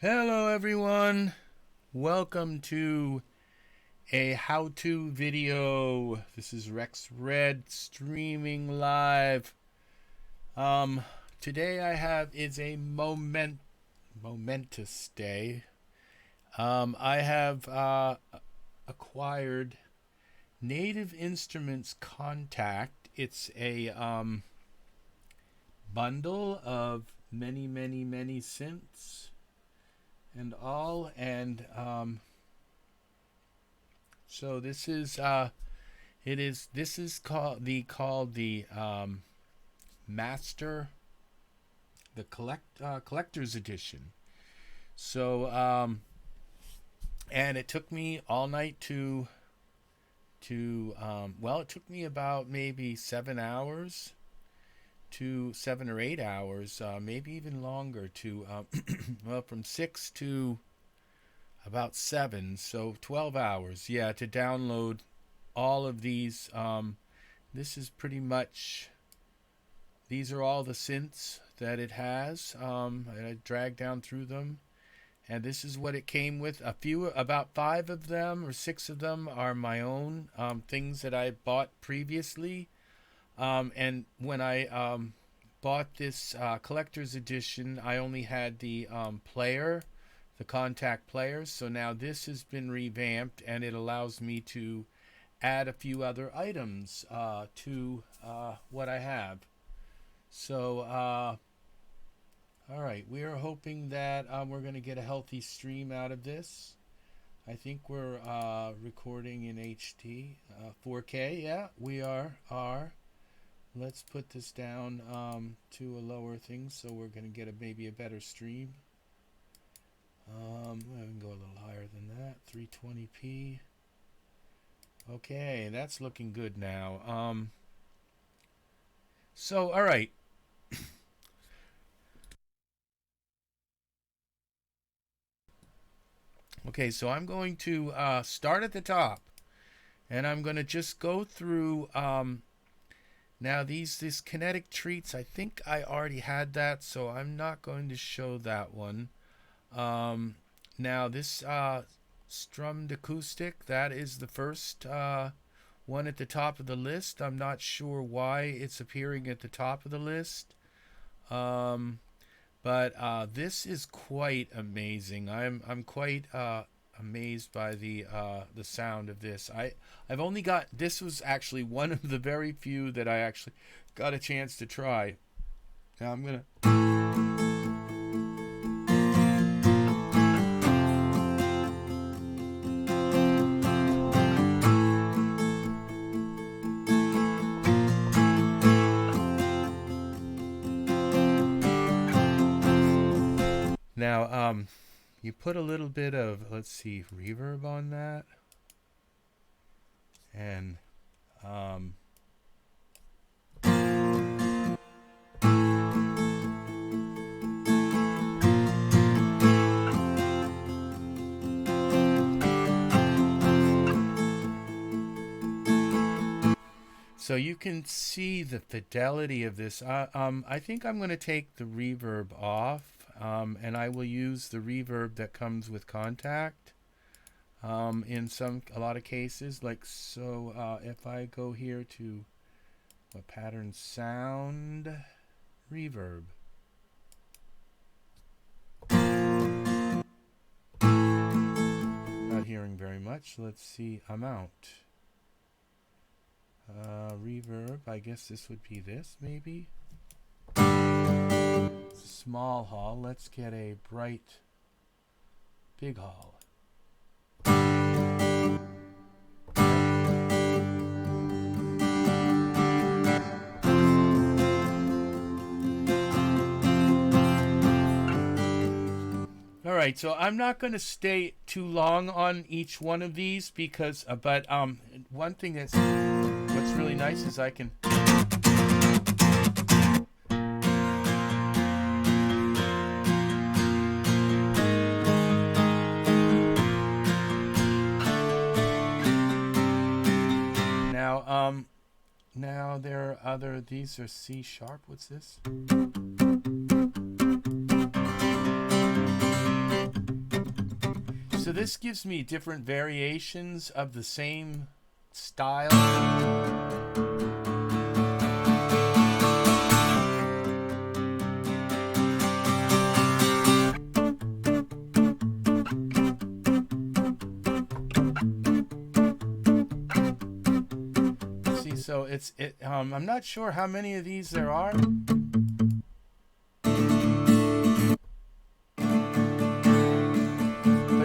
Hello everyone, welcome to a how-to video. This is RexRed streaming live. Today I have is a momentous day. I have acquired Native Instruments Kontakt. It's a bundle of many synths and all, and so this is called the master, the collector's edition. So and it took me all night to well, it took me about maybe 7 hours to 7 or 8 hours, maybe even longer, to well, from 6 to about 7, so 12 hours, yeah, to download all of these. This is pretty much, these are all the synths that it has. I dragged down through them, and this is what it came with. About 5 of them or 6 of them are my own things that I bought previously. And when I bought this collector's edition, I only had the player, the Kontakt players. So now this has been revamped, and it allows me to add a few other items to what I have. So, all right, we are hoping that we're going to get a healthy stream out of this. I think we're recording in HD, 4K. Yeah, we are. Let's put this down to a lower thing, so we're going to get maybe a better stream. We can go a little higher than that, 320p. Okay, that's looking good now. So, all right. Okay, so I'm going to start at the top, and I'm going to just go through. Now this kinetic treats, I think I already had that, so I'm not going to show that one. Now this Strummed acoustic, that is the first one at the top of the list. I'm not sure why it's appearing at the top of the list. But this is quite amazing. I'm quite amazed by the sound of this. I've only got, this was actually one of the very few that I actually got a chance to try. Now I'm gonna. Now you put a little bit of, let's see, reverb on that, and so you can see the fidelity of this. I think I'm going to take the reverb off, and I will use the reverb that comes with Kontakt in a lot of cases. Like so, if I go here to a pattern sound reverb. Not hearing very much. Let's see amount. Reverb, I guess this would be this, maybe. It's a small hall. Let's get a bright big hall. All right, so I'm not going to stay too long on each one of these because, but one thing what's really nice is I can. Now there are these are C sharp. What's this? So this gives me different variations of the same style. So I'm not sure how many of these there are. But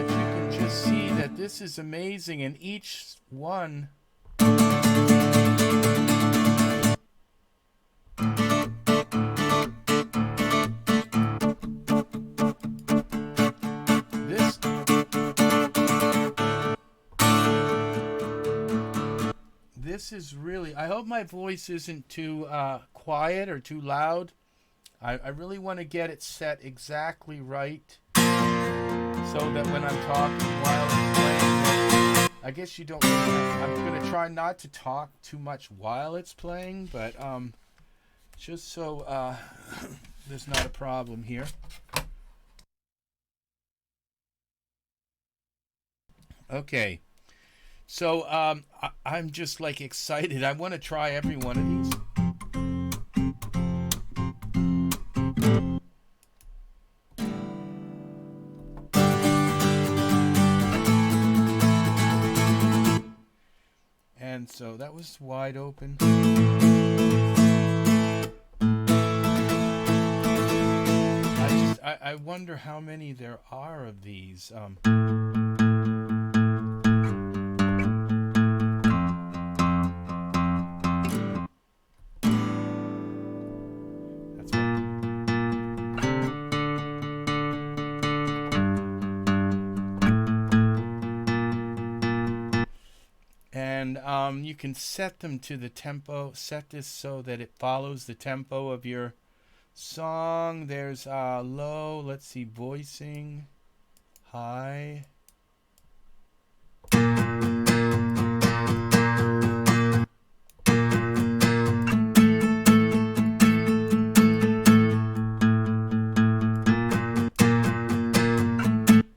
you can just see that this is amazing, and each one this is really, I hope my voice isn't too quiet or too loud. I really want to get it set exactly right so that when I'm talking while it's playing, I guess you don't really I'm going to try not to talk too much while it's playing, but just so there's not a problem here. Okay. So I'm just like excited. I want to try every one of these. And so that was wide open. I wonder how many there are of these. And you can set them to the tempo. Set this so that it follows the tempo of your song. There's low, let's see, voicing, high.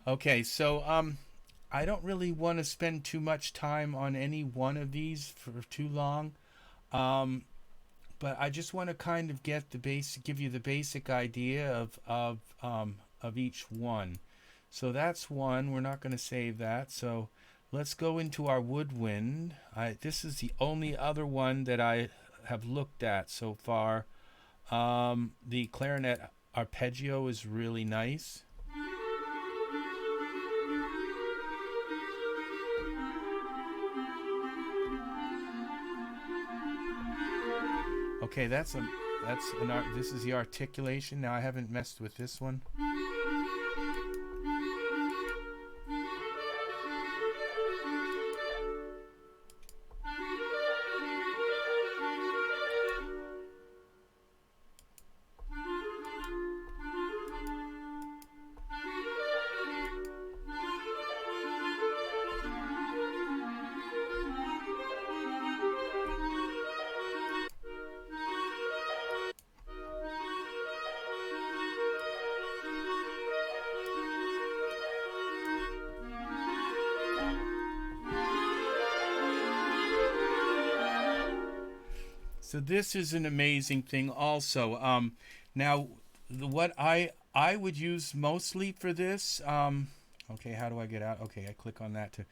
Okay, so I don't really want to spend too much time on any one of these for too long. But I just want to kind of get the basic, give you the basic idea of each one. So that's one. We're not going to save that. So let's go into our Woodwind. This is the only other one that I have looked at so far. The clarinet arpeggio is really nice. Okay, this is the articulation. Now I haven't messed with this one. So this is an amazing thing also. Now, what I would use mostly for this, okay, how do I get out? Okay, I click on that too.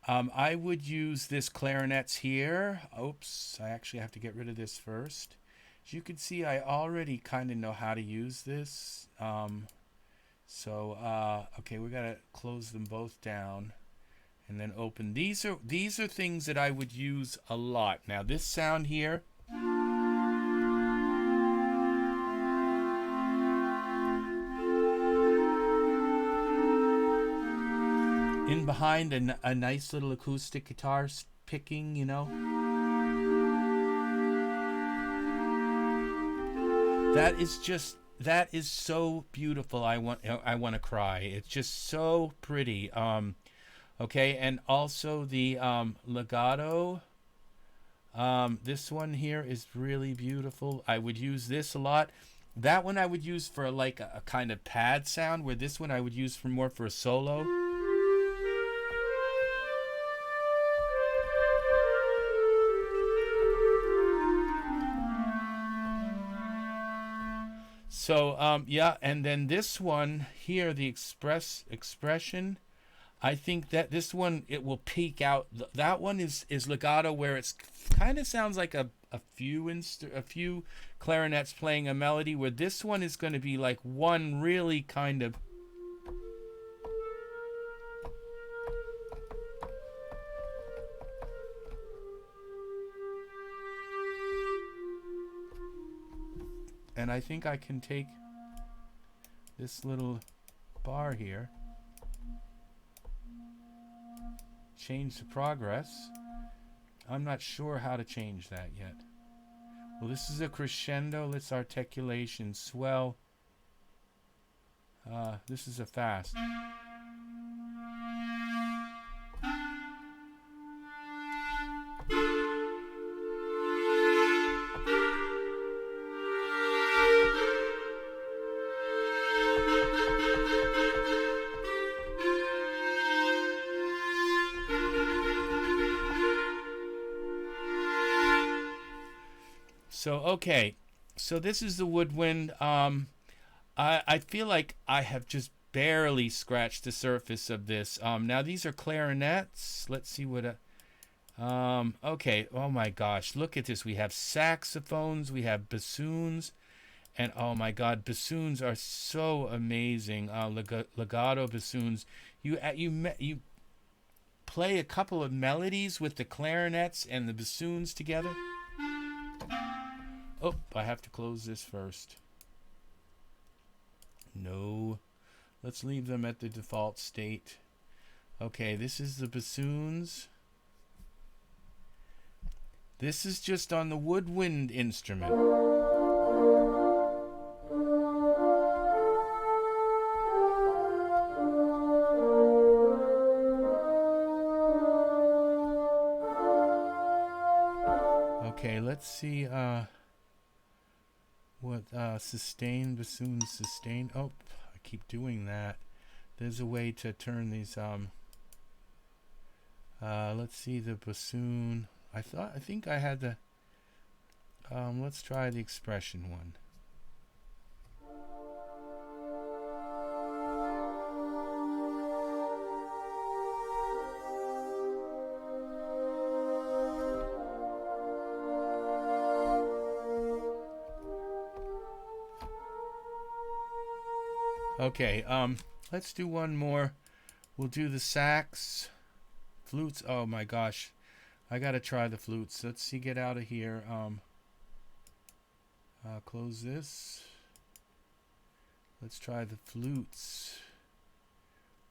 I would use this clarinets here. Oops, I actually have to get rid of this first. As you can see, I already kind of know how to use this. Okay, we gotta close them both down and then open. These are things that I would use a lot. Now this sound here, in behind a nice little acoustic guitar picking, you know. That is so beautiful. I want to cry. It's just so pretty. Okay, and also the legato. This one here is really beautiful. I would use this a lot. That one I would use for like a kind of pad sound, where this one I would use for more for a solo. So yeah, and then this one here, the expression. I think that this one, it will peak out. That one is legato, where it's kind of sounds like a few clarinets playing a melody. Where this one is going to be like one really kind of. And I think I can take this little bar here, change the progress. I'm not sure how to change that yet. Well, this is a crescendo. Let's articulation swell. This is a fast. So, okay, so this is the Woodwind. I feel like I have just barely scratched the surface of this. Now, these are clarinets. Let's see what... okay, oh my gosh, look at this. We have saxophones, we have bassoons, and oh my god, bassoons are so amazing. Legato bassoons. You play a couple of melodies with the clarinets and the bassoons together. Oh, I have to close this first. No. Let's leave them at the default state. Okay, this is the bassoons. This is just on the woodwind instrument. Okay, let's see what sustain, bassoons, sustain. Oh, I keep doing that. There's a way to turn these let's see the bassoon. I think I had the let's try the expression one. Okay, let's do one more. We'll do the sax, flutes. Oh my gosh, I gotta try the flutes. Let's see, get out of here. Close this. Let's try the flutes.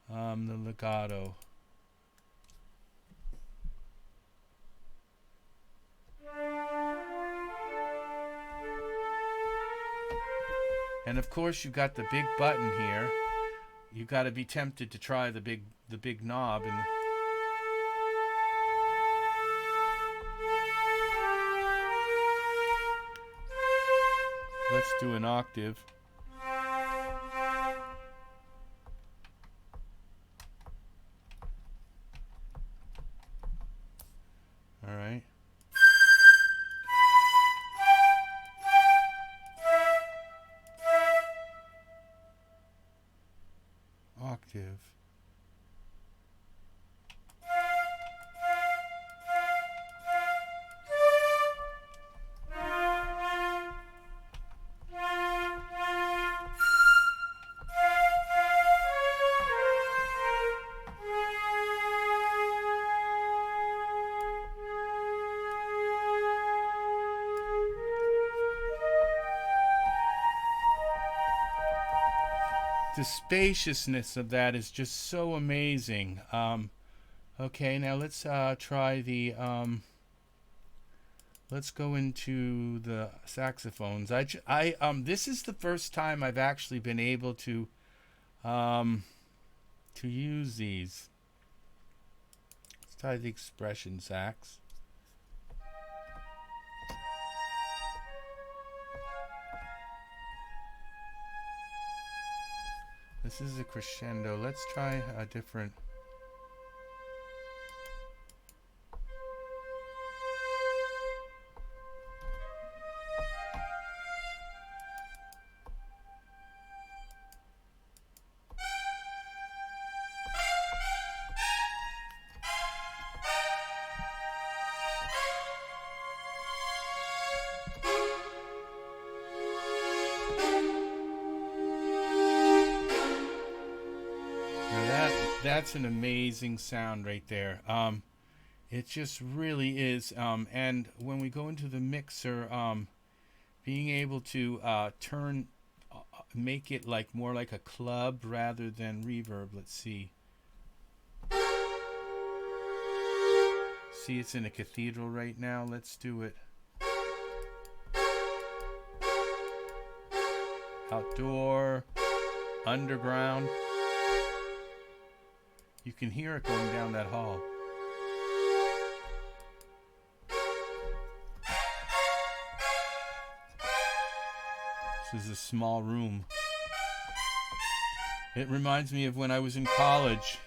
The legato. And of course, you got the big button here. You got to be tempted to try the big knob. And let's do an octave. All right. Octave. The spaciousness of that is just so amazing. Okay, now let's try the let's go into the saxophones. This is the first time I've actually been able to use these. Let's try the expression sax. This is a crescendo. Let's try a different. that's an amazing sound right there. It just really is. And when we go into the mixer, being able to make it like more like a club rather than reverb. Let's see. See, it's in a cathedral right now. Let's do it. Outdoor, underground. You can hear it going down that hall. This is a small room. It reminds me of when I was in college.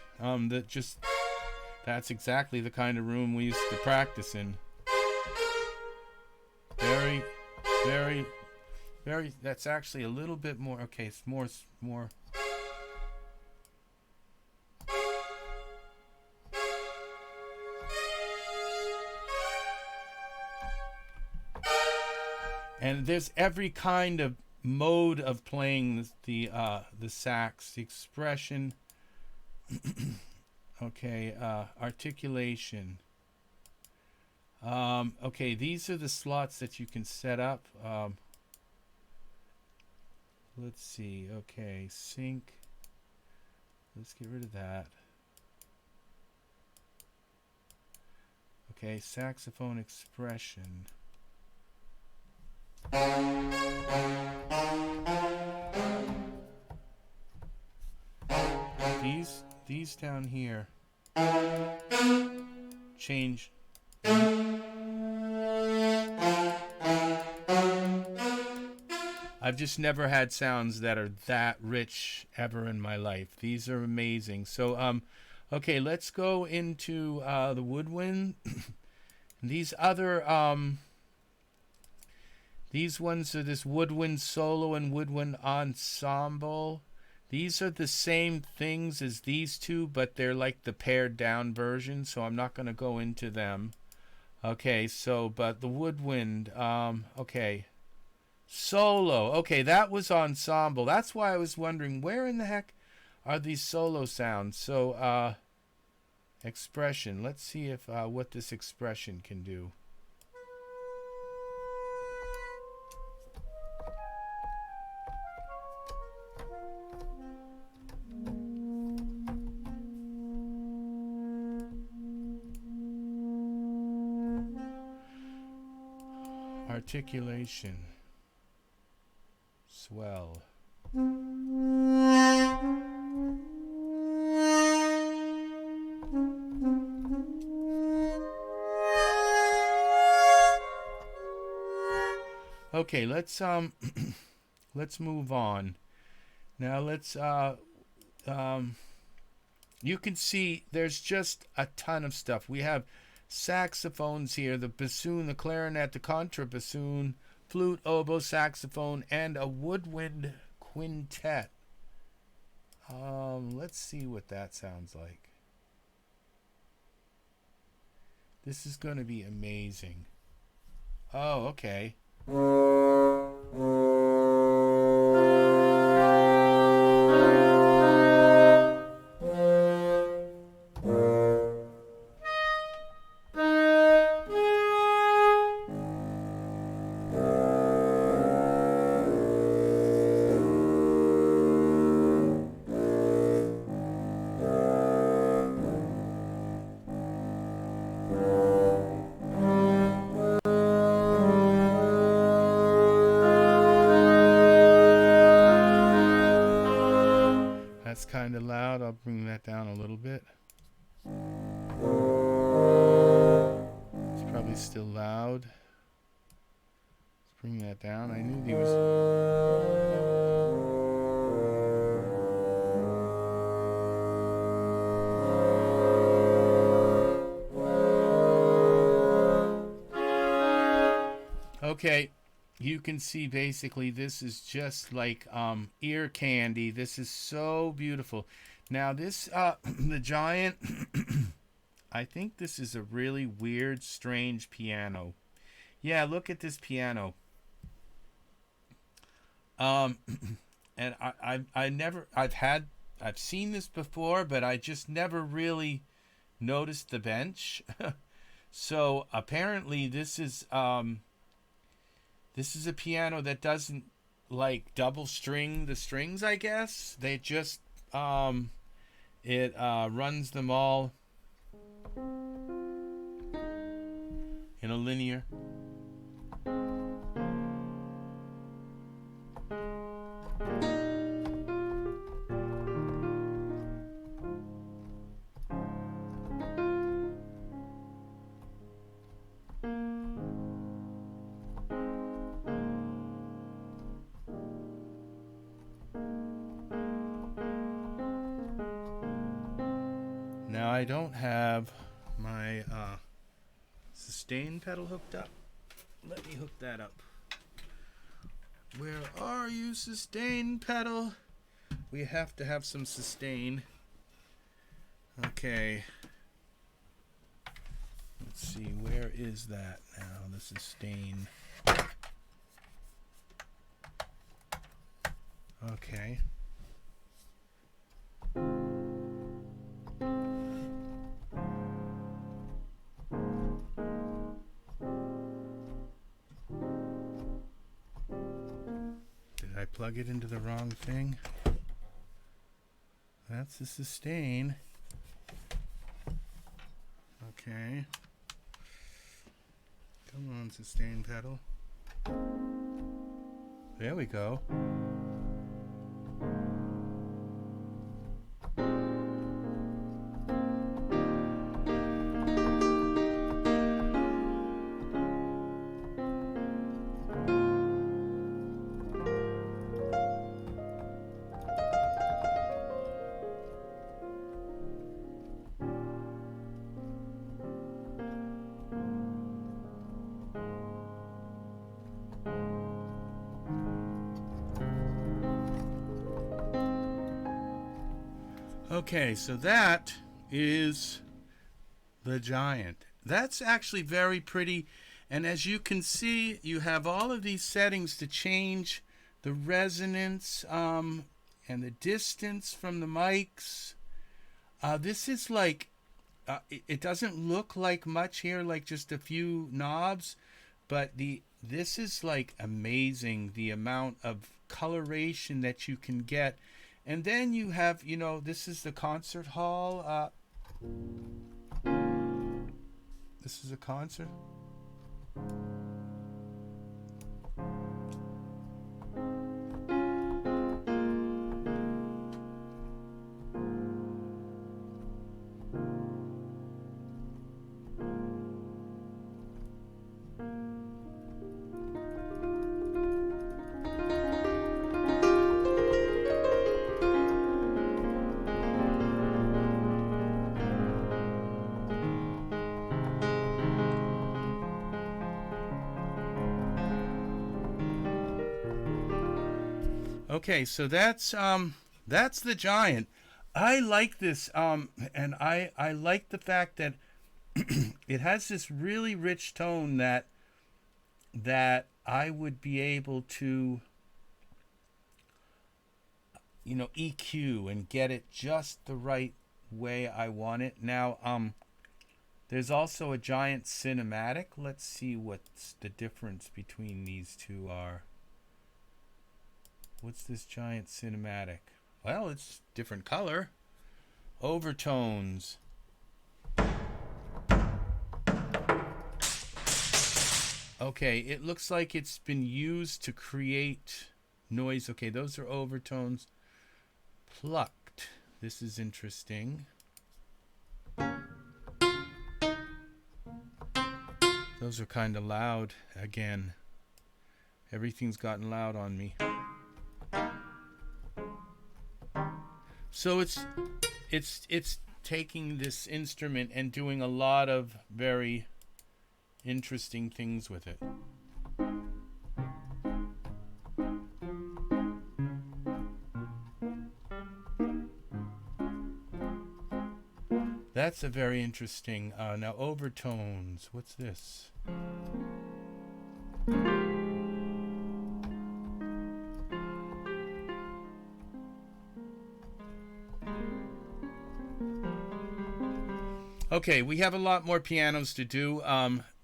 That's exactly the kind of room we used to practice in. Very, very, very. That's actually a little bit more. Okay, it's more. And there's every kind of mode of playing the sax. The expression. Okay, articulation. Okay, these are the slots that you can set up. Let's see. Okay, sync. Let's get rid of that. Okay, saxophone expression. These down here change. I've just never had sounds that are that rich ever in my life. These are amazing. So okay, let's go into the woodwind. These other these ones are this woodwind solo and woodwind ensemble. These are the same things as these two, but they're like the pared down version, so I'm not going to go into them. Okay, so, but the woodwind, okay. Solo, okay, that was ensemble. That's why I was wondering, where in the heck are these solo sounds? So, expression. Let's see if what this expression can do. Articulation. Swell. Okay, let's let's move on. Now let's you can see there's just a ton of stuff. We have saxophones here, the bassoon, the clarinet, the contrabassoon, flute, oboe, saxophone, and a woodwind quintet. Let's see what that sounds like. This is going to be amazing. Oh, okay. That's kind of loud. I'll bring that down a little bit. It's probably still loud. Let's bring that down. I knew he was. Okay. You can see basically this is just like ear candy. This is so beautiful. Now this the Giant I think this is a really weird, strange piano. Yeah, look at this piano. And I've had I've seen this before, but I just never really noticed the bench. So apparently this is a piano that doesn't like double string the strings, I guess. They just it runs them all in a linear. Now I don't have my sustain pedal hooked up. Let me hook that up. Where are you, sustain pedal? We have to have some sustain. Okay. Let's see, where is that now? The sustain. Okay. Did I plug it into the wrong thing? That's the sustain. Okay. Come on, sustain pedal. There we go. Okay, so that is the Giant. That's actually very pretty, and as you can see, you have all of these settings to change the resonance and the distance from the mics. This is like, it doesn't look like much here, like just a few knobs, but this is like amazing, the amount of coloration that you can get. And then you have, this is the concert hall. This is a concert. Okay, so that's the Giant. I like this, and I like the fact that it has this really rich tone that I would be able to, EQ and get it just the right way I want it. Now, there's also a Giant Cinematic. Let's see what's the difference between these two are. What's this Giant Cinematic? Well, it's different color. Overtones. Okay, it looks like it's been used to create noise. Okay, those are overtones. Plucked. This is interesting. Those are kind of loud again. Everything's gotten loud on me. So it's taking this instrument and doing a lot of very interesting things with it. That's a very interesting. Now overtones. What's this? Okay, we have a lot more pianos to do.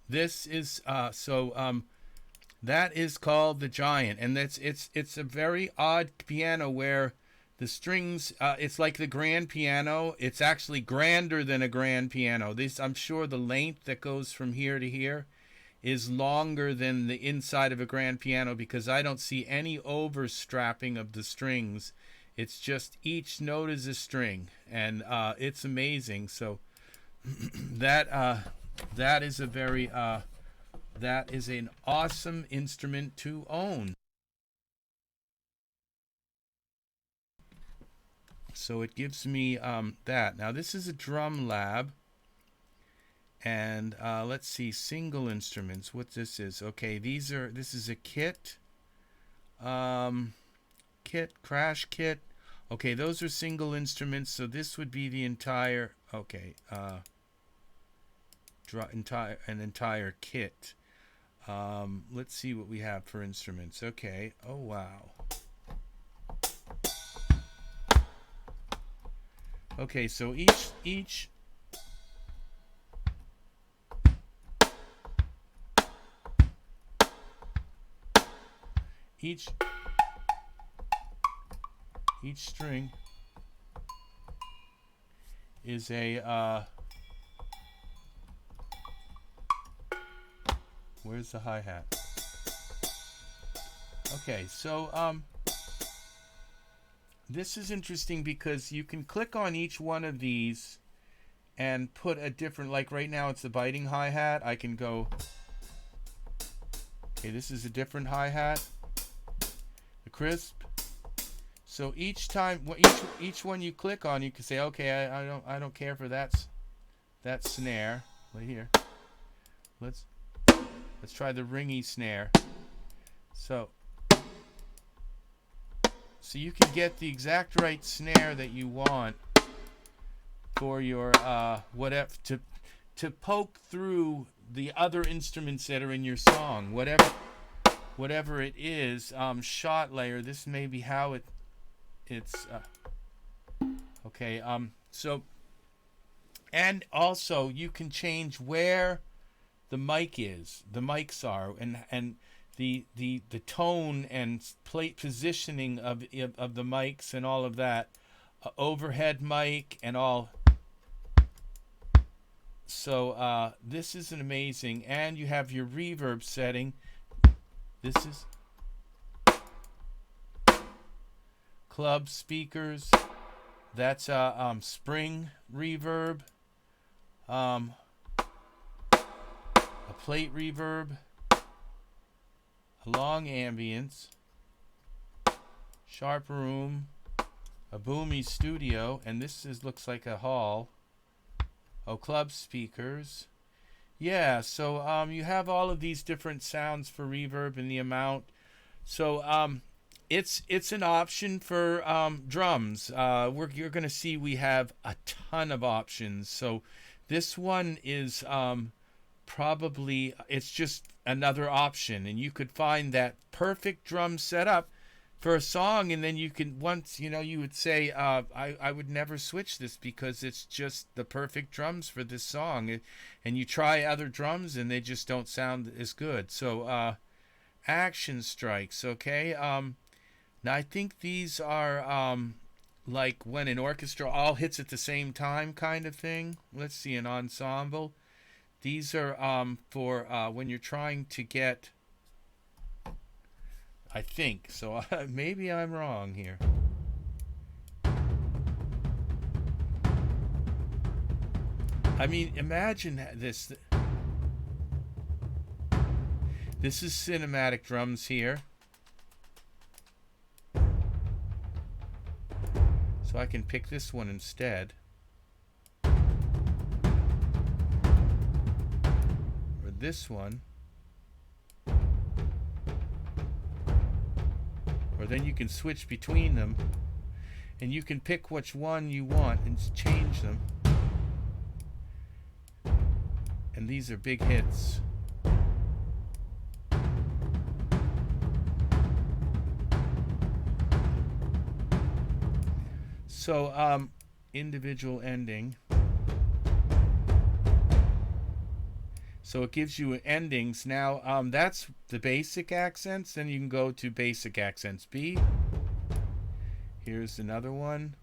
This is that is called the Giant, and it's a very odd piano where the strings, it's like the grand piano. It's actually grander than a grand piano. This, I'm sure the length that goes from here to here is longer than the inside of a grand piano, because I don't see any overstrapping of the strings. It's just each note is a string, and it's amazing. So that is a very that is an awesome instrument to own. So it gives me that. Now this is a Drumlab, and let's see, single instruments. What this is? Okay, this is a kit, crash kit. Okay, those are single instruments. So this would be the entire. Okay, an entire kit. Let's see what we have for instruments. Okay. Oh wow. Okay, so each string is a where's the hi-hat? Okay, so this is interesting because you can click on each one of these and put a different, like right now it's the biting hi-hat. I can go, okay, this is a different hi-hat, the crisp. So each time, each one you click on, you can say, okay, I don't care for that snare right here. Let's try the ringy snare. So you can get the exact right snare that you want for your whatever, to poke through the other instruments that are in your song, whatever it is. Shot layer. This may be how it's okay. So, and also you can change where the mics are, and the tone and plate positioning of the mics and all of that, overhead mic and all. So this is an amazing, and you have your reverb setting. This is club speakers. That's spring reverb, a plate reverb, a long ambience, sharp room, a boomy studio, and this looks like a hall. Oh, club speakers. Yeah, so you have all of these different sounds for reverb and the amount. So it's an option for drums. You're going to see we have a ton of options. So this one is probably, it's just another option, and you could find that perfect drum setup for a song, and then you can, once you would say, I would never switch this because it's just the perfect drums for this song. And you try other drums and they just don't sound as good. So action strikes. Okay, now I think these are like when an orchestra all hits at the same time kind of thing. Let's see, an ensemble. These are for when you're trying to get, I think. So maybe I'm wrong here. I mean, imagine this. This is cinematic drums here. So I can pick this one instead. Or this one. Or then you can switch between them, and you can pick which one you want and change them. And these are big hits. So individual ending. So it gives you endings. Now, that's the basic accents. Then you can go to basic accents B. Here's another one.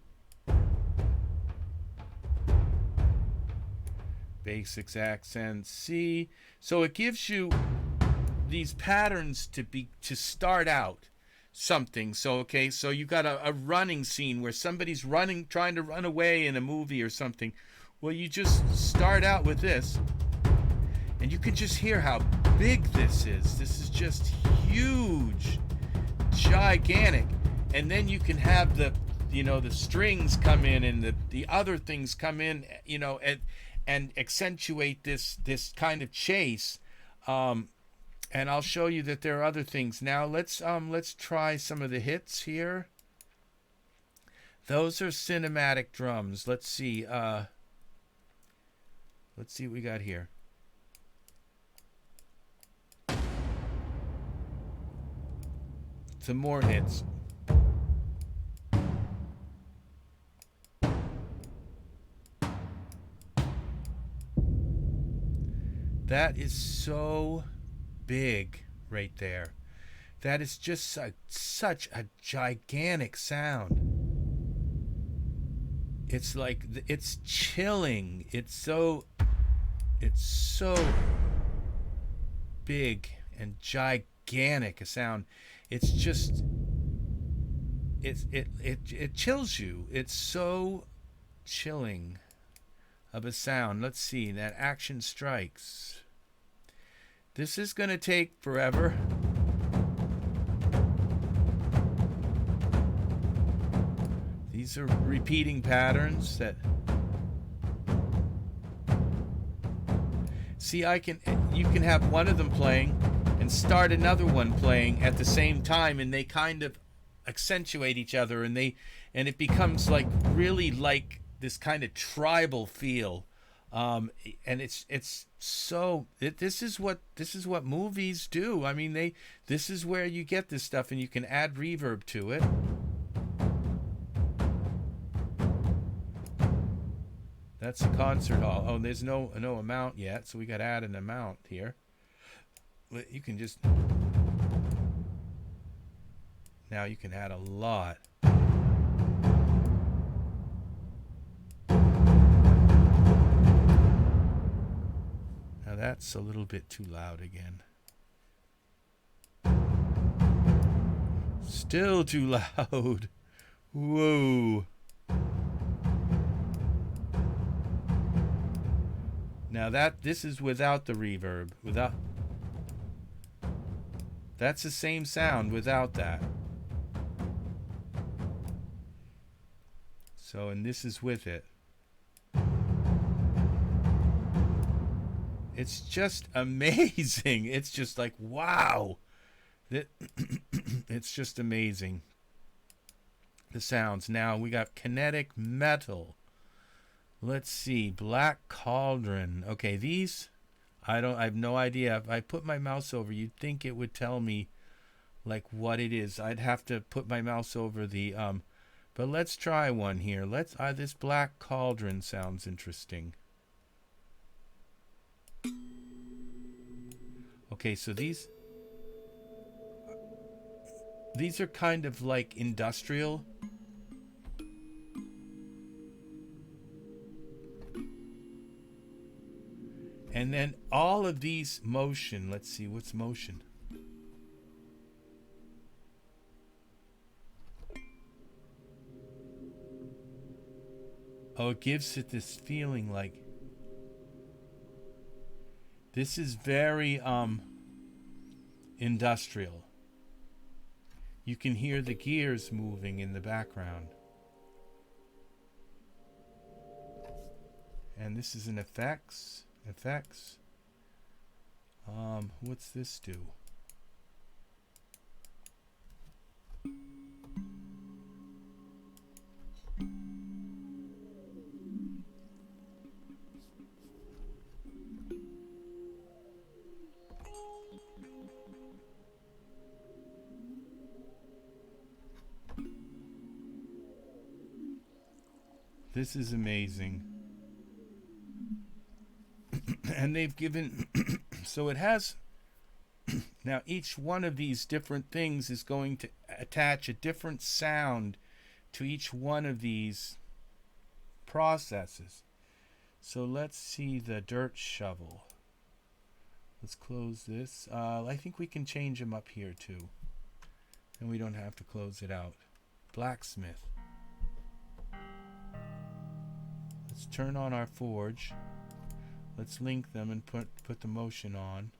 Basics accents C. So it gives you these patterns to start out something. So okay, so you got a running scene where somebody's running, trying to run away in a movie or something. Well, you just start out with this, and you can just hear how big this is. This is just huge, gigantic. And then you can have the strings come in and the other things come in, and accentuate this kind of chase. And I'll show you that there are other things. Now let's try some of the hits here. Those are cinematic drums. Let's see. Let's see what we got here. Some more hits. That is so big right there. That is just such a gigantic sound. It's like, it's chilling. It's so big and gigantic a sound. It's just, it chills you. It's so chilling of a sound. Let's see, that Action Strikes. This is going to take forever. These are repeating patterns that... See, you can have one of them playing and start another one playing at the same time, and they kind of accentuate each other, and it becomes like really like this kind of tribal feel. And this is what movies do. I mean, this is where you get this stuff, and you can add reverb to it. That's a concert hall. Oh, there's no amount yet, so we got to add an amount here. You can just... Now you can add a lot. Now that's a little bit too loud again. Still too loud. Whoa. Now this is without the reverb. That's the same sound without that. So, and this is with it. It's just amazing. It's just like, wow. It's just amazing. The sounds. Now we got Kinetic Metal. Let's see. Black Cauldron. Okay, these, I have no idea. If I put my mouse over, you'd think it would tell me like what it is. I'd have to put my mouse over the but let's try one here. This Black Cauldron sounds interesting. Okay, so these are kind of like industrial. And then all of these motion, let's see, what's motion? Oh, it gives it this feeling like, this is very industrial. You can hear the gears moving in the background. And this is an effects. What's this do? This is amazing. and they've given, so it has, now each one of these different things is going to attach a different sound to each one of these processes. So let's see the dirt shovel. Let's close this. I think we can change them up here too, and we don't have to close it out. Blacksmith. Let's turn on our forge. Let's link them and put the motion on.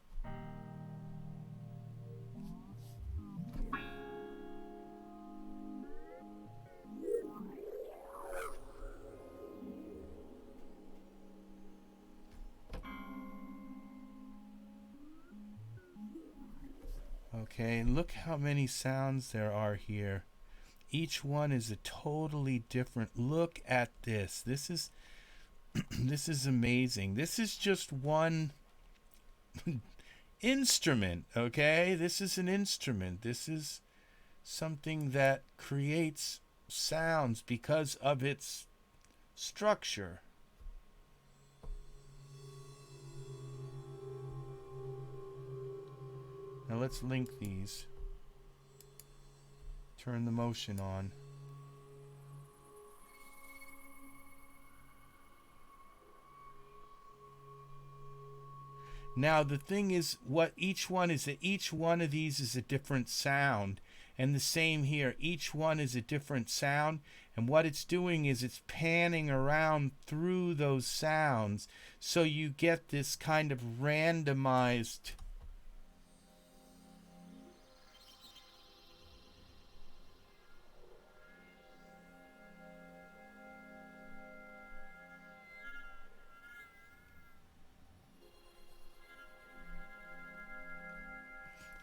Okay, and look how many sounds there are here. Each one is a totally different. Look at this. This is this is amazing. This is just one instrument, okay? This is an instrument. This is something that creates sounds because of its structure. Now let's link these. Turn the motion on. Now the thing is, what each one is, that each one of these is a different sound. And the same here, each one is a different sound, and what it's doing is it's panning around through those sounds, so you get this kind of randomized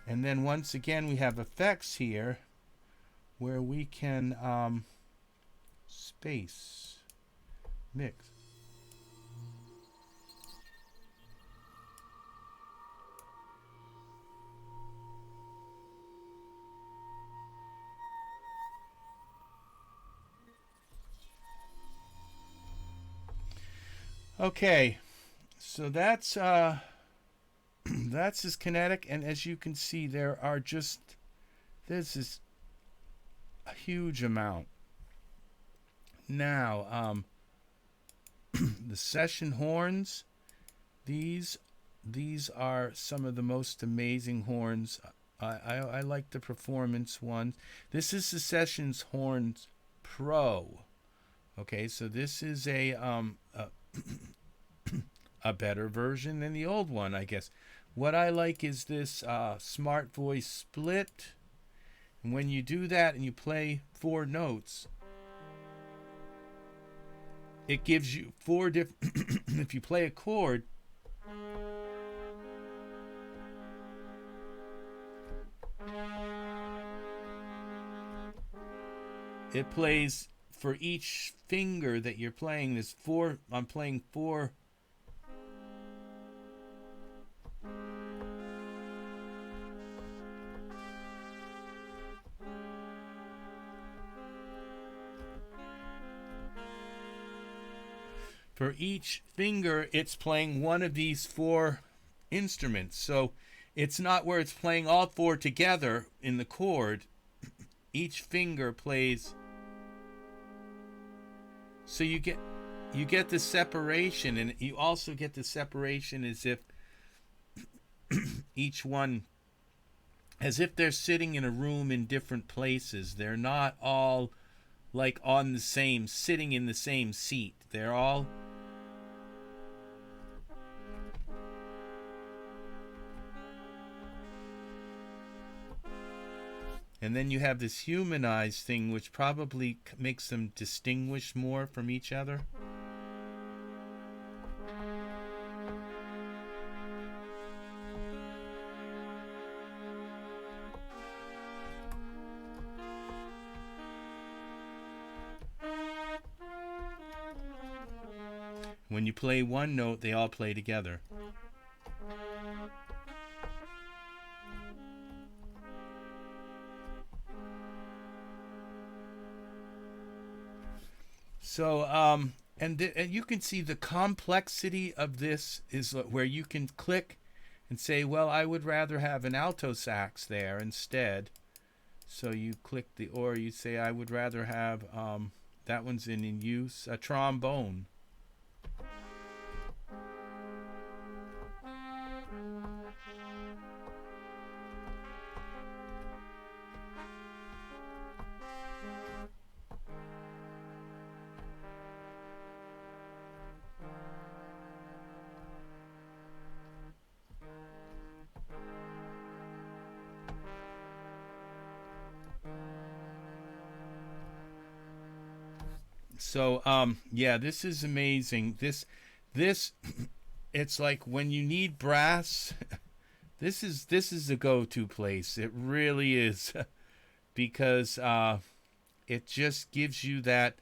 And then once again we have effects here where we can space mix. Okay, so that's that's his kinetic, and as you can see, there's this a huge amount. Now, the session horns, these are some of the most amazing horns. I like the performance ones. This is the Sessions Horns Pro. Okay, so this is a better version than the old one, I guess. What I like is this smart voice split. And when you do that and you play 4 notes, it gives you 4 different... if you play a chord, it plays for each finger that you're playing. There's 4... I'm playing 4... For each finger, it's playing one of these 4 instruments. So it's not where it's playing all 4 together in the chord. Each finger plays. So you get the separation, and you also get the separation as if each one, as if they're sitting in a room in different places. They're not all like on the same, sitting in the same seat. They're all... And then you have this humanized thing, which probably makes them distinguish more from each other. When you play one note, they all play together. So and you can see the complexity of this is where you can click and say, well, I would rather have an alto sax there instead. So you click the, or you say, I would rather have, that one's in use, a trombone. So yeah, this is amazing. This it's like when you need brass, this is the go-to place. It really is. Because it just gives you that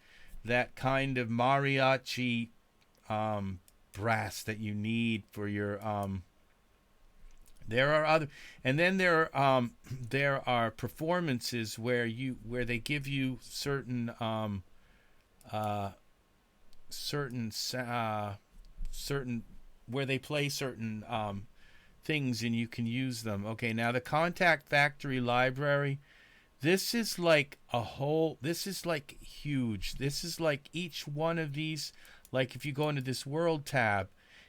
kind of mariachi brass that you need for your there are other, and then there are performances where they give you certain uh, certain where they play certain things and you can use them. Okay, now the Kontakt Factory Library. This is like this is like huge. This is like each one of these, like if you go into this world tab,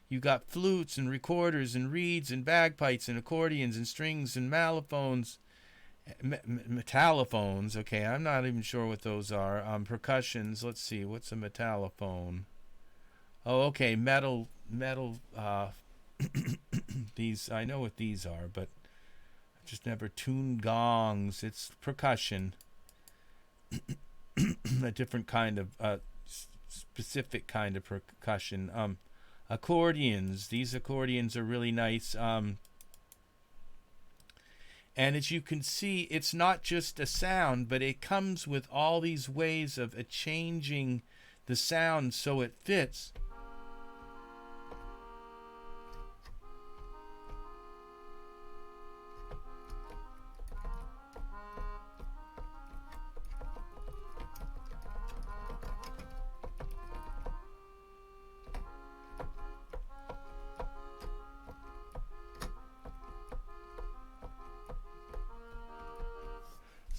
you got flutes and recorders and reeds and bagpipes and accordions and strings and mellophones, metallophones. Okay, I'm not even sure what those are. Percussions. Let's see, what's a metallophone? Oh, okay, metal. These, I know what these are, but just never tuned gongs. It's percussion. A different kind of specific kind of percussion. Accordions. These accordions are really nice. And as you can see, it's not just a sound, but it comes with all these ways of changing the sound so it fits.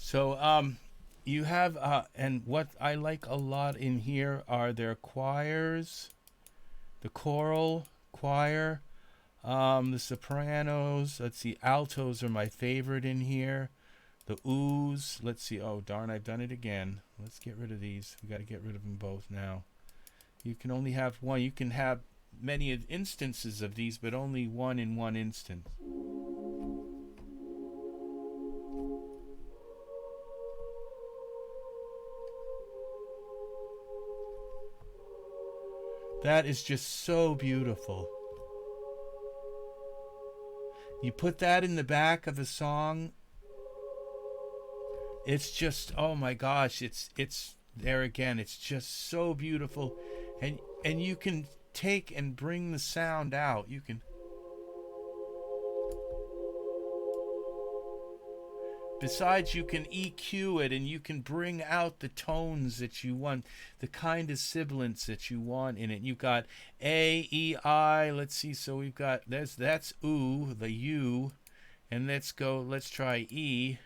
So you have and what I like a lot in here are their choirs, the choral choir, the sopranos. Let's see, altos are my favorite in here. The oohs. Let's see. Oh darn, I've done it again. Let's get rid of these. We got to get rid of them both now. You can only have one. You can have many instances of these, but only one in one instance. That is just so beautiful. You put that in the back of a song, it's just, oh my gosh, it's there again. It's just so beautiful, and you can take and bring the sound out. You can, besides, you can EQ it and you can bring out the tones that you want, the kind of sibilance that you want in it. You've got A, E, I. Let's see. So we've got that's ooh, the U, and let's try E.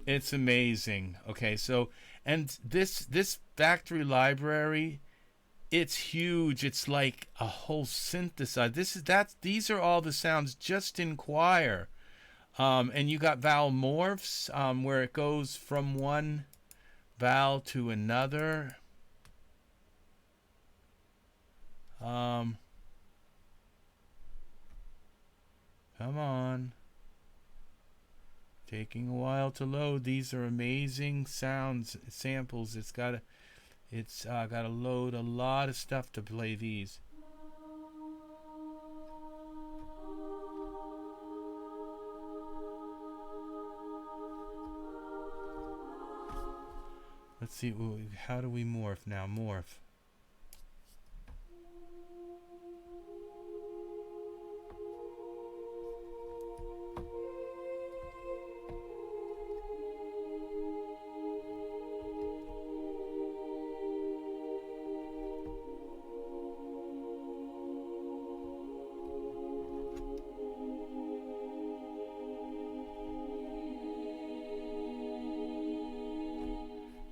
It's amazing. Okay, so and this factory library, it's huge. It's like a whole synthesizer. These are all the sounds just in choir. And you got vowel morphs, where it goes from one vowel to another. Come on. Taking a while to load. These are amazing samples. It's got to load a lot of stuff to play these. Let's see. How do we morph now? Morph.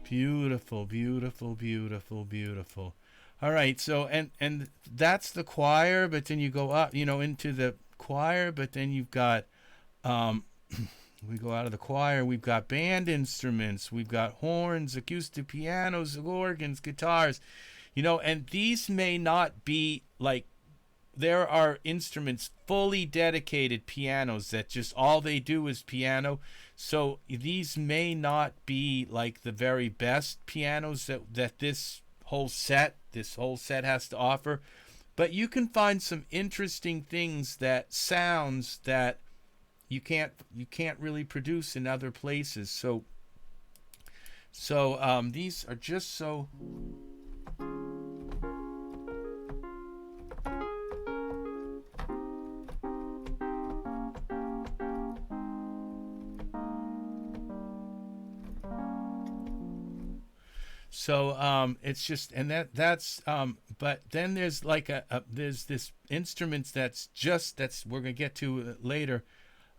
Beautiful, beautiful, beautiful, beautiful. All right, so and that's the choir, but then you go up, into the choir, but then you've got we go out of the choir, we've got band instruments, we've got horns, acoustic pianos, organs, guitars, and these may not be like, there are instruments, fully dedicated pianos that just all they do is piano. So these may not be like the very best pianos that this whole set has to offer, but you can find some interesting things, that sounds that you can't really produce in other places. So these are just so. So it's just, and that's but then there's like there's this instruments that's we're gonna get to later,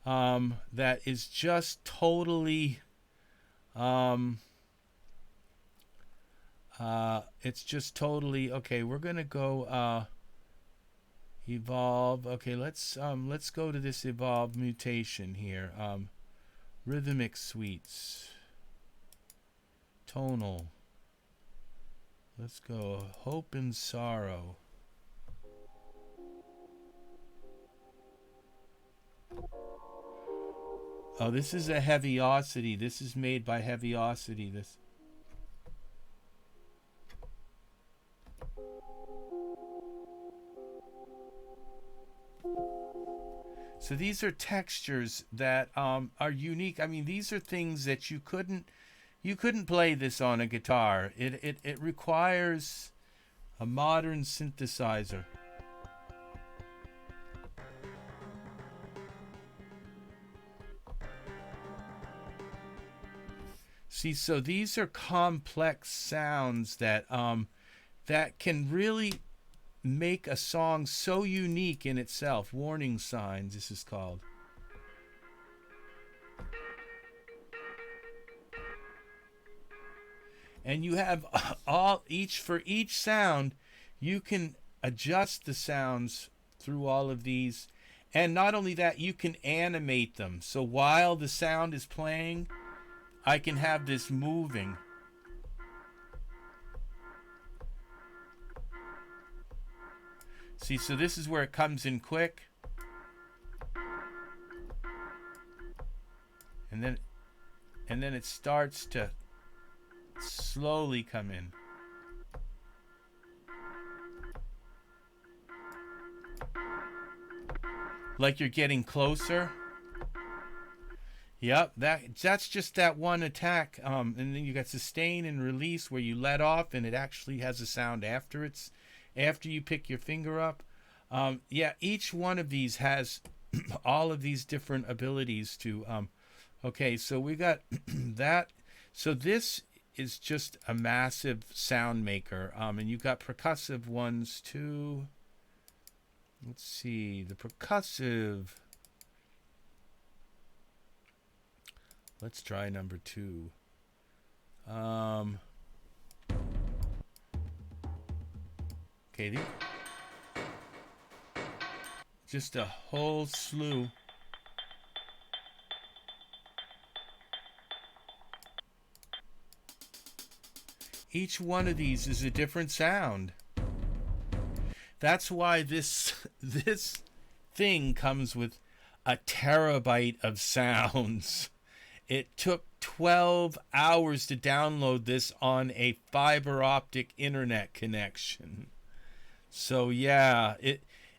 that is just totally it's just totally okay. We're gonna go evolve. Okay, let's go to this evolve mutation here. Rhythmic suites, tonal. Let's go hope and sorrow. Oh, this is a heaviosity. This is made by heaviosity. This. So these are textures that are unique. I mean, these are things that you couldn't play this on a guitar. It requires a modern synthesizer. See, so these are complex sounds that that can really make a song so unique in itself. Warning signs, this is called. And you have for each sound, you can adjust the sounds through all of these. And not only that, you can animate them. So while the sound is playing, I can have this moving. See, so this is where it comes in quick. And then it starts to slowly come in. Like you're getting closer. Yep, that's just that one attack. And then you got sustain and release where you let off and it actually has a sound after you pick your finger up. Yeah, each one of these has all of these different abilities to okay, so we got that. So this is just a massive sound maker. And you got percussive ones too. Let's see, the percussive. Let's try number 2. Okay, just a whole slew. Each one of these is a different sound. That's why this thing comes with a terabyte of sounds. It took 12 hours to download this on a fiber optic internet connection. So yeah,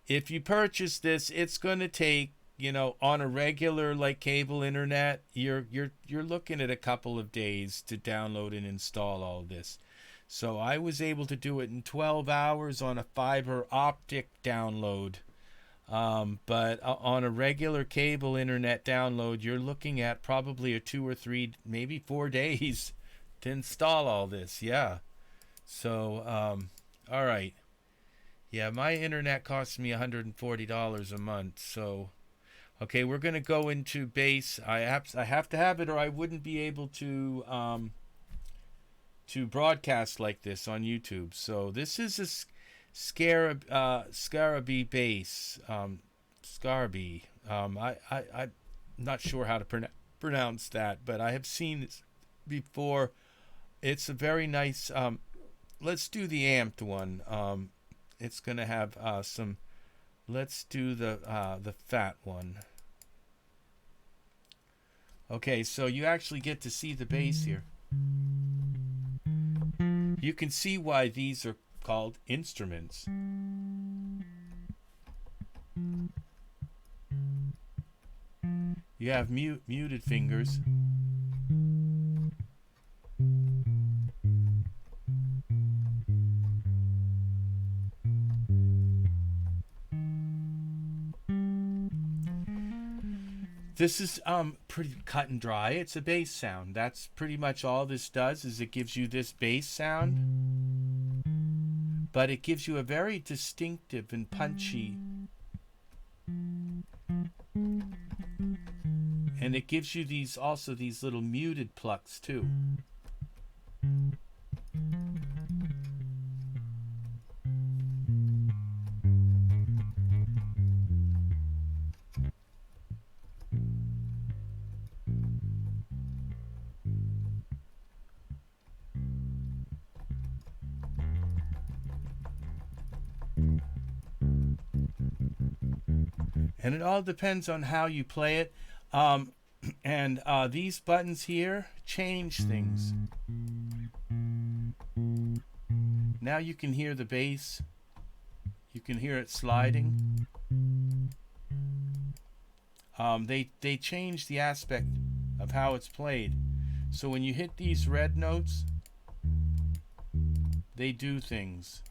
if you purchase this, it's going to take on a regular like cable internet, you're looking at a couple of days to download and install all this. So I was able to do it in 12 hours on a fiber optic download. But on a regular cable internet download, you're looking at probably a 2 or 3, maybe 4 days to install all this. Yeah. So, all right. Yeah, my internet costs me $140 a month. So, okay, we're gonna go into bass. I have to have it, or I wouldn't be able to broadcast like this on YouTube. So this is a Scarbee bass. Scarbee. I'm not sure how to pronounce that, but I have seen this before. It's a very nice. Let's do the amped one. It's gonna have some. Let's do the fat one. Okay, so you actually get to see the bass here. You can see why these are called instruments. You have muted fingers. This is pretty cut and dry. It's a bass sound. That's pretty much all this does, is it gives you this bass sound. But it gives you a very distinctive and punchy. And it gives you these little muted plucks too. And it all depends on how you play it. And these buttons here change things. Now you can hear the bass. You can hear it sliding. They change the aspect of how it's played. So when you hit these red notes, they do things.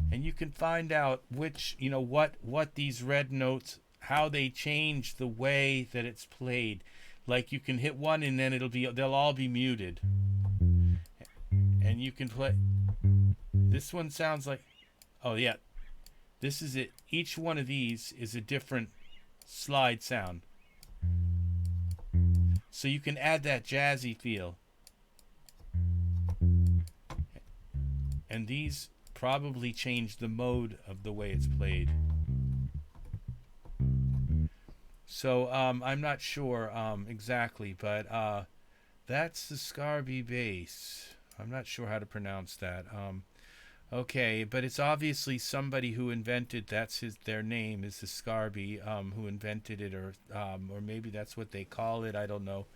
And you can find out which, what these red notes, how they change the way that it's played. Like you can hit one and then they'll all be muted. And you can play. This one sounds like, oh yeah, this is it. Each one of these is a different slide sound. So you can add that jazzy feel. And these probably change the mode of the way it's played. So I'm not sure exactly, but that's the Scarbee bass. I'm not sure how to pronounce that. Okay, but it's obviously somebody who invented. Their name is the Scarbee, who invented it, or maybe that's what they call it. I don't know.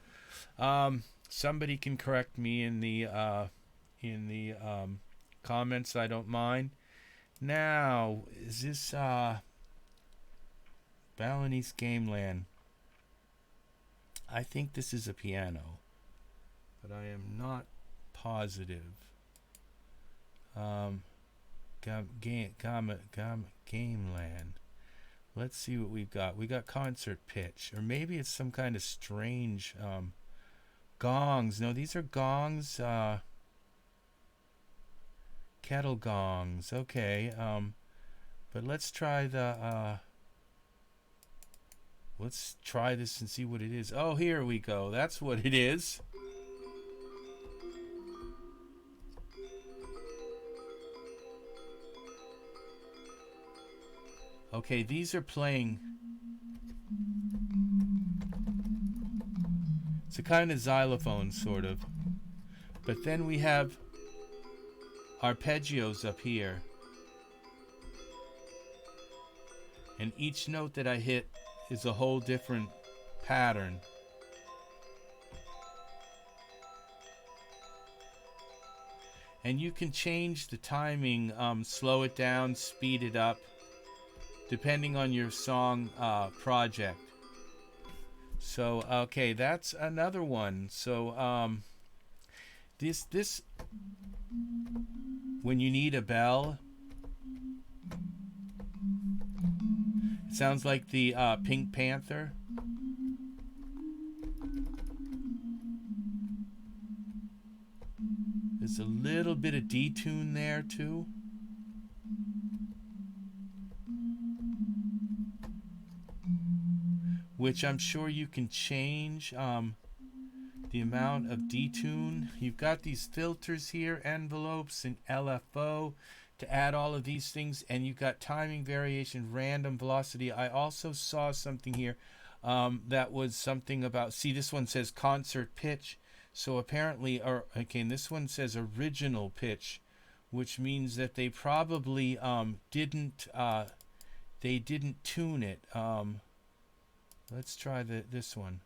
Somebody can correct me in the comments. I don't mind. Now, is this Balinese Gamelan? I think this is a piano, but I am not positive. Gamelan. Let's see what we've got. We got concert pitch, or maybe it's some kind of strange gongs. No, these are gongs. Kettle gongs. Okay. But let's try let's try this and see what it is. Oh, here we go. That's what it is. Okay, these are playing. It's a kind of xylophone, sort of. But then we have arpeggios up here. And each note that I hit is a whole different pattern. And you can change the timing, slow it down, speed it up, depending on your song project. So okay, that's another one. So this when you need a bell, it sounds like the Pink Panther. There's a little bit of detune there too. Which I'm sure you can change the amount of detune. You've got these filters here, envelopes and LFO to add all of these things, and you've got timing variation, random velocity. I also saw something here that was something about, see, this one says concert pitch. So apparently, or okay, and this one says original pitch, which means that they probably didn't tune it. Let's try this one.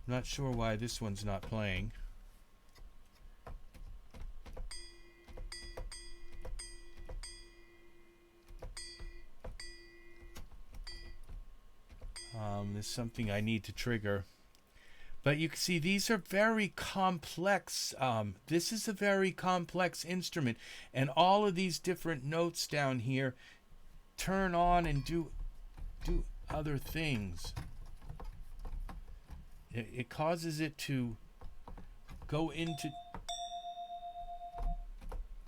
I'm not sure why this one's not playing. There's something I need to trigger. But you can see these are very complex. This is a very complex instrument. And all of these different notes down here turn on and do other things. It causes it to go into...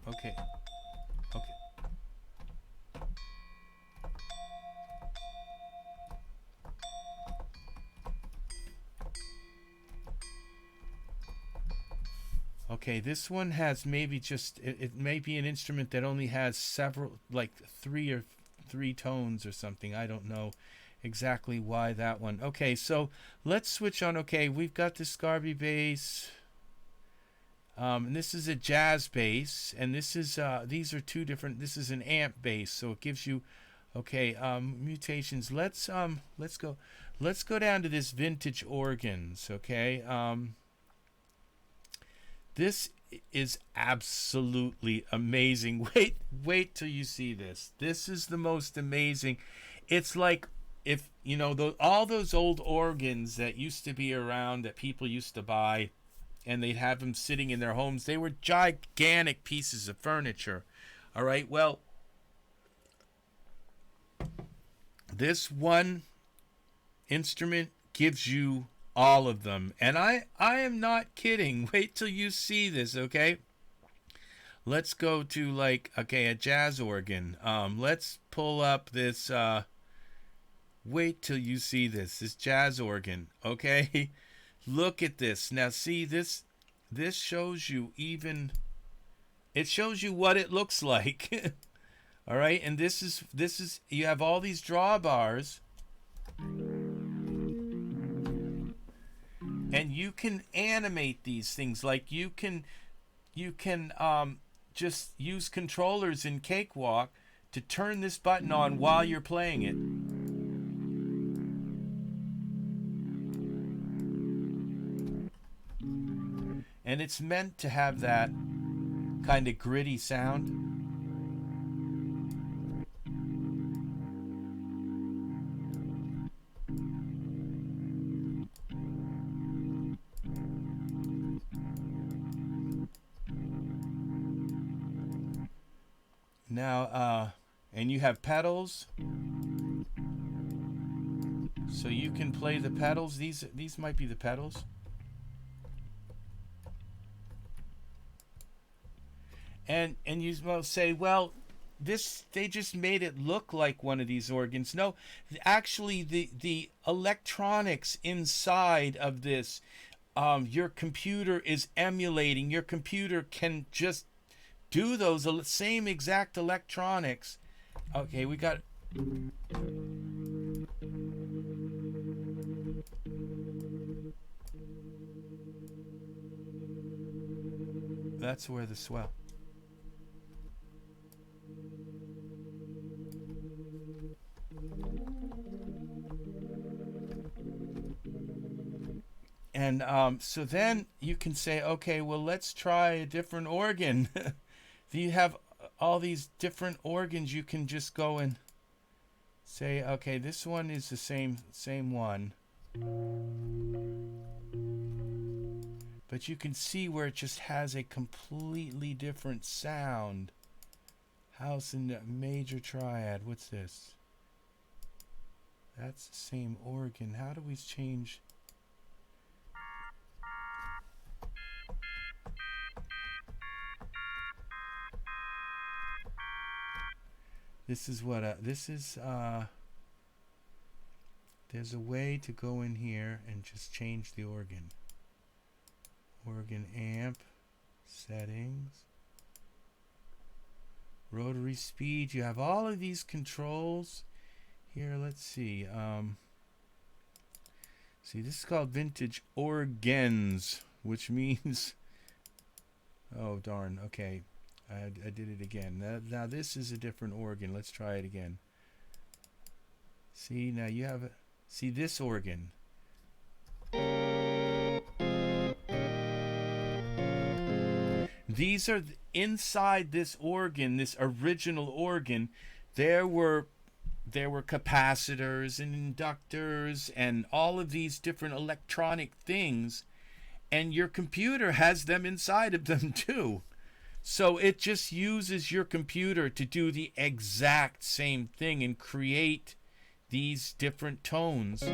Okay. Okay. Okay, this one has maybe just, it may be an instrument that only has several, like three tones or something. I don't know exactly why that one. Okay, so let's switch on. Okay, we've got the Scarbee bass. And this is a jazz bass, and this is these are two different. This is an amp bass, so it gives you, okay, mutations. Let's go down to this vintage organs. Okay, this is absolutely amazing. Wait till you see this. This is the most amazing. It's like, if you know all those old organs that used to be around that people used to buy, and they'd have them sitting in their homes. They were gigantic pieces of furniture. All right, well, this one instrument gives you all of them. And I am not kidding. Wait till you see this, okay? Let's go to, like, okay, a jazz organ. Let's pull up this, wait till you see this jazz organ, okay? Look at this. Now see, this shows you even, it shows you what it looks like. All right, and this is you have all these drawbars, and you can animate these things. Like you can just use controllers in Cakewalk to turn this button on while you're playing it. And it's meant to have that kind of gritty sound. Now, and you have pedals. So you can play the pedals. These might be the pedals. And you will say, well, they just made it look like one of these organs. No, actually the electronics inside of this, your computer is emulating. Your computer can just do those same exact electronics. Okay, we got... That's where the swell. And so then you can say, okay, well, let's try a different organ. You have all these different organs. You can just go and say, okay, this one is the same one. But you can see where it just has a completely different sound. House in the major triad. What's this? That's the same organ. How do we change? This is what there's a way to go in here and just change the organ. Organ amp settings. Rotary speed. You have all of these controls here. Let's see. See, this is called vintage organs, which means, oh darn, okay, I did it again. Now this is a different organ. Let's try it again. See, now you have, see this organ. These are inside this organ, this original organ. There were capacitors and inductors and all of these different electronic things, and your computer has them inside of them too. So it just uses your computer to do the exact same thing and create these different tones.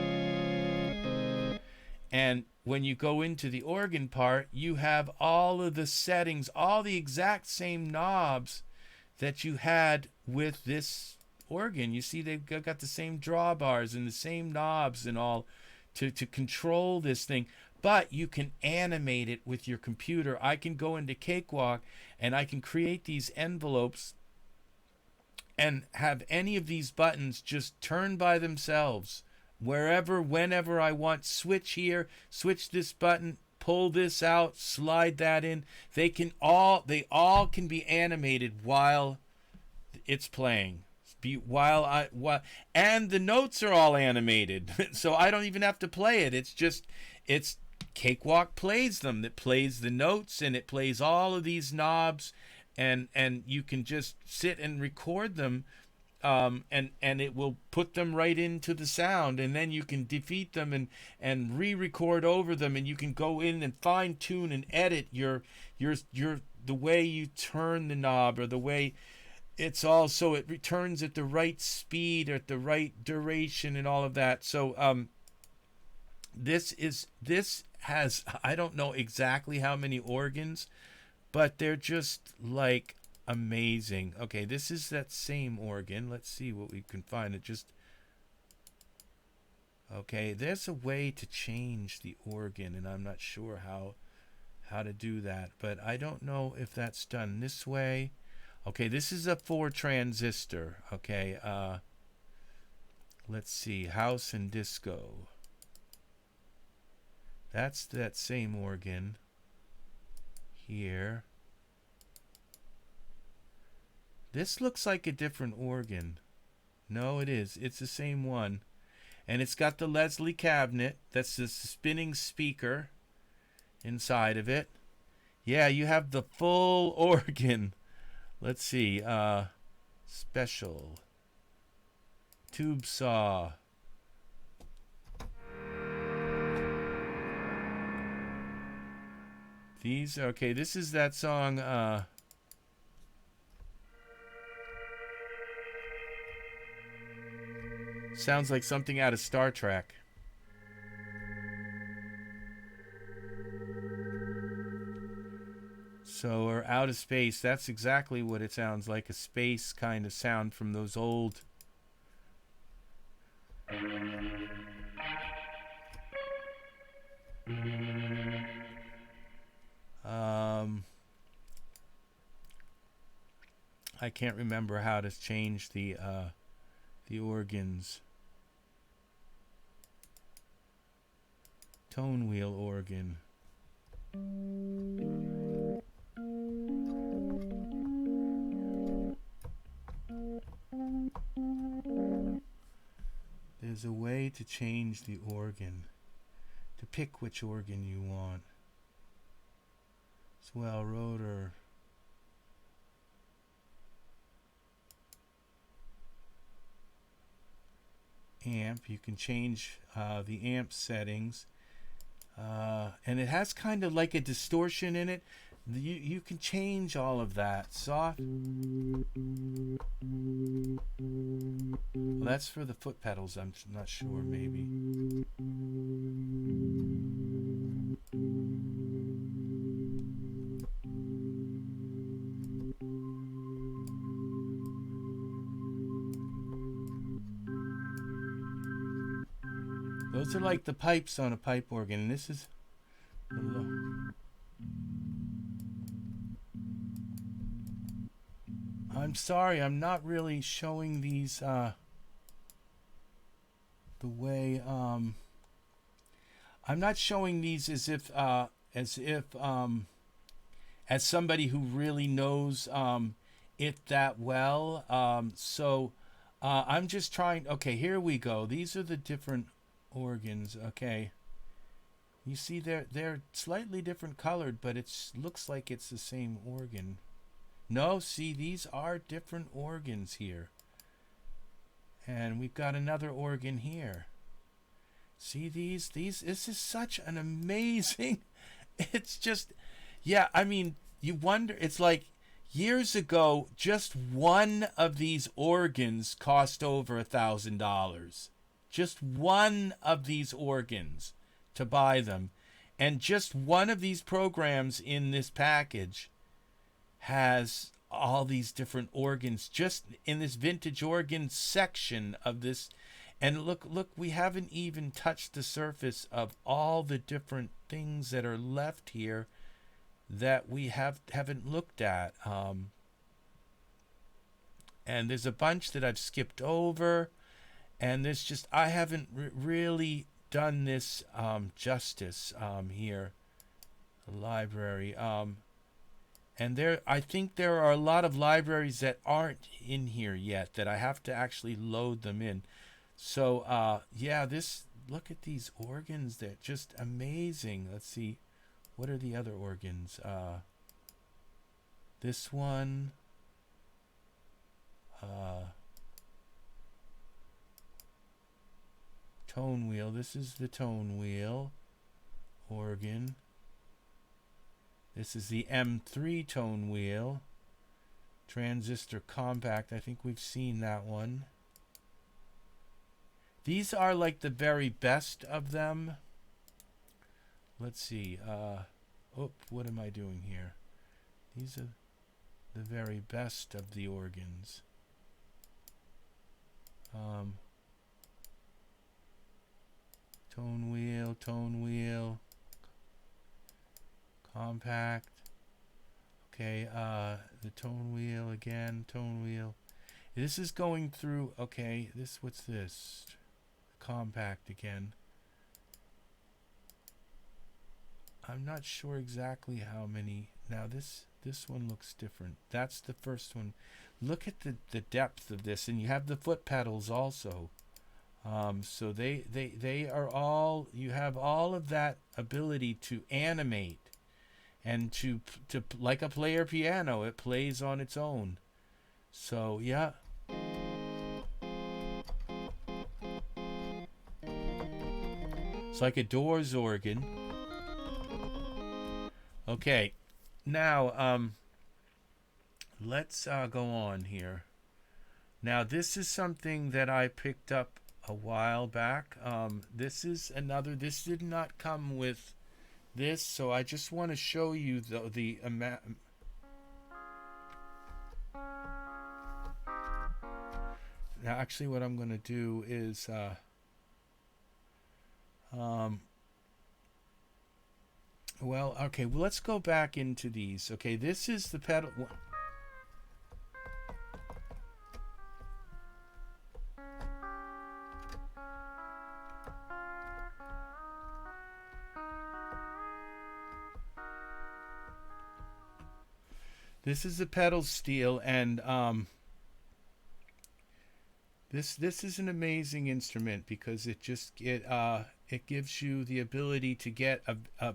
And when you go into the organ part, you have all of the settings, all the exact same knobs that you had with this organ. You see they've got the same drawbars and the same knobs and all to control this thing. But you can animate it with your computer. I can go into Cakewalk and I can create these envelopes and have any of these buttons just turn by themselves. Wherever, whenever I want, switch here, switch this button, pull this out, slide that in. They all can be animated while it's playing. And the notes are all animated, so I don't even have to play it. It's Cakewalk plays them. It plays the notes and it plays all of these knobs, and you can just sit and record them. And it will put them right into the sound, and then you can defeat them and re-record over them, and you can go in and fine-tune and edit your the way you turn the knob, or the way it's all so it returns at the right speed or at the right duration and all of that. So this has, I don't know exactly how many organs, but they're just like amazing. Okay, this is that same organ. Let's see what we can find. Okay, there's a way to change the organ, and I'm not sure how to do that, but I don't know if that's done this way. Okay, this is a 4 transistor. Okay, let's see, house and disco. That's that same organ here. This looks like a different organ. No, it is. It's the same one. And it's got the Leslie cabinet. That's the spinning speaker inside of it. Yeah, you have the full organ. Let's see. Special. Tube saw. These, okay, this is that song, sounds like something out of Star Trek. So, or out of space. That's exactly what it sounds like. A space kind of sound from those old. I can't remember how to change the organs. Tone wheel organ. There's a way to change the organ, to pick which organ you want. Swell, rotor. Amp. You can change the amp settings. And it has kind of like a distortion in it. You can change all of that. Soft. Well, that's for the foot pedals. I'm not sure. Maybe. Those are like the pipes on a pipe organ, and this is the low. I'm sorry, I'm not really showing these the way I'm not showing these as if as somebody who really knows it that well. So I'm just trying. Okay, here we go. These are the different organs. Okay, you see they're slightly different colored, but it looks like it's the same organ. No, see, these are different organs here. And we've got another organ here. See these? This is such an amazing... It's just... Yeah, I mean, you wonder... It's like years ago, just one of these organs cost over $1,000. Just one of these organs to buy them. And just one of these programs in this package has all these different organs just in this vintage organ section of this. And look, we haven't even touched the surface of all the different things that are left here that we haven't looked at. And there's a bunch that I've skipped over, and there's just, I haven't really done this justice here. The library. And I think there are a lot of libraries that aren't in here yet that I have to actually load them in. So, yeah, look at these organs. They're just amazing. Let's see. What are the other organs? This one. Tone wheel. This is the tone wheel organ. This is the M3 tone wheel. Transistor compact. I think we've seen that one. These are like the very best of them. Let's see. What am I doing here? These are the very best of the organs. Tone wheel. Compact. Okay, the tone wheel again, tone wheel. This is going through, okay, what's this? Compact again. I'm not sure exactly how many. Now this one looks different. That's the first one. Look at the depth of this, and you have the foot pedals also. So they are all, you have all of that ability to animate. And to like a player piano, it plays on its own. So, yeah. It's like a Doors organ. Okay. Now, let's go on here. Now, this is something that I picked up a while back. This did not come with this, so I just want to show you the amount. Now, actually, what I'm going to do is well, okay, well, let's go back into these. Okay, this is the pedal. This is the pedal steel, and this is an amazing instrument because it It gives you the ability to get a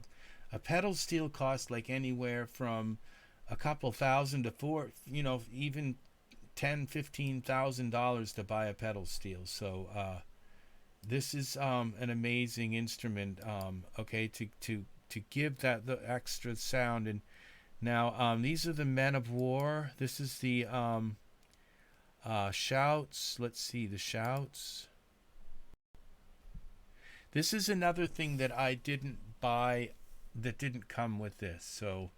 pedal steel cost like anywhere from a couple thousand to four, even $10,000-15,000 to buy a pedal steel. So this is an amazing instrument. Okay, to give that the extra sound. And now these are the Men of War. This is the shouts. Let's see the shouts. This is another thing that I didn't buy, that didn't come with this. So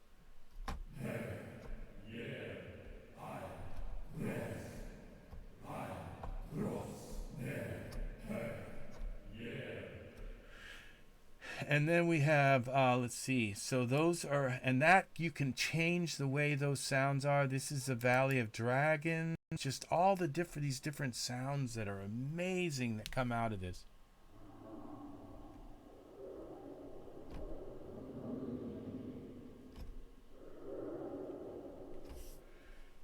and then we have let's see, so those are, and that you can change the way those sounds are. This is the Valley of Dragons. Just all the these different sounds that are amazing that come out of this.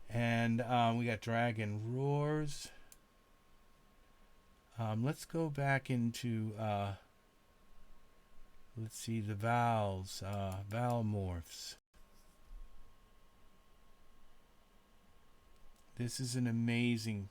And we got Dragon Roars. Let's go back into let's see the vowels, vowel morphs. This is an amazing.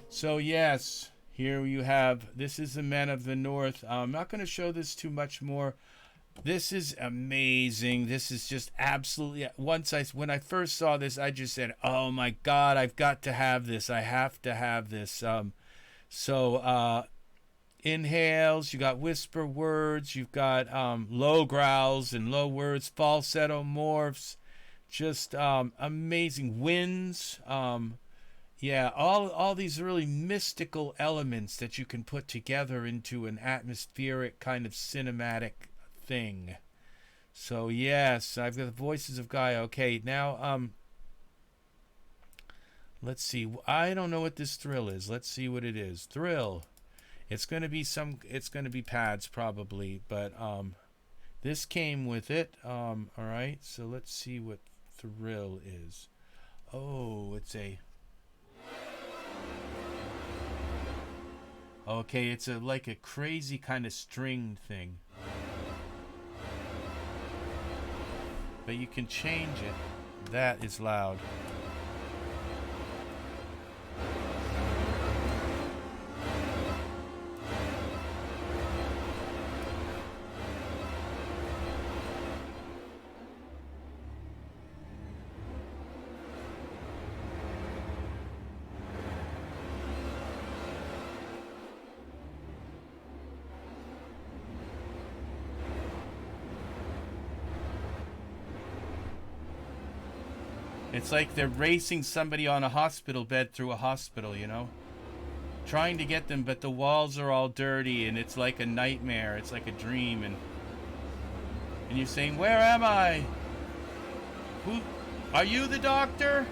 So yes, here you have, this is the Men of the North. I'm not going to show this too much more. This is amazing. This is just absolutely, when I first saw this, I just said, oh my God, I've got to have this. I have to have this. Inhales, you got whisper words, you've got low growls and low words, falsetto morphs, just amazing winds. Yeah, all these really mystical elements that you can put together into an atmospheric kind of cinematic thing. So yes, I've got the voices of Gaia. Okay, now let's see. I don't know what this thrill is. Let's see what it is. Thrill. It's going to be pads probably, but this came with it. All right. So let's see what thrill is. Oh, it's a Okay, it's like a crazy kind of stringed thing. But you can change it. That is loud. It's like they're racing somebody on a hospital bed through a hospital, trying to get them, but the walls are all dirty and it's like a nightmare. It's like a dream, and you're saying, where am I? Who are you, the doctor?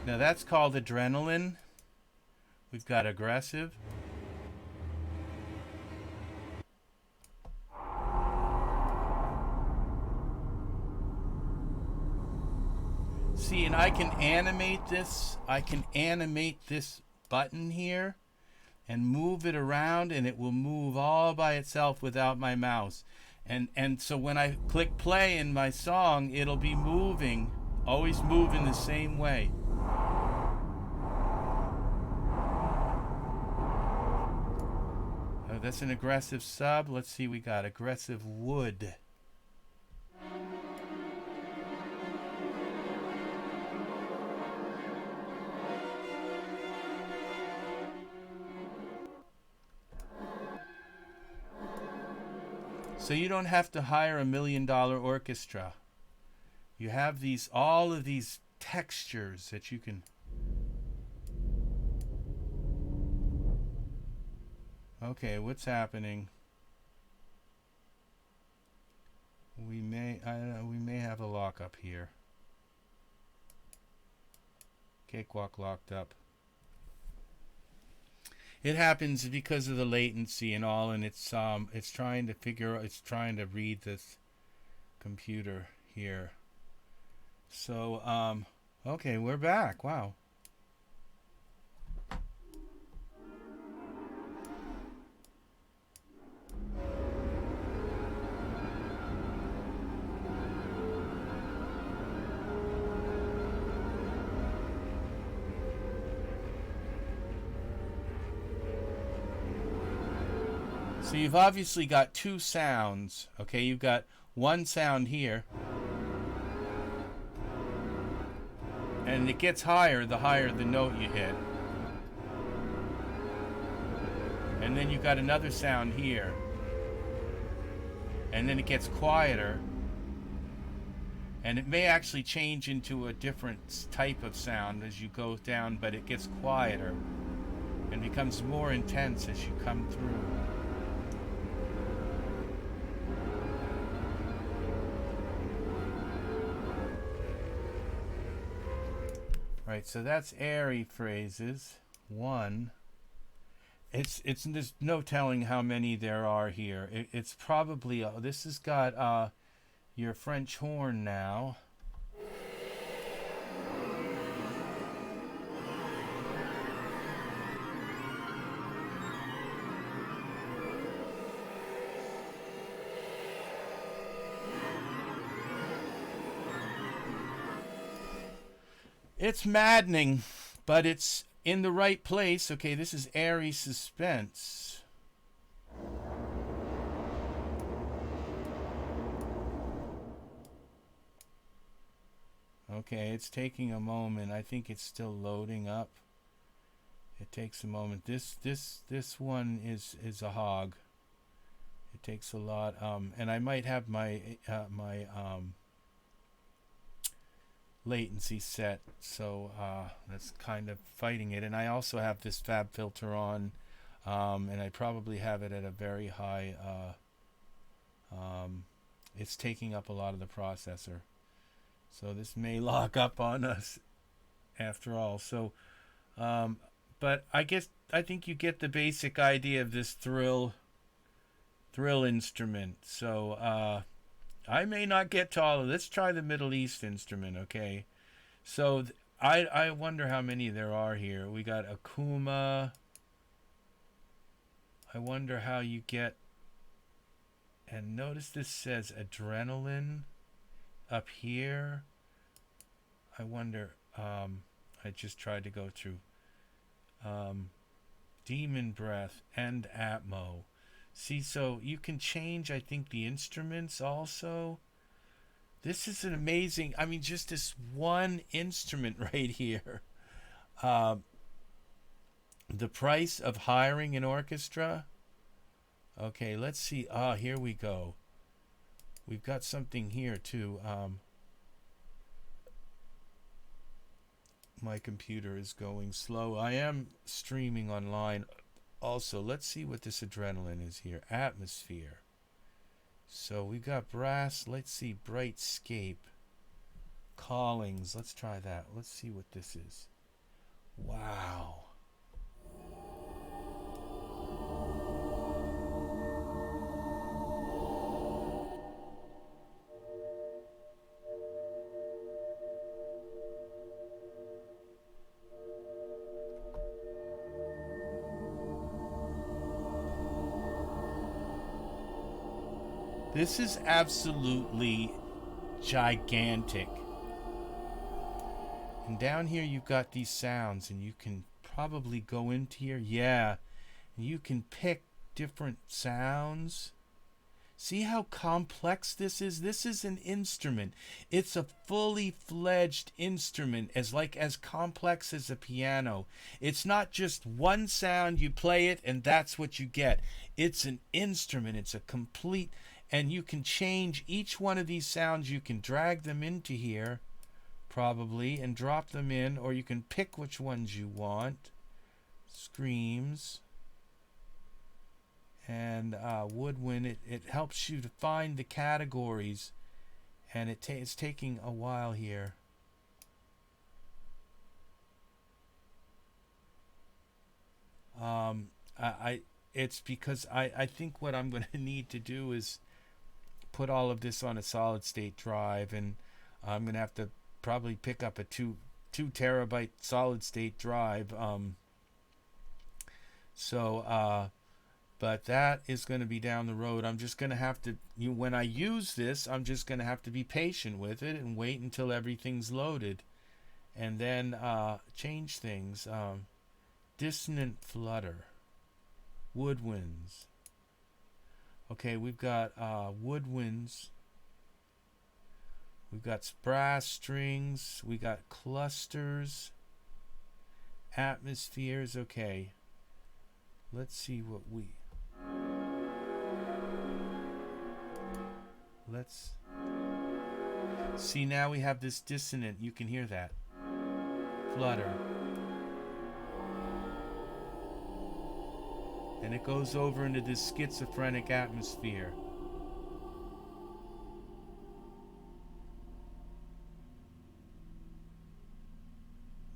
Now that's called adrenaline. We've got aggressive. See, and I can animate this. I can animate this button here and move it around, and it will move all by itself without my mouse. And so when I click play in my song, it'll be moving, always moving the same way. That's an aggressive sub. Let's see, we got aggressive wood. So you don't have to hire $1 million orchestra. You have all of these textures that you can. Okay, what's happening? We may have a lockup here. Cakewalk locked up. It happens because of the latency and all, and it's trying to read this computer here. So okay, we're back. Wow. So you've obviously got two sounds. Okay, you've got one sound here, and it gets higher the higher the note you hit. And then you've got another sound here, and then it gets quieter, and it may actually change into a different type of sound as you go down, but it gets quieter and becomes more intense as you come through. Right, so that's airy phrases. One. There's no telling how many there are here. It's probably this has got your French horn now. It's maddening, but it's in the right place. Okay, this is airy suspense. Okay, it's taking a moment. I think it's still loading up. It takes a moment. This one is a hog. It takes a lot. And I might have my latency set, so that's kind of fighting it. And I also have this fab filter on, and I probably have it at a very high. It's taking up a lot of the processor, so this may lock up on us after all. So but I think you get the basic idea of this thrill instrument. So I may not get to all of. Let's try the Middle East instrument, okay? So I wonder how many there are here. We got Akuma. I wonder how you get. And notice this says adrenaline up here. I wonder. I just tried to go through Demon Breath and Atmo. See, so you can change, I think, the instruments also. This is an amazing, I mean, just this one instrument right here. The price of hiring an orchestra. Okay, let's see. Here we go. We've got something here, too. My computer is going slow. I am streaming online. Also, let's see what this adrenaline is here. Atmosphere. So we got brass. Let's see. Brightscape. Callings. Let's try that. Let's see what this is. Wow. This is absolutely gigantic. And down here you've got these sounds, and you can probably go into here. Yeah. And you can pick different sounds. See how complex this is? This is an instrument. It's a fully fledged instrument, as complex as a piano. It's not just one sound, you play it, and that's what you get. It's an instrument. It's a complete. And you can change each one of these sounds. You can drag them into here, probably, and drop them in, or you can pick which ones you want. Screams and Woodwind. It helps you to find the categories, and it's taking a while here. It's because I think what I'm going to need to do is put all of this on a solid state drive, and I'm going to have to probably pick up a 2 terabyte solid state drive. But that is going to be down the road. I'm just going to have to, when I use this, I'm just going to have to be patient with it and wait until everything's loaded, and then change things. Dissonant flutter, woodwinds. Okay, we've got woodwinds. We've got brass strings. We got clusters, atmospheres. Okay, let's see what let's see. Now we have this dissonant. You can hear that flutter. And it goes over into this schizophrenic atmosphere.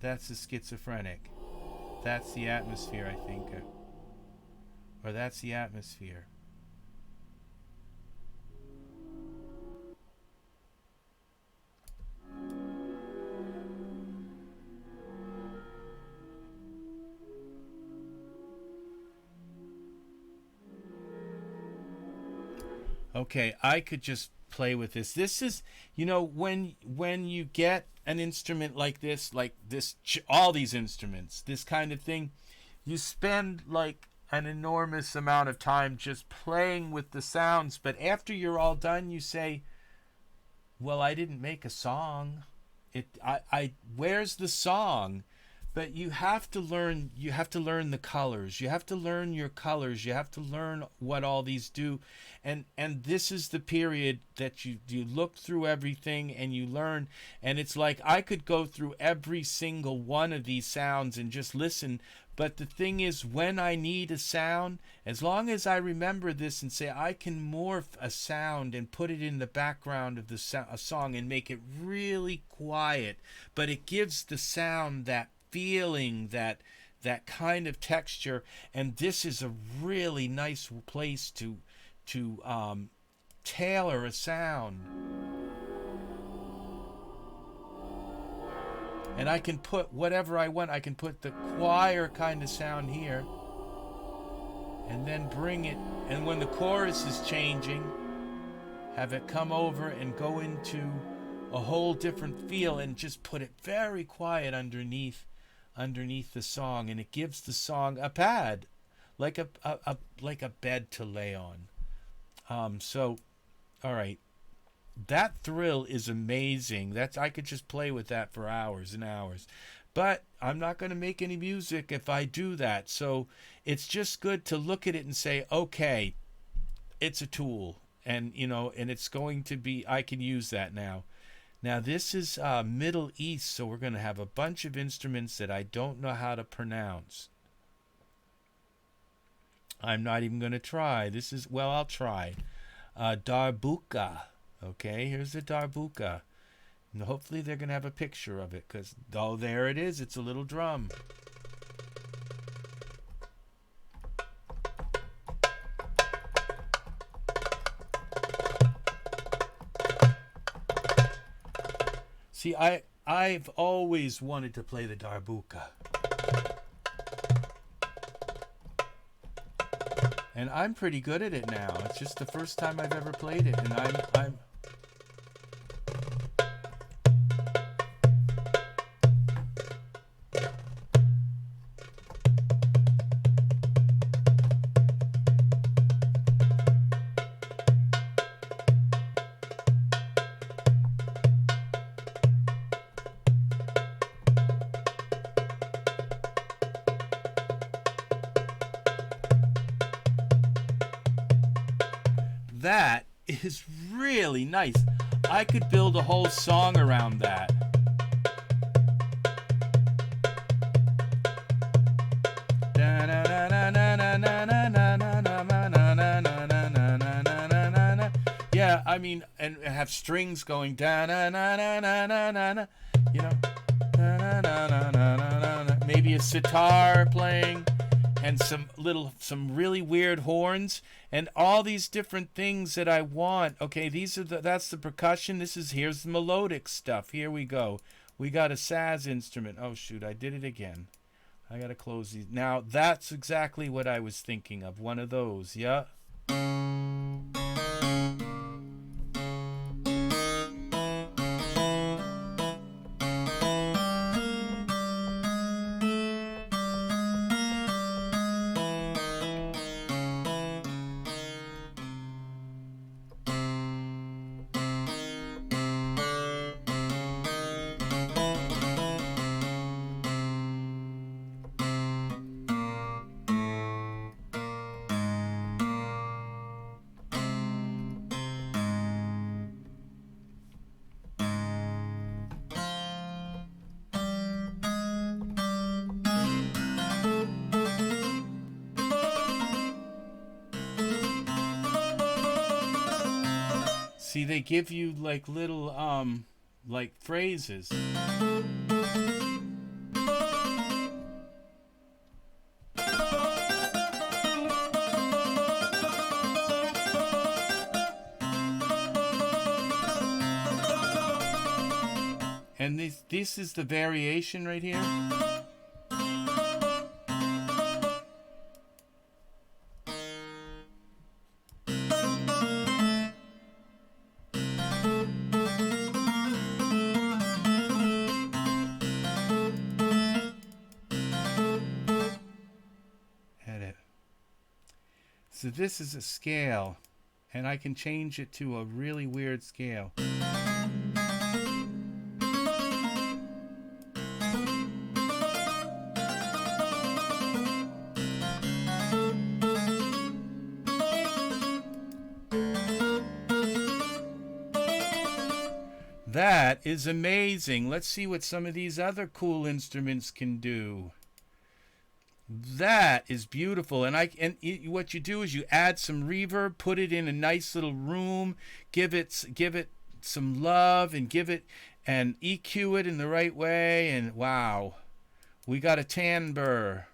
That's the schizophrenic. That's the atmosphere, I think. Or that's the atmosphere. Okay, I could just play with this. This is, when you get an instrument like this, all these instruments, this kind of thing, you spend like an enormous amount of time just playing with the sounds. But after you're all done, you say, well, I didn't make a song. Where's the song? But you have to learn the colors. You have to learn your colors. You have to learn what all these do. And this is the period that you look through everything and you learn. And it's like I could go through every single one of these sounds and just listen. But the thing is, when I need a sound, as long as I remember this and say I can morph a sound and put it in the background of a song and make it really quiet, but it gives the sound that feeling, that kind of texture. And this is a really nice place to tailor a sound. And I can put whatever I want. I can put the choir kind of sound here, and then bring it, and when the chorus is changing, have it come over and go into a whole different feel, and just put it very quiet underneath the song, and it gives the song a pad, like a bed to lay on. So, all right, that thrill is amazing. I could just play with that for hours and hours, but I'm not going to make any music if I do that. So it's just good to look at it and say, okay, it's a tool, and and it's going to be, I can use that now. Now this is Middle East, so we're going to have a bunch of instruments that I don't know how to pronounce. I'm not even going to try. I'll try. Darbuka. Okay, here's the darbuka. And hopefully they're going to have a picture of it, because, oh, there it is. It's a little drum. See, I've always wanted to play the darbuka. And I'm pretty good at it now. It's just the first time I've ever played it, and I'm That is really nice. I could build a whole song around that. Yeah, I mean, and have strings going da na na na na na na na, you know, na na na na na na. Maybe a sitar playing, and some really weird horns, and all these different things that I want. Okay, that's the percussion. Here's the melodic stuff. Here we go. We got a saz instrument. Oh shoot, I did it again. I gotta close these. Now that's exactly what I was thinking of. One of those, yeah. See, they give you like little like phrases. And this is the variation right here. So this is a scale, and I can change it to a really weird scale. That is amazing. Let's see what some of these other cool instruments can do. That is beautiful. And what you do is you add some reverb, put it in a nice little room, give it some love, and and EQ it in the right way, and wow, we got a timbre.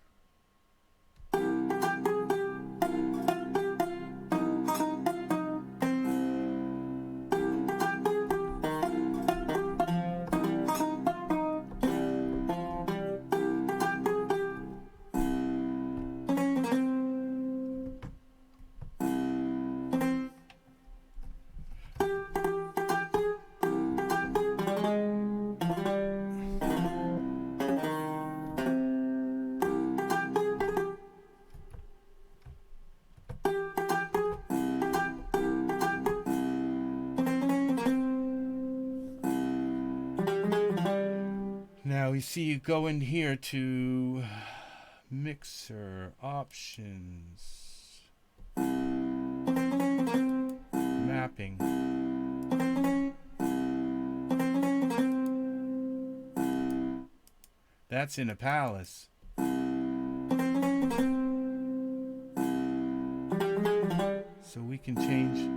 Now we see you go in here to mixer options, mapping. That's in a palace. So we can change.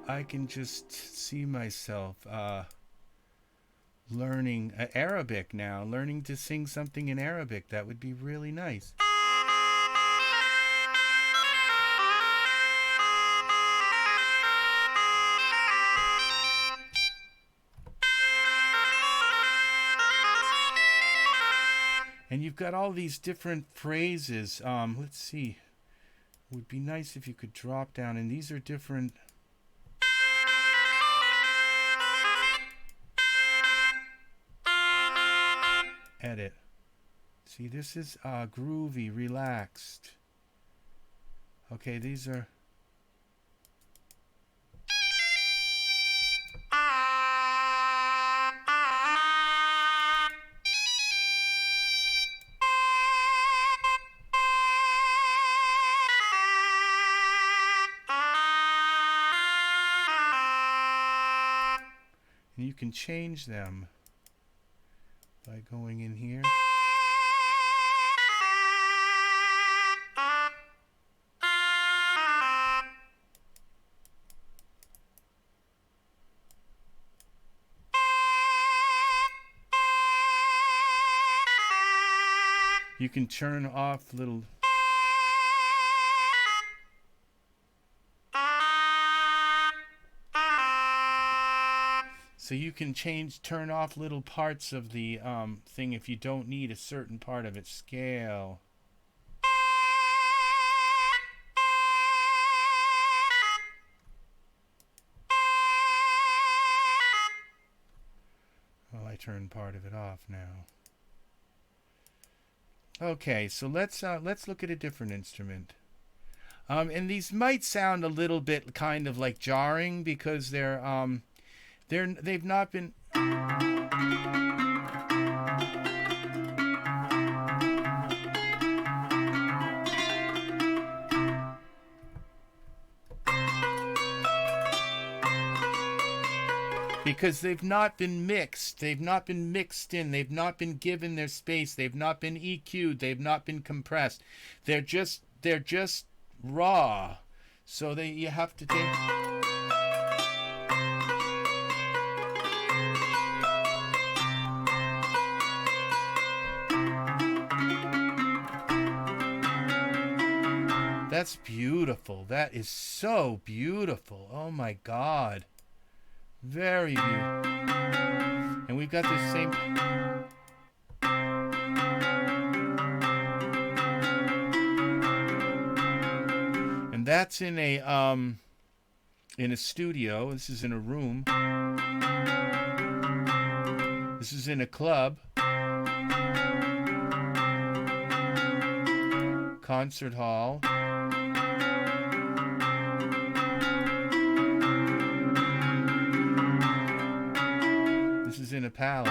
I can just see myself learning Arabic now, learning to sing something in Arabic. That would be really nice. And you've got all these different phrases. Let's see. It would be nice if you could drop down. And these are different. Edit. See, this is groovy, relaxed. Okay, these are. And you can change them by going in here. You can turn off little. So you can turn off little parts of the thing if you don't need a certain part of its scale. Well, I turned part of it off now. Okay, so let's look at a different instrument. And these might sound a little bit kind of like jarring because they've not been. Because they've not been mixed. They've not been mixed in. They've not been given their space. They've not been EQ'd. They've not been compressed. They're just raw. So you have to take. That's beautiful. That is so beautiful. Oh my God. Very beautiful. And we've got the same. And that's in a studio. This is in a room. This is in a club. Concert hall. This is in a palace.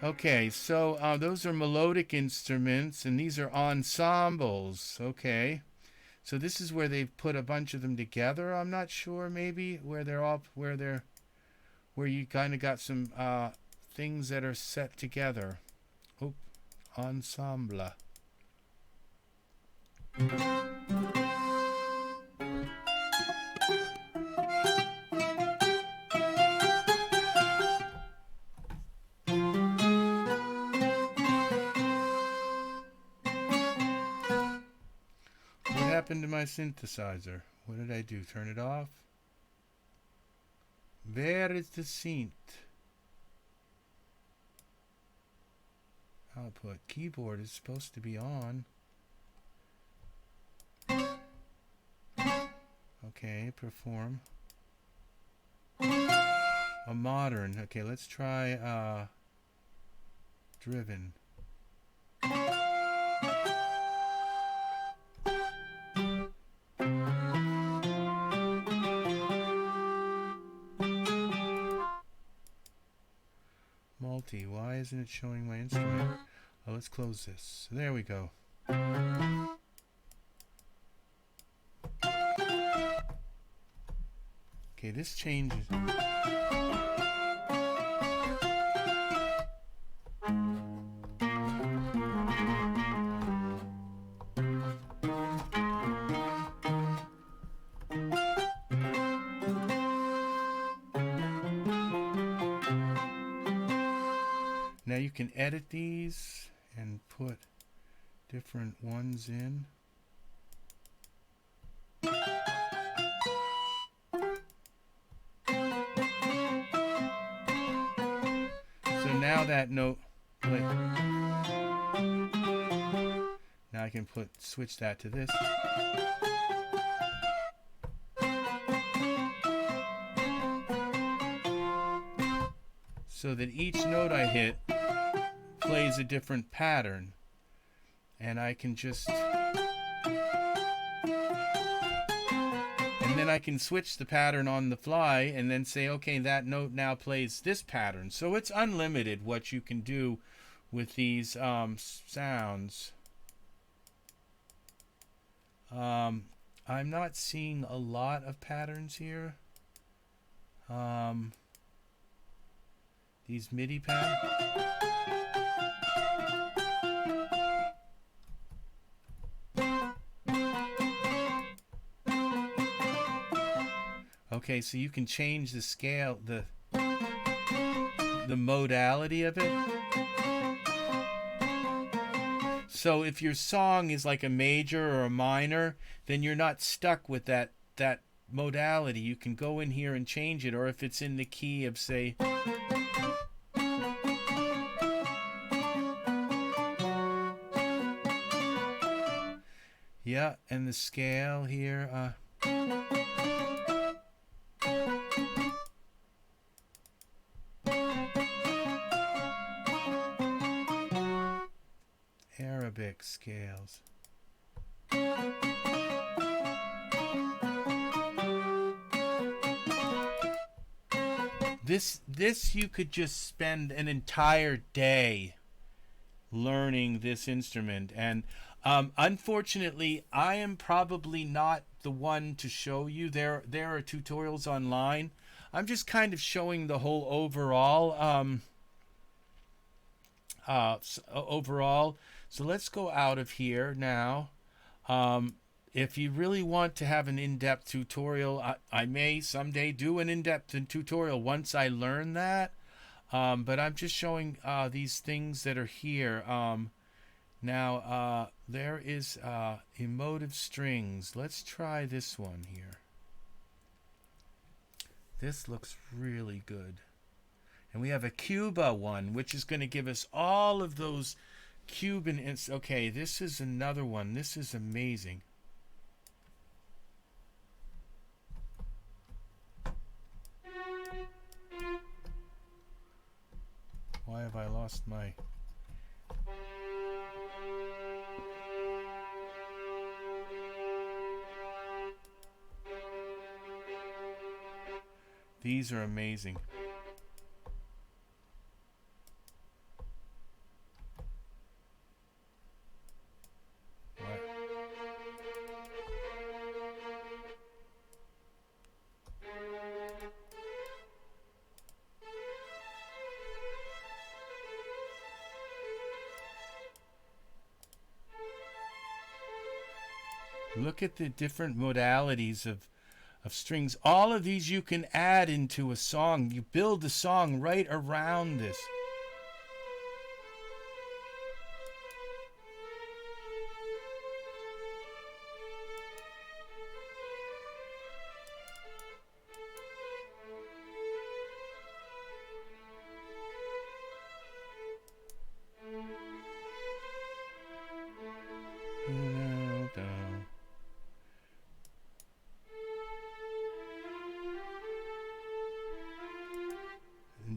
Okay, so those are melodic instruments, and these are ensembles. Okay, so this is where they've put a bunch of them together. I'm not sure, maybe where you kind of got some things that are set together. Oh, ensemble. What happened to my synthesizer? What did I do? Turn it off? Where is the synth? Output. Keyboard is supposed to be on. Okay, perform. A modern. Okay, let's try driven. Multi. Why isn't it showing my instrument? Oh, let's close this. There we go. Okay, this changes. Now you can edit these and put different ones in. now that note play. Now I can switch that to this. So that each note I hit plays a different pattern. And I can just... And then I can switch the pattern on the fly and then say, okay, that note now plays this pattern. So it's unlimited what you can do with these sounds. I'm not seeing a lot of patterns here. These MIDI patterns. Okay, so you can change the scale, the modality of it. So if your song is like a major or a minor, then you're not stuck with that modality. You can go in here and change it, or if it's in the key of, say, yeah, and the scale here, Arabic scales. This you could just spend an entire day learning this instrument, and unfortunately I am probably not the one to show you. There are tutorials online. I'm just kind of showing the whole overall overall. So let's go out of here now. If you really want to have an in-depth tutorial, I may someday do an in-depth tutorial once I learn that. But I'm just showing these things that are here. Now, there is Emotive Strings. Let's try this one here. This looks really good. And we have a Cuba one, which is going to give us all of those Cuban... Okay, this is another one. This is amazing. Why have I lost my... These are amazing. What? Look at the different modalities of strings. All of these you can add into a song. You build the song right around this.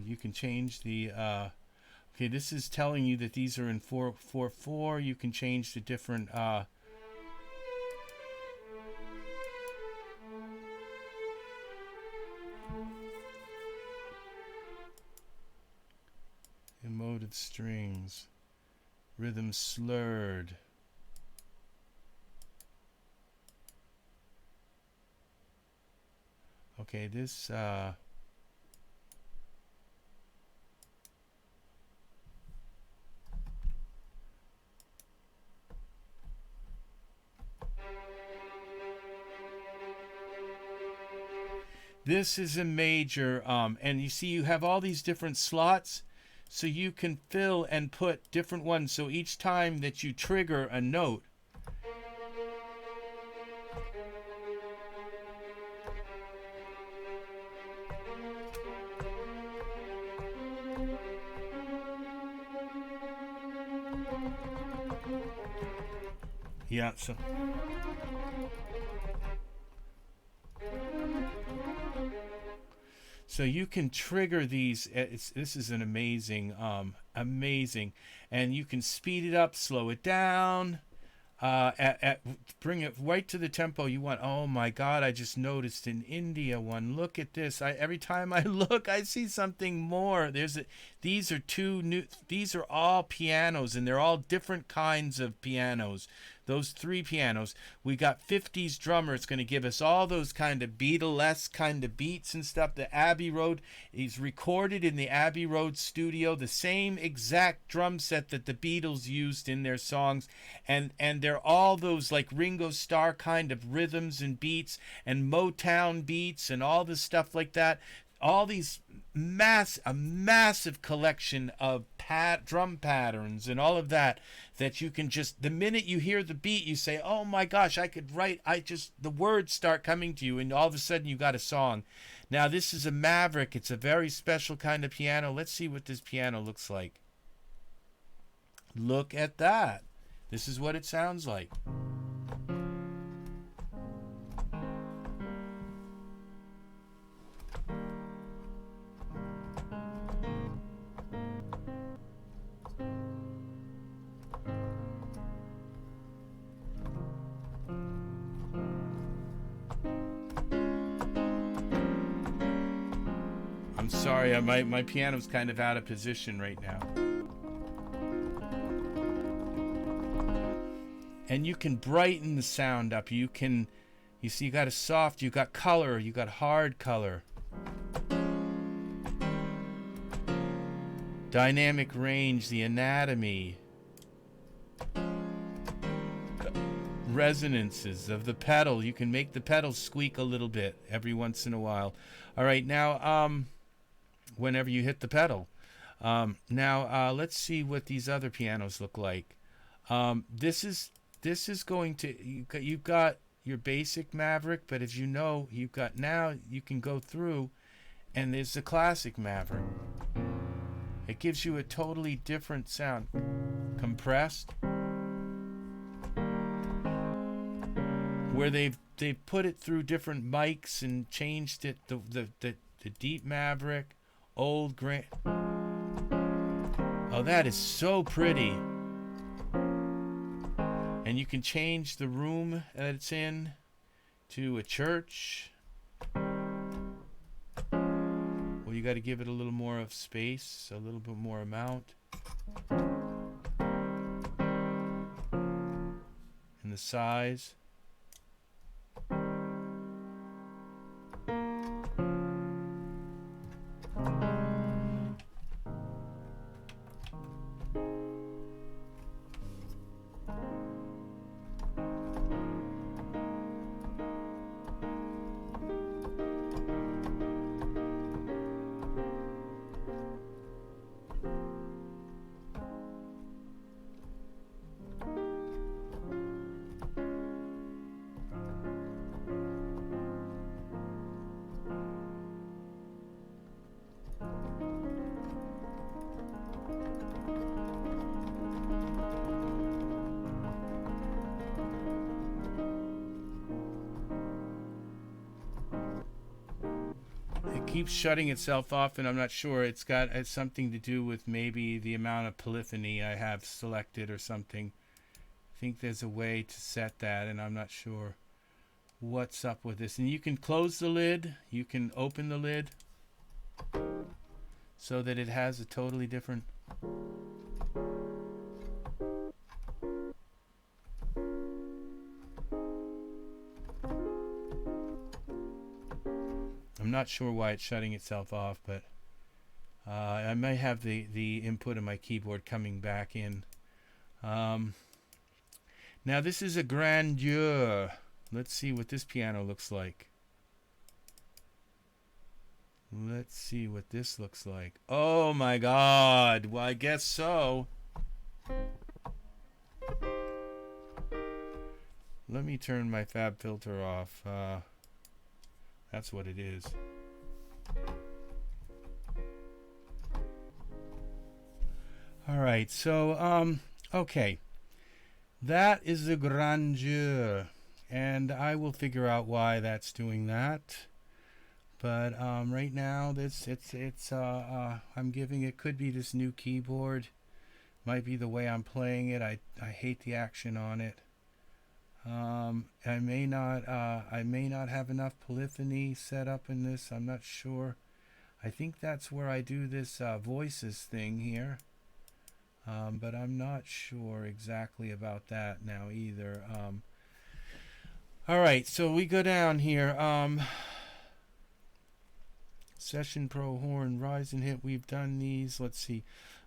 You can change the okay, this is telling you that these are in 4/4/4. You can change the different emotive strings, rhythm slurred. Okay, this this is a major, and you see you have all these different slots, so you can fill and put different ones. So each time that you trigger a note, Yeah, so you can trigger these. This is an amazing, amazing, and you can speed it up, slow it down, bring it right to the tempo you want. Oh my God! I just noticed in India one. Look at this. Every time I look, I see something more. These are two new. These are all pianos, and they're all different kinds of pianos. Those three pianos. We got 50s drummer. It's going to give us all those kind of Beatlesque kind of beats and stuff. The Abbey Road. He's recorded in the Abbey Road studio. The same exact drum set that the Beatles used in their songs, and they're all those like Ringo Starr kind of rhythms and beats and Motown beats and all this stuff like that. All these a massive collection of drum patterns and all of that you can just, the minute you hear the beat, you say, oh my gosh, I could write, the words start coming to you, and all of a sudden you got a song. Now this is a Maverick. It's a very special kind of piano. Let's see what this piano looks like. Look at that. This is what it sounds like. I'm sorry, my piano's kind of out of position right now. And you can brighten the sound up. You see, you got a soft, you got color, you got hard color. Dynamic range, the anatomy. Resonances of the pedal. You can make the pedal squeak a little bit every once in a while. All right, now, whenever you hit the pedal. Now, let's see what these other pianos look like. This is going to, you've got your basic Maverick, but as you know, you can go through, and there's the classic Maverick. It gives you a totally different sound. Compressed. Where they've put it through different mics and changed it. The deep Maverick, old Grand. Oh, that is so pretty. And you can change the room that it's in to a church. Well, you got to give it a little more of space, a little bit more amount. And the size. Keeps shutting itself off, and I'm not sure. It's something to do with maybe the amount of polyphony I have selected or something. I think there's a way to set that, and I'm not sure what's up with this. And you can close the lid, you can open the lid so that it has a totally different. I'm not sure why it's shutting itself off, but I might have the input of my keyboard coming back in. Now this is a Grandeur. Let's see what this piano looks like. Let's see what this looks like. Oh my God. Well, I guess so. Let me turn my fab filter off. That's what it is. All right, so okay. That is the Grandeur, and I will figure out why that's doing that. But right now, I'm giving it. Could be this new keyboard. Might be the way I'm playing it. I hate the action on it. I may not have enough polyphony set up in this. I'm not sure. I think that's where I do this voices thing here. But I'm not sure exactly about that now either. All right, so we go down here. Session Pro Horn, Rise and Hit. We've done these. Let's see.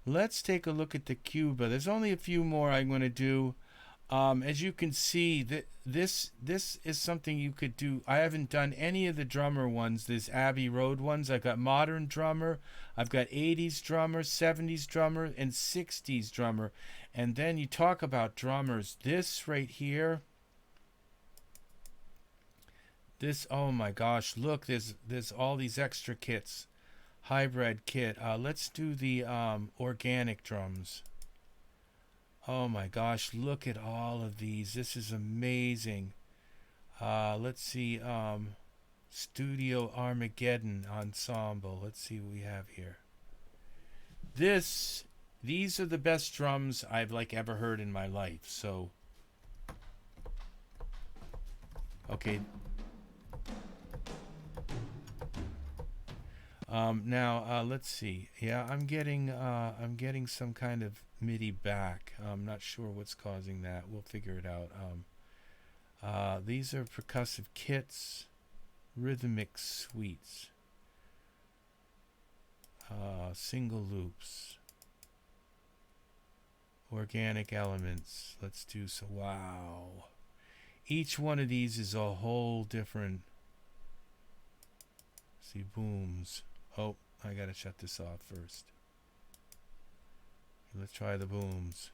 Let's take a look at the Cuba. There's only a few more I'm going to do. As you can see, this is something you could do. I haven't done any of the drummer ones, these Abbey Road ones. I've got modern drummer, I've got 80s drummer, 70s drummer, and 60s drummer. And then you talk about drummers. This right here, this, oh my gosh, look, there's all these extra kits. Hybrid kit. Let's do the organic drums. Oh my gosh, look at all of these. This is amazing. Let's see. Studio Armageddon Ensemble. Let's see what we have here. These are the best drums I've ever heard in my life. So, okay. Now let's see. Yeah, I'm getting some kind of MIDI back. I'm not sure what's causing that. We'll figure it out. These are percussive kits, rhythmic suites, single loops, organic elements. Let's do so. Wow. Each one of these is a whole different. See, booms. Oh, I gotta shut this off first. Let's try the booms.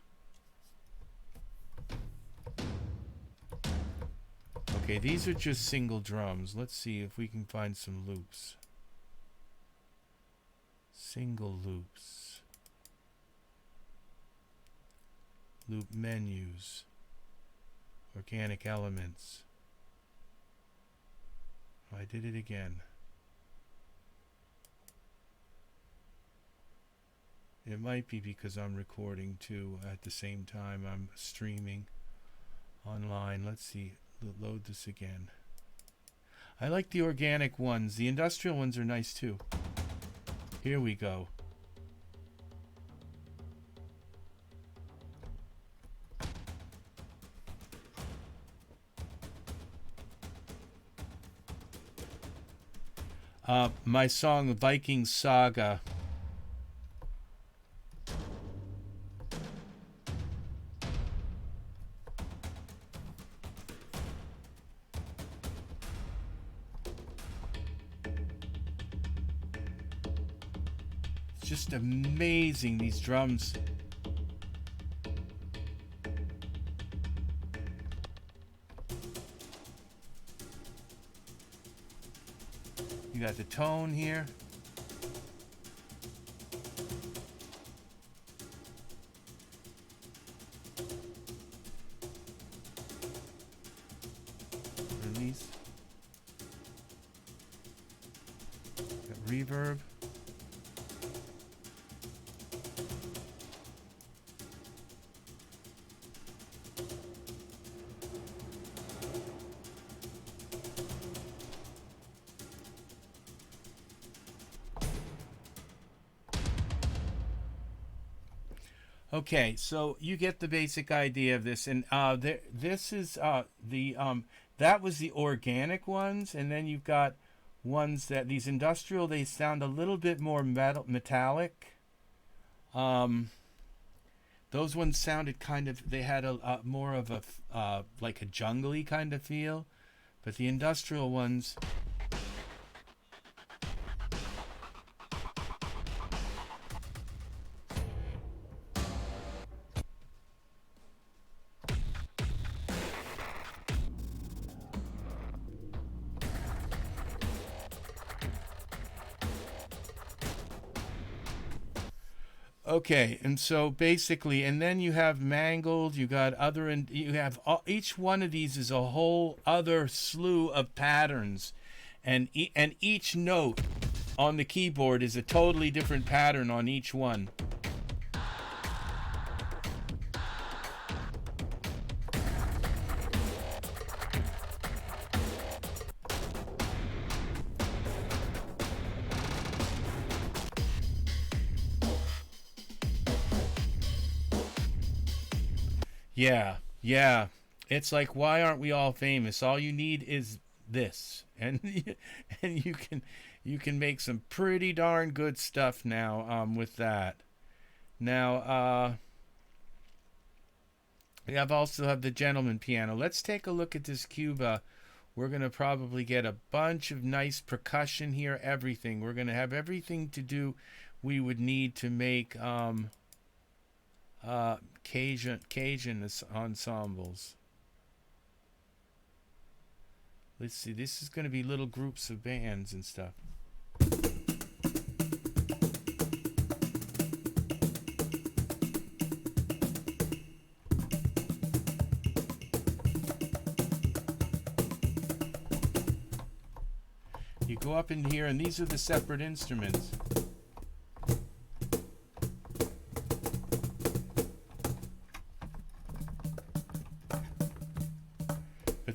Okay, these are just single drums. Let's see if we can find some loops. Single loops. Loop menus. Organic elements. Oh, I did it again. It might be because I'm recording too at the same time I'm streaming online. Let's see. Load this again. I like the organic ones. The industrial ones are nice too. Here we go. My song Viking Saga. Just amazing, these drums. You got the tone here. Release. Got reverb. Okay, so you get the basic idea of this, and this is that was the organic ones, and then you've got ones that these industrial, they sound a little bit more metallic. Those ones sounded kind of, they had a more of a like a jungly kind of feel, but the industrial ones. Okay, and so basically, and then you have mangled, you got other, and you have each one of these is a whole other slew of patterns, and and each note on the keyboard is a totally different pattern on each one. Yeah, yeah. It's like, why aren't we all famous? All you need is this, and and you can make some pretty darn good stuff now with that. Now we also have the gentleman piano. Let's take a look at this Cuba. We're gonna probably get a bunch of nice percussion here. Everything. We're gonna have everything to do we would need to make Cajun ensembles. Let's see. This is going to be little groups of bands and stuff. You go up in here, and these are the separate instruments.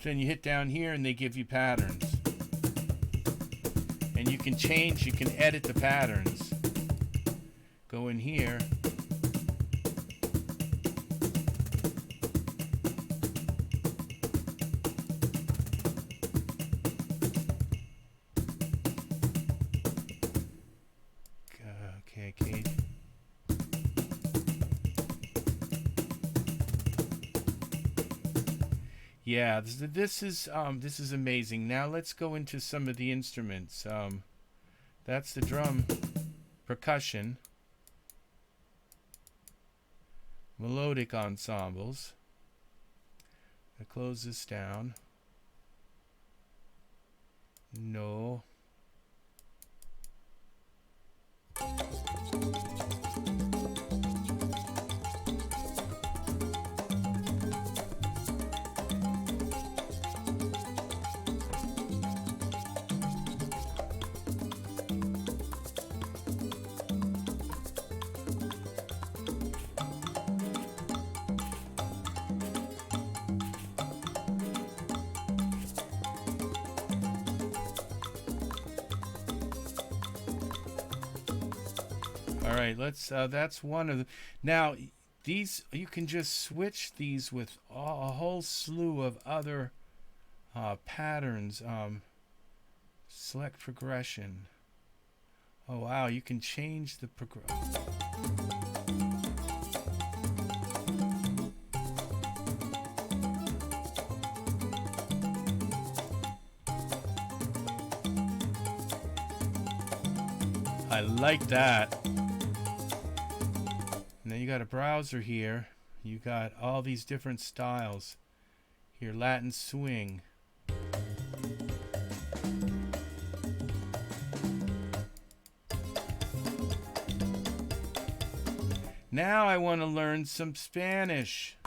Then you hit down here and they give you patterns, and you can change, you can edit the patterns. Go in here, okay, Kate. Yeah, this is amazing. Now let's go into some of the instruments. That's the drum, percussion, melodic ensembles. I close this down. No. All right, let's. That's one of the. Now, these you can just switch these with a whole slew of other patterns. Select progression. Oh wow, you can change the progression. I like that. And then you got a browser here. You got all these different styles. Here, Latin swing. Now I want to learn some Spanish.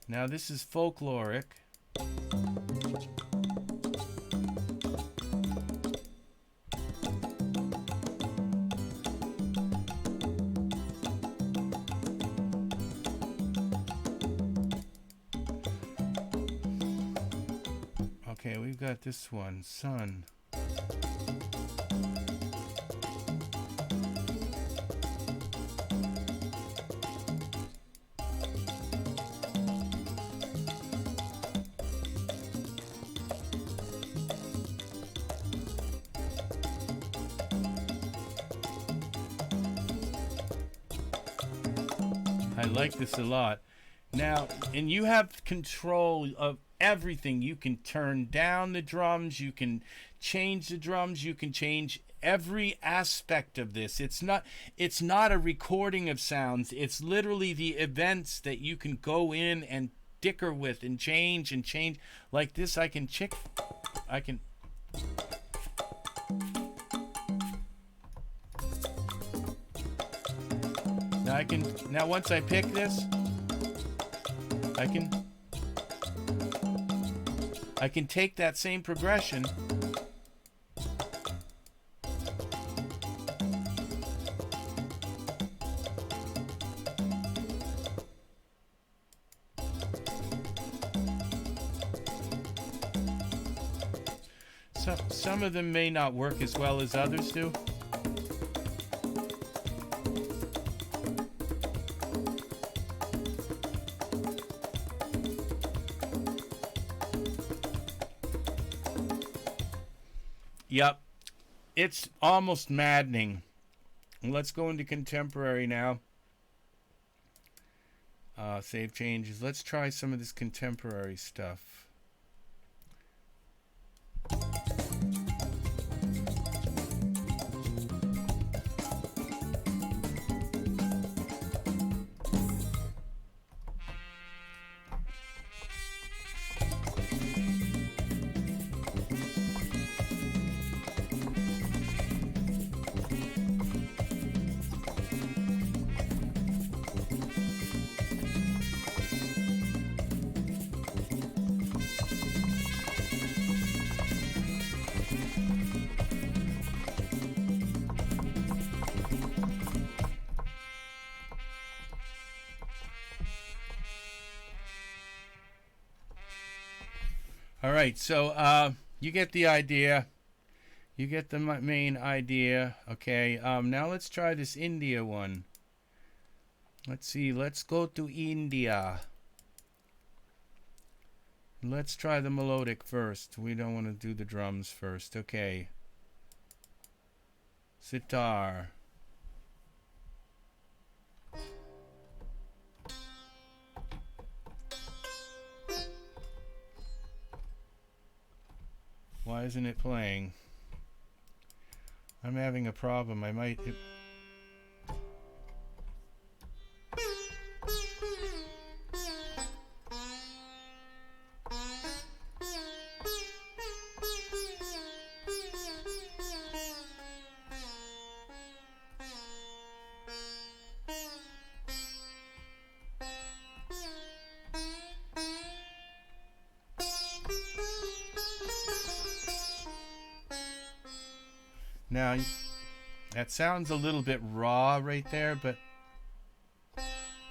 Now this is folkloric. Okay, we've got this one, sun. I like this a lot. Now, and you have control of everything. You can turn down the drums, you can change the drums, you can change every aspect of this. It's not a recording of sounds. It's literally the events that you can go in and dicker with and change. Like this, I can. I can, now once I pick this, I can take that same progression some of them may not work as well as others do. Yep, it's almost maddening. Let's go into contemporary now. Save changes. Let's try some of this contemporary stuff. All right, so you get the idea. You get the main idea. Okay, now let's try this India one. Let's see, let's go to India. Let's try the melodic first. We don't want to do the drums first. Okay. Sitar. Why isn't it playing? I'm having a problem. I might... Now, that sounds a little bit raw right there, but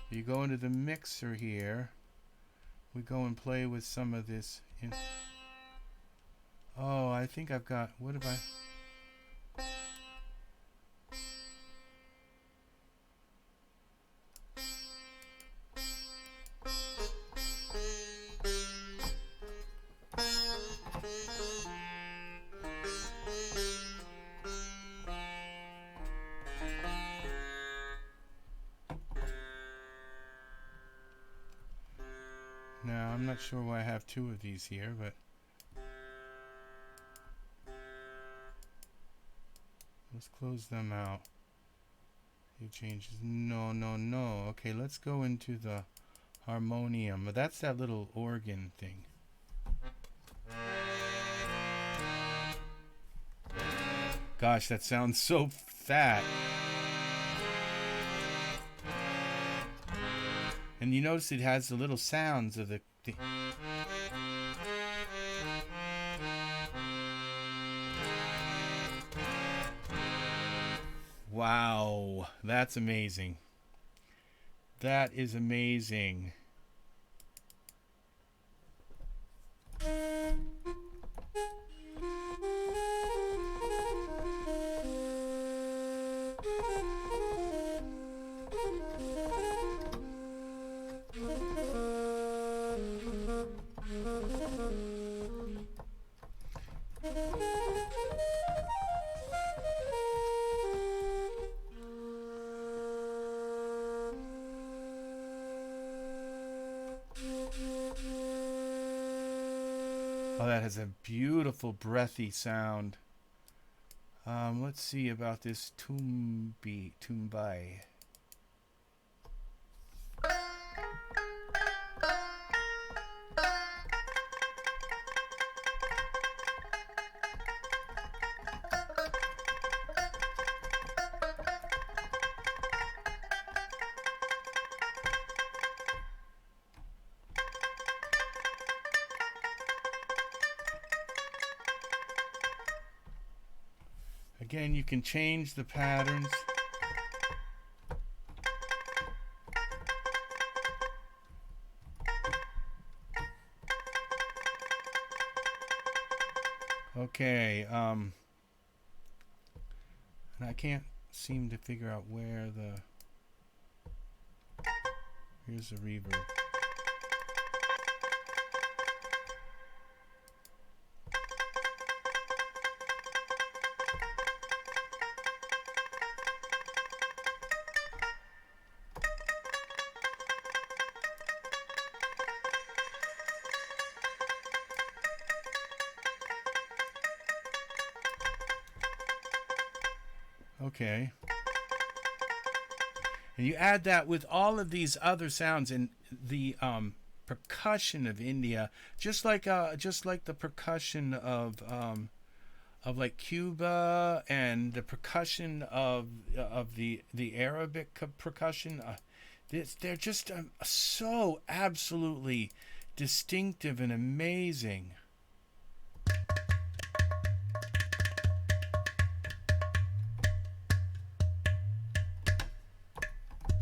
you go into the mixer here. We go and play with some of this. Oh, I think I've got, what have I... Now, I'm not sure why I have two of these here, but let's close them out. It changes. No, no, no. Okay, let's go into the harmonium. But that's that little organ thing. Gosh, that sounds so fat. And you notice it has the little sounds of the Wow, that's amazing. That is amazing. Oh, that has a beautiful breathy sound. Let's see about this tumbai. Again, you can change the patterns. Okay, and I can't seem to figure out where the... Here's the reverb. Okay. And you add that with all of these other sounds and the percussion of India, just like the percussion of like Cuba, and the percussion of the Arabic percussion. They're just so absolutely distinctive and amazing.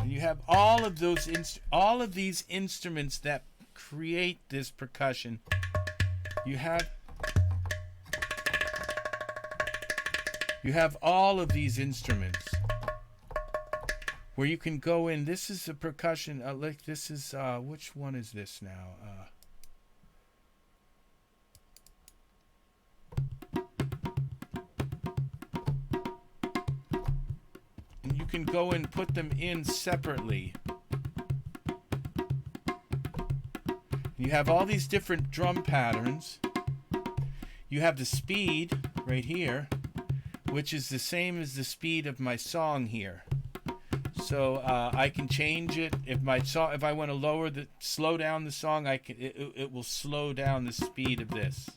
You have all of these instruments that create this percussion. You have all of these instruments where you can go in. This is a percussion. Like this is which one is this now? You can go and put them in separately. You have all these different drum patterns. You have the speed right here, which is the same as the speed of my song here. So I can change it. If I want to slow down the song, it will slow down the speed of this,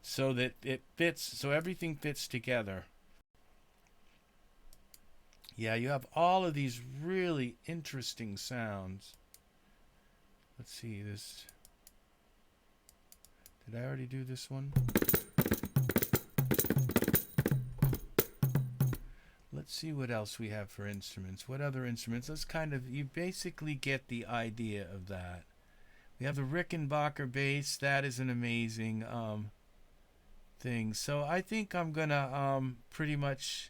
so that it fits. So everything fits together. Yeah, you have all of these really interesting sounds. Let's see this. Did I already do this one? Let's see what else we have for instruments. What other instruments? You basically get the idea of that. We have the Rickenbacker bass. That is an amazing thing. So I think I'm gonna pretty much...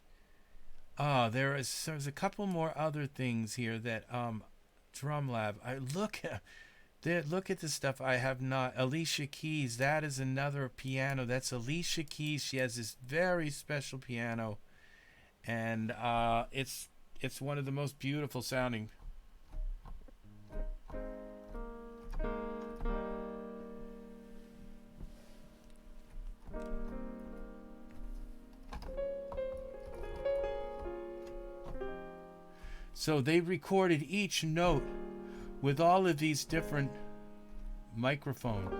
there's a couple more other things here that Drumlab. Look at the stuff I have not. Alicia Keys, that is another piano. That's Alicia Keys. She has this very special piano, and it's one of the most beautiful sounding. So they recorded each note with all of these different microphones.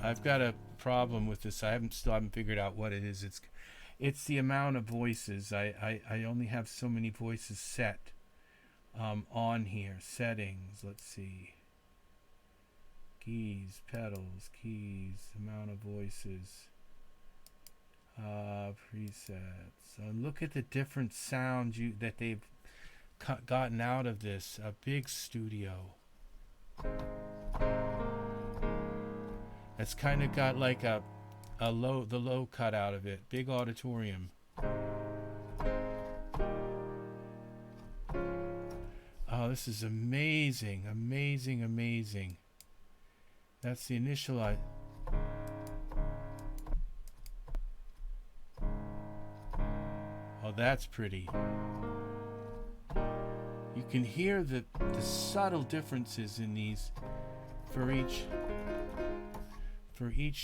I've got a problem with this. I still haven't figured out what it is. It's the amount of voices. I only have so many voices set. On here, settings, let's see, keys, pedals, keys, amount of voices, presets. Look at the different sounds that they've gotten out of this. A big studio. It's kind of got like the low cut out of it. Big auditorium. Oh, this is amazing, amazing, amazing. That's the initial. Oh, that's pretty. You can hear the subtle differences in these for each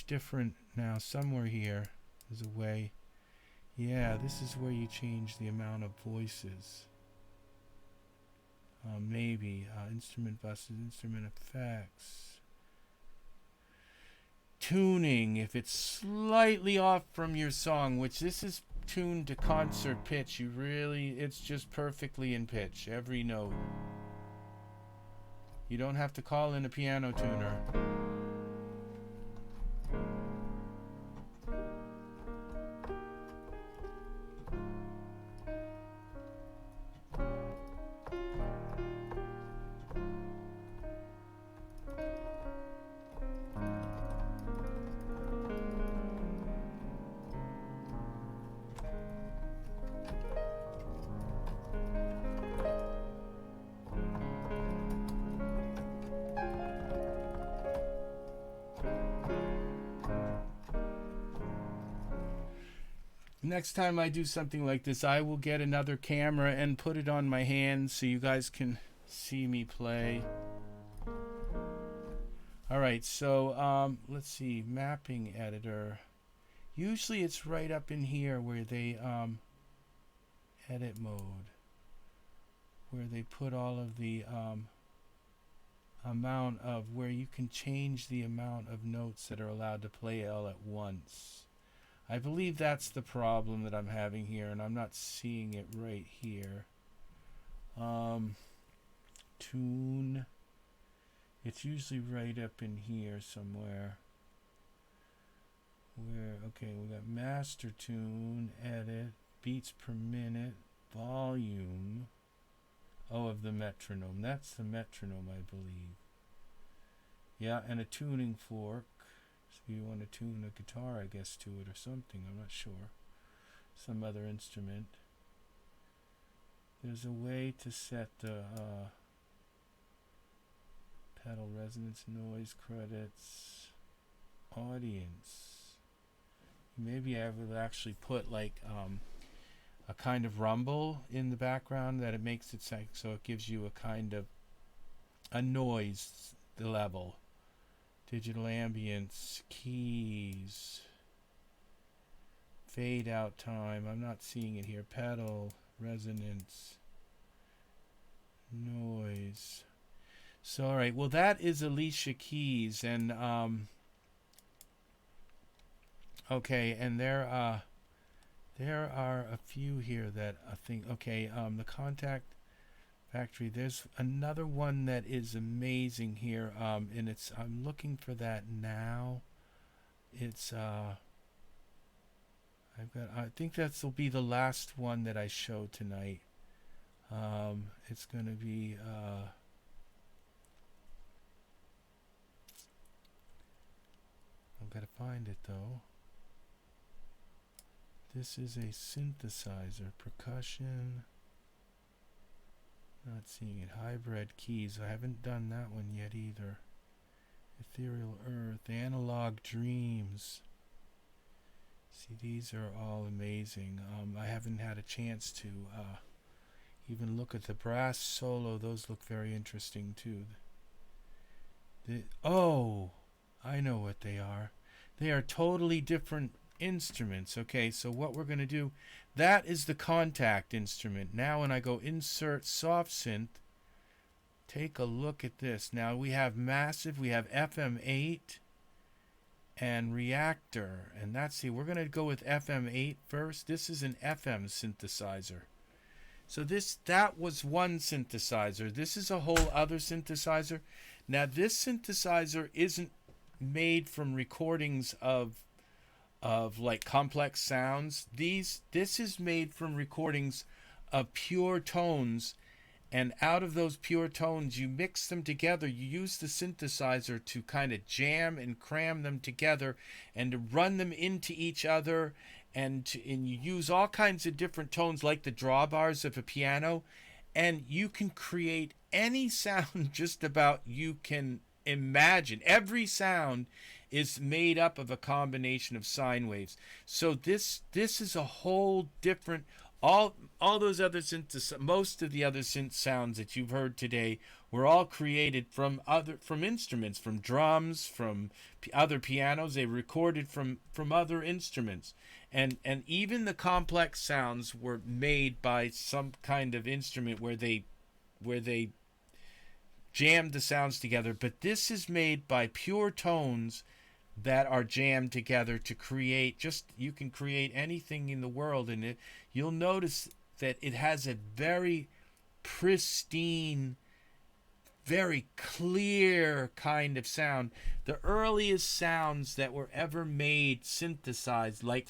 different. Now, somewhere here is a way. Yeah, this is where you change the amount of voices. Maybe instrument buses, instrument effects, tuning. If it's slightly off from your song, which this is tuned to concert pitch. It's just perfectly in pitch, every note. You don't have to call in a piano tuner. Next time I do something like this, I will get another camera and put it on my hand so you guys can see me play. Alright, so let's see, mapping editor. Usually it's right up in here where they edit mode, where they put all of the amount of, where you can change the amount of notes that are allowed to play all at once. I believe that's the problem that I'm having here, and I'm not seeing it right here. Tune. It's usually right up in here somewhere. Okay, we got master tune, edit, beats per minute, volume. Oh, of the metronome. That's the metronome, I believe. Yeah, and a tuning fork. So you want to tune a guitar, I guess, to it or something. I'm not sure. Some other instrument. There's a way to set the pedal resonance, noise credits, audience. Maybe I would actually put like a kind of rumble in the background that it makes it so it gives you a kind of a noise level. Digital ambience, keys, fade out time. I'm not seeing it here. Pedal, resonance, noise. So, all right. Well, that is Alicia Keys, and okay. And there are a few here that I think. Okay. The Kontakt Factory. There's another one that is amazing here, and it's, I'm looking for that now. It's I think that'll be the last one that I show tonight. It's gonna be I've got to find it though. This is a synthesizer, percussion. Not seeing it. Hybrid keys. I haven't done that one yet either. Ethereal Earth. Analog Dreams. See, these are all amazing. I haven't had a chance to even look at the brass solo. Those look very interesting too. Oh, I know what they are. They are totally different instruments. Okay, so what we're going to do, that is the Kontakt instrument. Now when I go insert soft synth, take a look at this. Now we have massive, we have FM8 and Reaktor, and that's, see, we're going to go with FM8 first. This is an FM synthesizer. So that was one synthesizer. This is a whole other synthesizer. Now this synthesizer isn't made from recordings of like complex sounds. This is made from recordings of pure tones, and out of those pure tones you mix them together. You use the synthesizer to kind of jam and cram them together and to run them into each other, and you use all kinds of different tones like the drawbars of a piano, and you can create any sound just about you can imagine. Every sound is made up of a combination of sine waves. So this is a whole different, all those other synths, most of the other synth sounds that you've heard today were all created from instruments, from drums, from other pianos. They recorded from other instruments, and even the complex sounds were made by some kind of instrument where they jammed the sounds together. But this is made by pure tones that are jammed together to create, just, you can create anything in the world. And you'll notice that it has a very pristine, very clear kind of sound. The earliest sounds that were ever made synthesized, like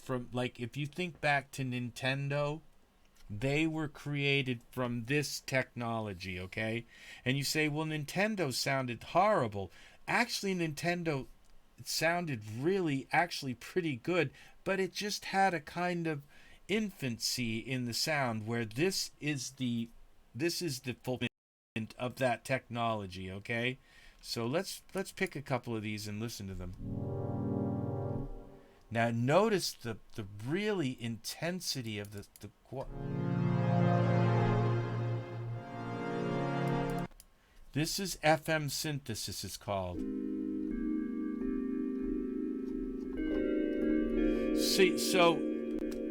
if you think back to Nintendo, they were created from this technology, okay? And you say, well, Nintendo sounded horrible. Actually, Nintendo sounded really, actually pretty good, but it just had a kind of infancy in the sound, where this is the fulfillment of that technology, okay? So let's pick a couple of these and listen to them. Now notice the really intensity of the this is FM synthesis, it's called. See, so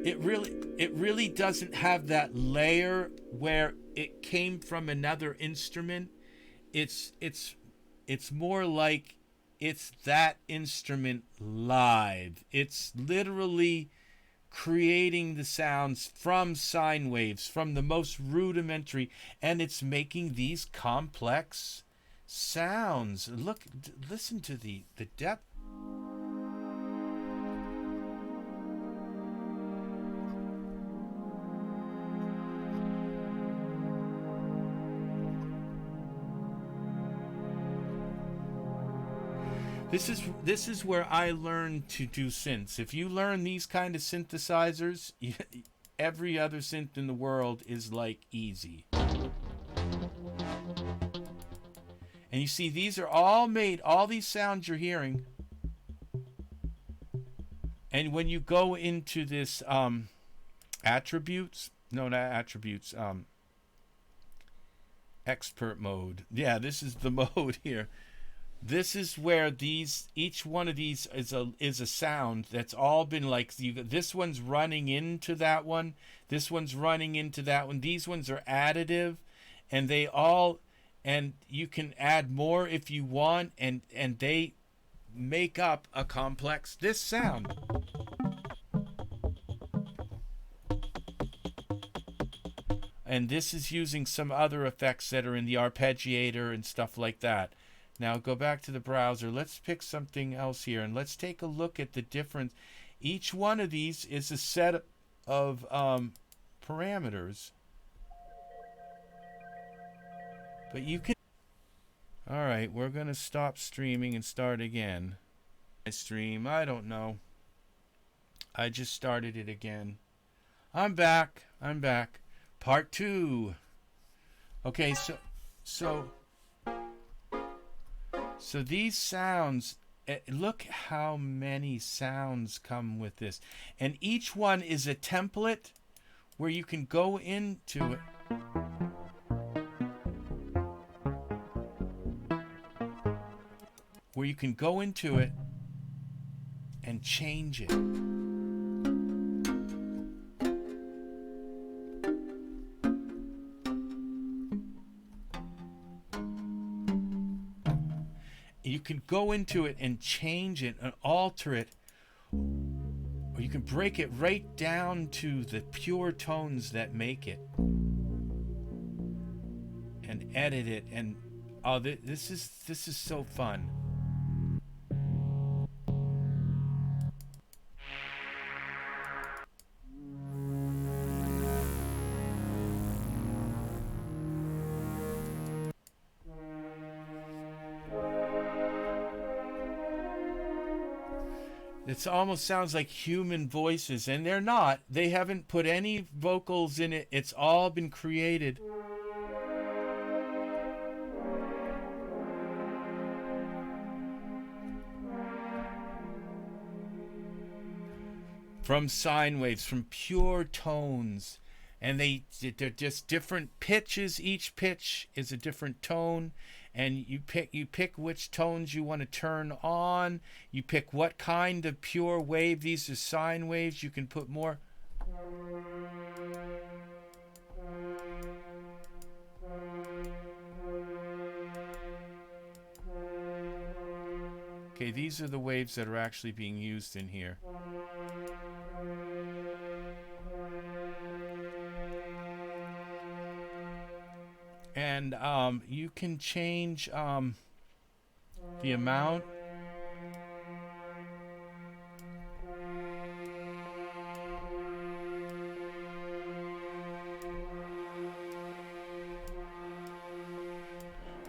it really doesn't have that layer where it came from another instrument. It's more like it's that instrument live. It's literally creating the sounds from sine waves, from the most rudimentary, and it's making these complex sounds. Look, listen to the depth. This is where I learned to do synths. If you learn these kind of synthesizers, every other synth in the world is like easy. And you see, these are all made, all these sounds you're hearing. And when you go into this attributes, no, not attributes, expert mode. Yeah, this is the mode here. This is where each one of these is a sound that's all been like, this one's running into that one, this one's running into that one. These ones are additive, and and you can add more if you want, and they make up a complex this sound. And this is using some other effects that are in the arpeggiator and stuff like that. Now go back to the browser. Let's pick something else here, and let's take a look at the difference. Each one of these is a set of parameters. But you can... Alright, we're going to stop streaming and start again. I stream, I don't know. I just started it again. I'm back. Part 2. Okay, so these sounds, look how many sounds come with this. And each one is a template where you can go into it. Where you can go into it and change it. You can go into it and change it and alter it, or you can break it right down to the pure tones that make it and edit it. And oh, this is so fun. It almost sounds like human voices, and they're not. They haven't put any vocals in it. It's all been created. From sine waves, from pure tones. And they're just different pitches. Each pitch is a different tone. And you pick which tones you want to turn on. You pick what kind of pure wave. These are sine waves. You can put more. Okay, these are the waves that are actually being used in here. And you can change the amount.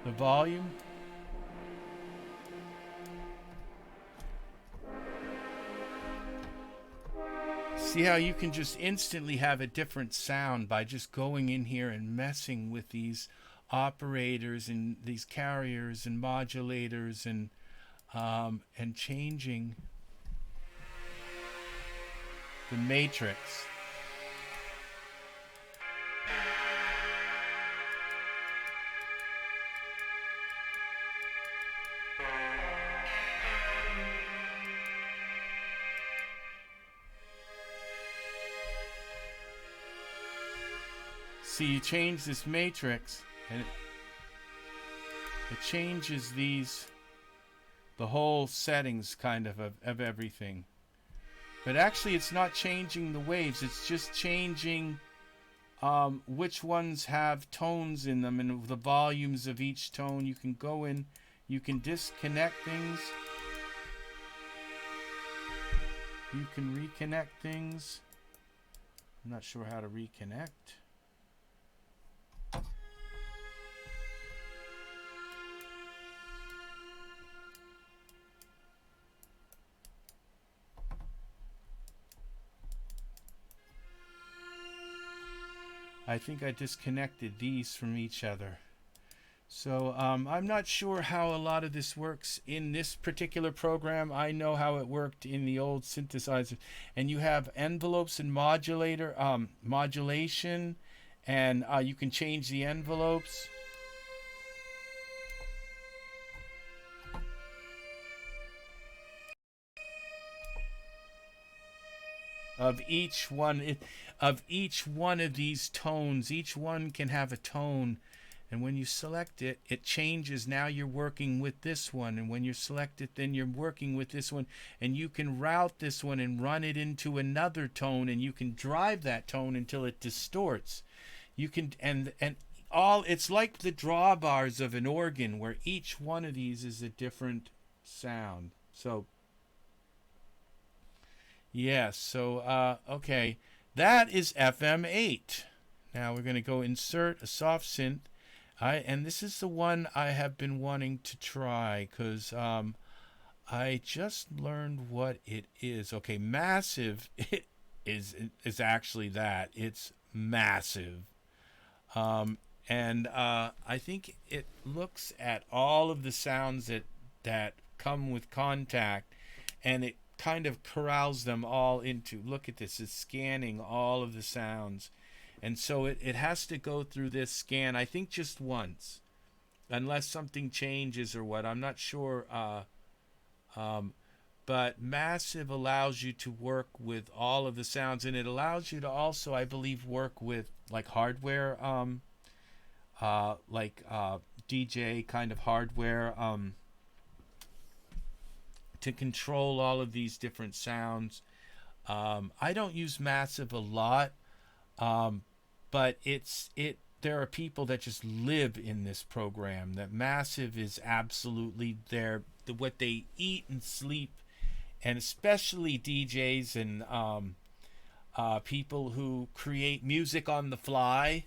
The volume. See how you can just instantly have a different sound by just going in here and messing with these operators and these carriers and modulators and changing the matrix. See, you change this matrix and it changes the whole settings kind of everything. But actually it's not changing the waves, it's just changing which ones have tones in them and the volumes of each tone. You can go in, you can disconnect things, you can reconnect things. I'm not sure how to reconnect. I think I disconnected these from each other. So I'm not sure how a lot of this works in this particular program. I know how it worked in the old synthesizer. And you have envelopes and modulation, and you can change the envelopes. Of each one of these tones. Each one can have a tone, and when you select it, it changes. Now you're working with this one, and when you select it, then you're working with this one, and you can route this one and run it into another tone, and you can drive that tone until it distorts. You can and all, it's like the drawbars of an organ, where each one of these is a different sound. So yes, so okay, that is FM8. Now we're going to go insert a soft synth. And this is the one I have been wanting to try because I just learned what it is. Okay, massive is actually that. It's massive. And I think it looks at all of the sounds that come with Kontakt, and it kind of corrals them all into, look at this, it's scanning all of the sounds. And so it has to go through this scan, I think just once, unless something changes or what, I'm not sure. But Massive allows you to work with all of the sounds, and it allows you to also, I believe, work with like hardware, DJ kind of hardware, to control all of these different sounds. I don't use Massive a lot, but there are people that just live in this program. That Massive is absolutely what they eat and sleep, and especially DJs and people who create music on the fly.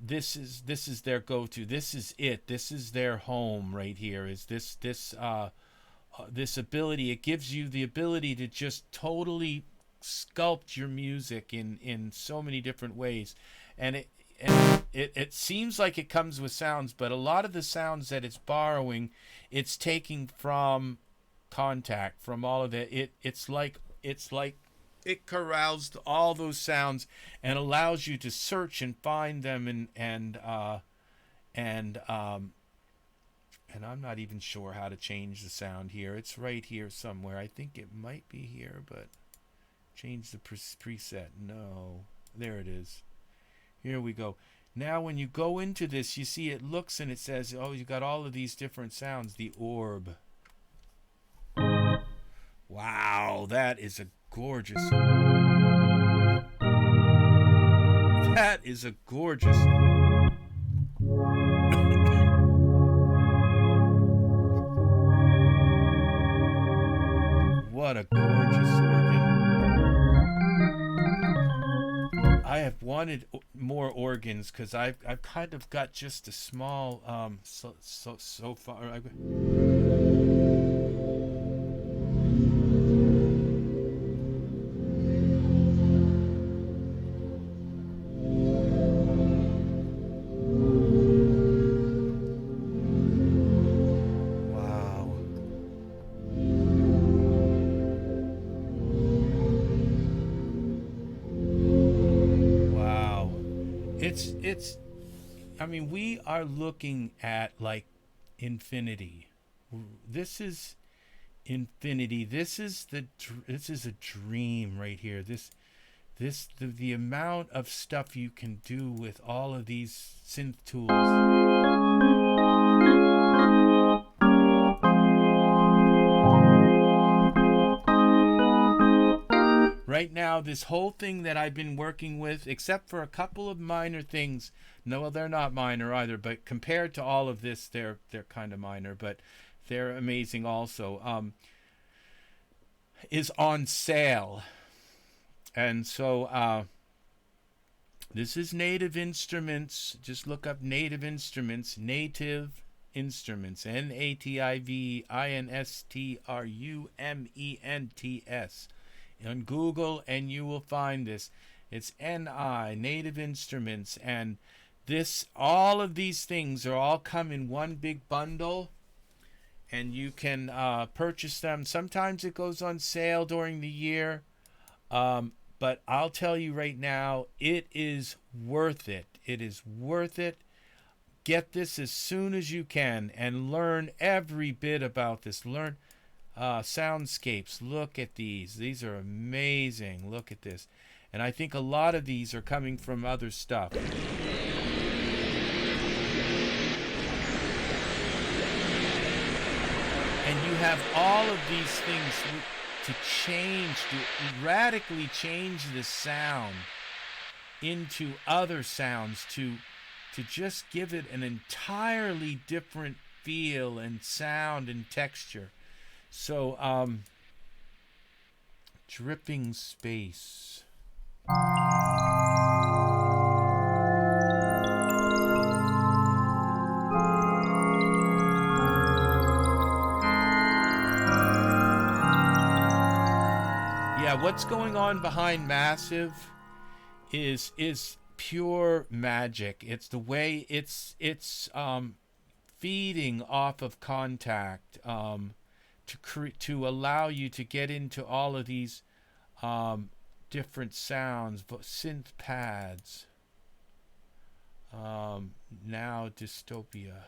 This is their go-to. This is it. This is their home right here. Is this ability? It gives you the ability to just totally sculpt your music in so many different ways, and it seems like it comes with sounds, but a lot of the sounds that it's borrowing, it's taking from Kontakt, from all of it. It's like it corrals all those sounds and allows you to search and find them, and I'm not even sure how to change the sound here. It's right here somewhere. I think it might be here, but change the preset. No, there it is. Here we go. Now when you go into this, you see it looks and it says, oh, you got all of these different sounds. The orb. Wow, that is a gorgeous. That is a gorgeous. What a gorgeous organ. I have wanted more organs because I've kind of got just a small so far. It's I mean, we are looking at like infinity. This is infinity. This is a dream right here. The amount of stuff you can do with all of these synth tools. Right now, this whole thing that I've been working with, except for a couple of minor things, no, they're not minor either, but compared to all of this, they're kind of minor, but they're amazing also, is on sale. And so this is Native Instruments. Just look up Native Instruments, Native Instruments, NATIVINSTRUMENTS. On Google, and you will find this. It's NI, Native Instruments, and all of these things are all come in one big bundle, and you can purchase them. Sometimes it goes on sale during the year, but I'll tell you right now, it is worth it. It is worth it. Get this as soon as you can and learn every bit about this. Learn soundscapes. Look at these. These are amazing. Look at this. And I think a lot of these are coming from other stuff. And you have all of these things to radically change the sound into other sounds, to just give it an entirely different feel and sound and texture. So, dripping space. Yeah, what's going on behind Massive is pure magic. It's the way it's feeding off of Kontakt, to allow you to get into all of these different sounds, synth pads. Now Dystopia.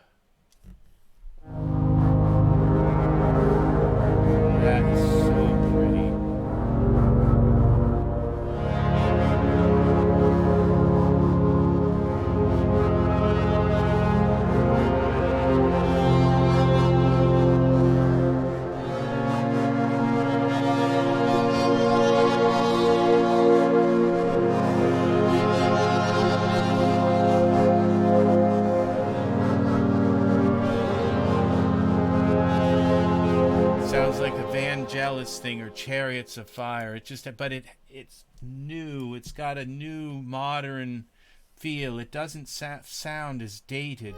That is so pretty. Jealous thing or Chariots of Fire. It's new. It's got a new modern feel. It doesn't sound as dated.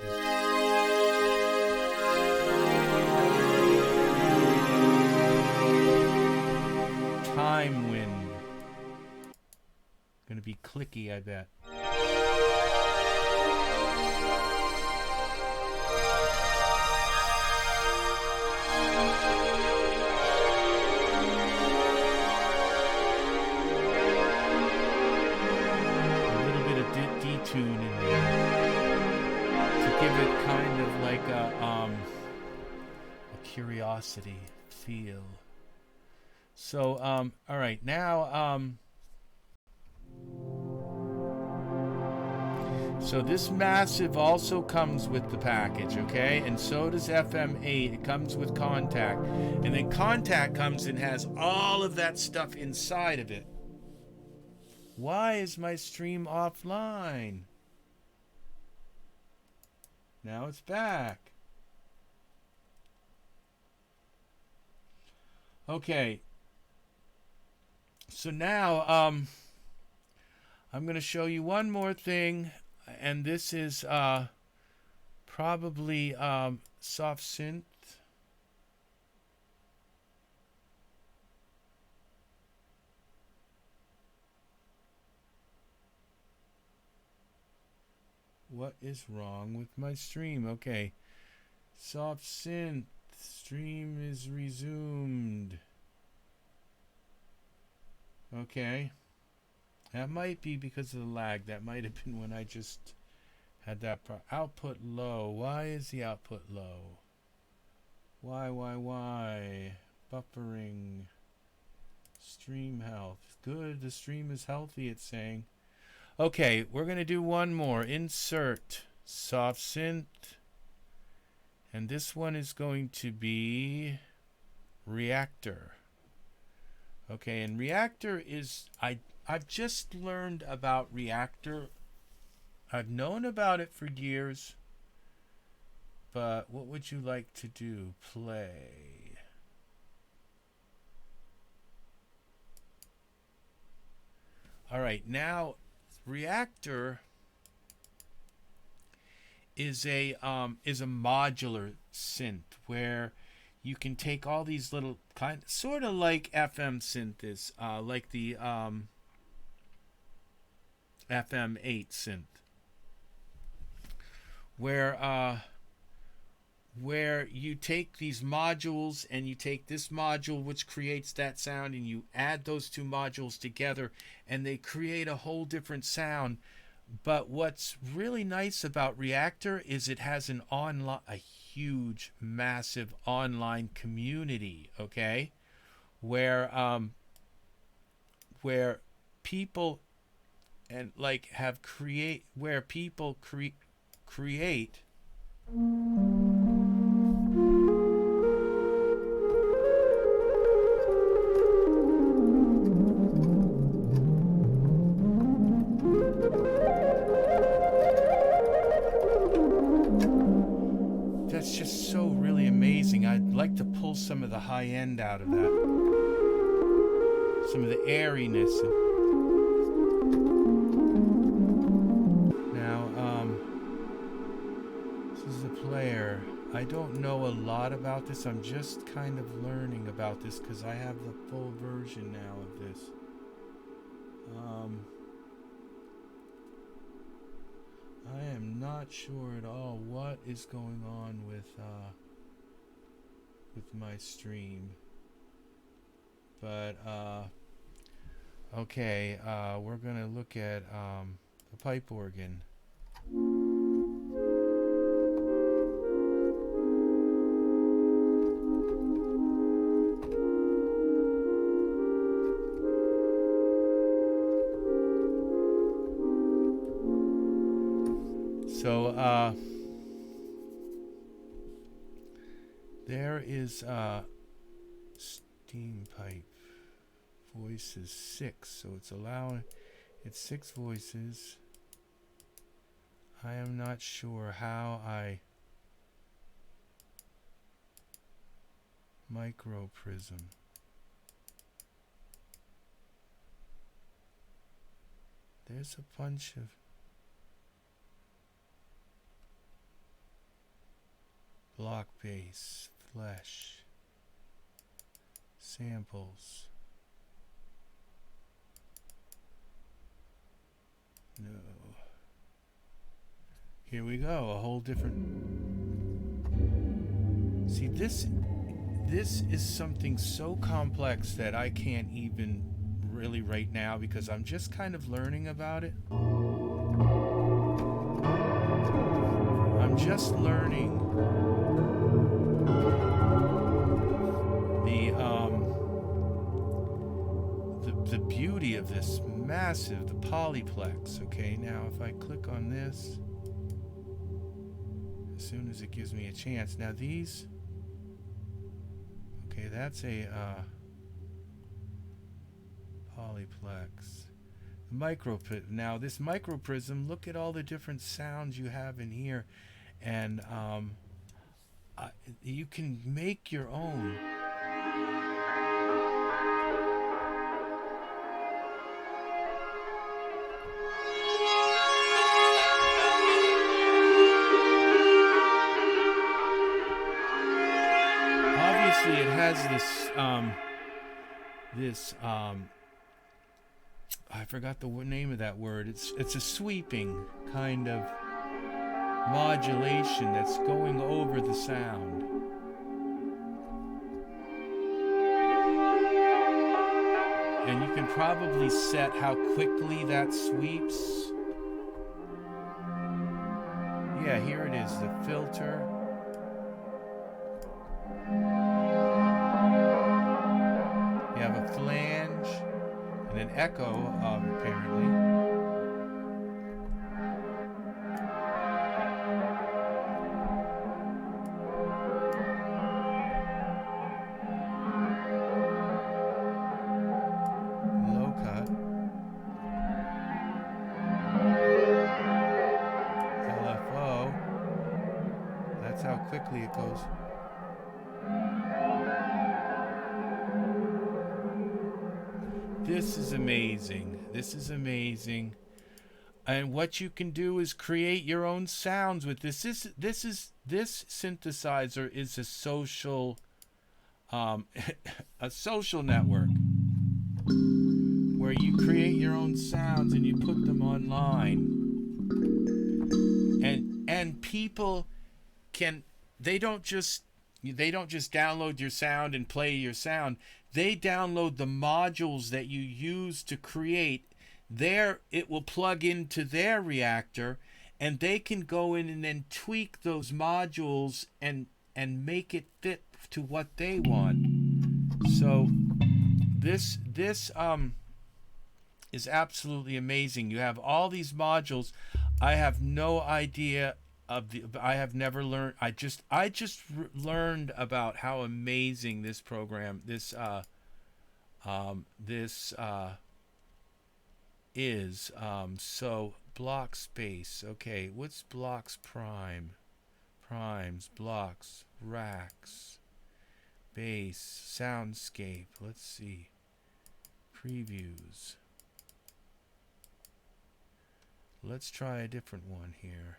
Time Wind. Gonna be clicky, I bet. Tune in there to give it kind of like a curiosity feel. So all right, now So this massive also comes with the package, okay? And so does FM8. It comes with Kontakt. And then Kontakt comes and has all of that stuff inside of it. Why is my stream offline? Now it's back. Okay. So now I'm going to show you one more thing, and this is probably soft synth. What is wrong with my stream? Okay. Soft synth. Stream is resumed. Okay. That might be because of the lag. That might have been when I just had that output low. Why is the output low? Why? Buffering. Stream health. Good. The stream is healthy, it's saying. Okay, we're going to do one more. Insert soft synth. And this one is going to be Reaktor. Okay, and Reaktor is... I've just learned about Reaktor. I've known about it for years. But what would you like to do? Play. All right, now... Reaktor is a modular synth where you can take all these little sort of like FM synth is like the FM8 synth, where you take these modules and you take this module which creates that sound and you add those two modules together and they create a whole different sound. But what's really nice about Reaktor is it has a huge, massive online community, okay? Where people and like have create that's just so really amazing. I'd like to pull some of the high end out of that. Some of the airiness. Now, this is the player. I don't know a lot about this. I'm just kind of learning about this because I have the full version now of this. I am not sure at all what is going on with my stream. But okay, we're gonna look at the pipe organ. So there is steam pipe voices 6, so it's 6 voices. I am not sure how I micro prism. There's a bunch of block bass, flesh, samples. No. Here we go, a whole different... See, this is something so complex that I can't even really right now because I'm just kind of learning about it. I'm just learning the beauty beauty of this massive, the polyplex. Okay, now if I click on this, as soon as it gives me a chance. Now these, okay, that's a polyplex. Now this microprism, look at all the different sounds you have in here, and you can make your own. Obviously it has this I forgot the name of that word. It's a sweeping kind of modulation that's going over the sound. And you can probably set how quickly that sweeps. Yeah, here it is, the filter. You have a flange and an echo, apparently. Low cut. LFO. That's how quickly it goes. This is amazing. This is amazing. And what you can do is create your own sounds with this. This synthesizer is a social a social network where you create your own sounds and you put them online. And people can, they don't just download your sound and play your sound. They download the modules that you use to create. It will plug into their Reaktor, and they can go in and then tweak those modules and make it fit to what they want. So this is absolutely amazing. You have all these modules. I have no idea I have never learned. I just learned about how amazing this program, this is. So block space. Okay, what's blocks prime? Primes, blocks, racks, bass, soundscape. Let's see. Previews. Let's try a different one here.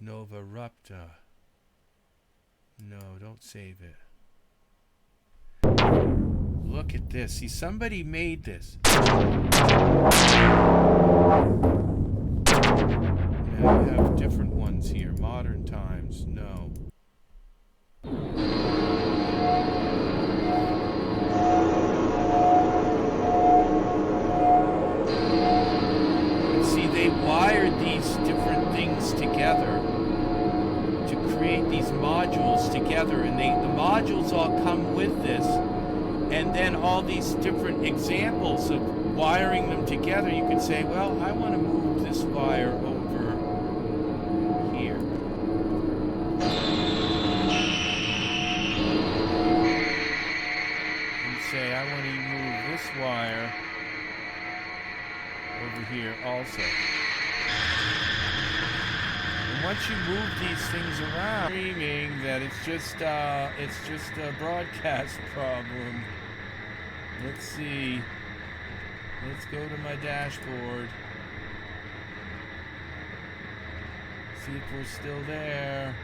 Nova Rupta. No, don't save it. Look at this. See, somebody made this. Now we have different ones here. Modern times. No. And see, they wired these different things together to create these modules together, and the modules all come with this, and then all these different examples of wiring them together. You can say, well, I want to move this wire over here. And say, I want to move this wire over here also. Once you move these things around, screaming that it's just a broadcast problem. Let's see. Let's go to my dashboard. See if we're still there.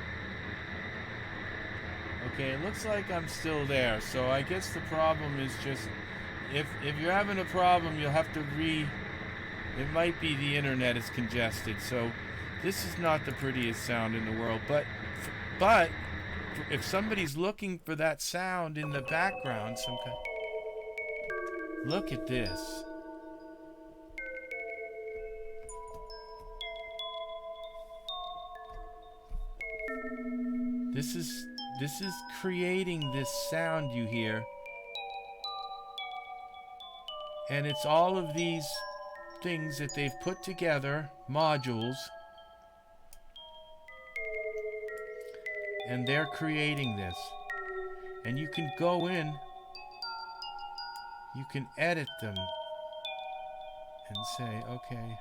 Okay, it looks like I'm still there. So I guess the problem is just, if you're having a problem, you'll have to it might be the internet is congested. So this is not the prettiest sound in the world, but if somebody's looking for that sound in the background, look at this. This is creating this sound you hear. And it's all of these things that they've put together, modules, and they're creating this. And you can go in, you can edit them and say, okay,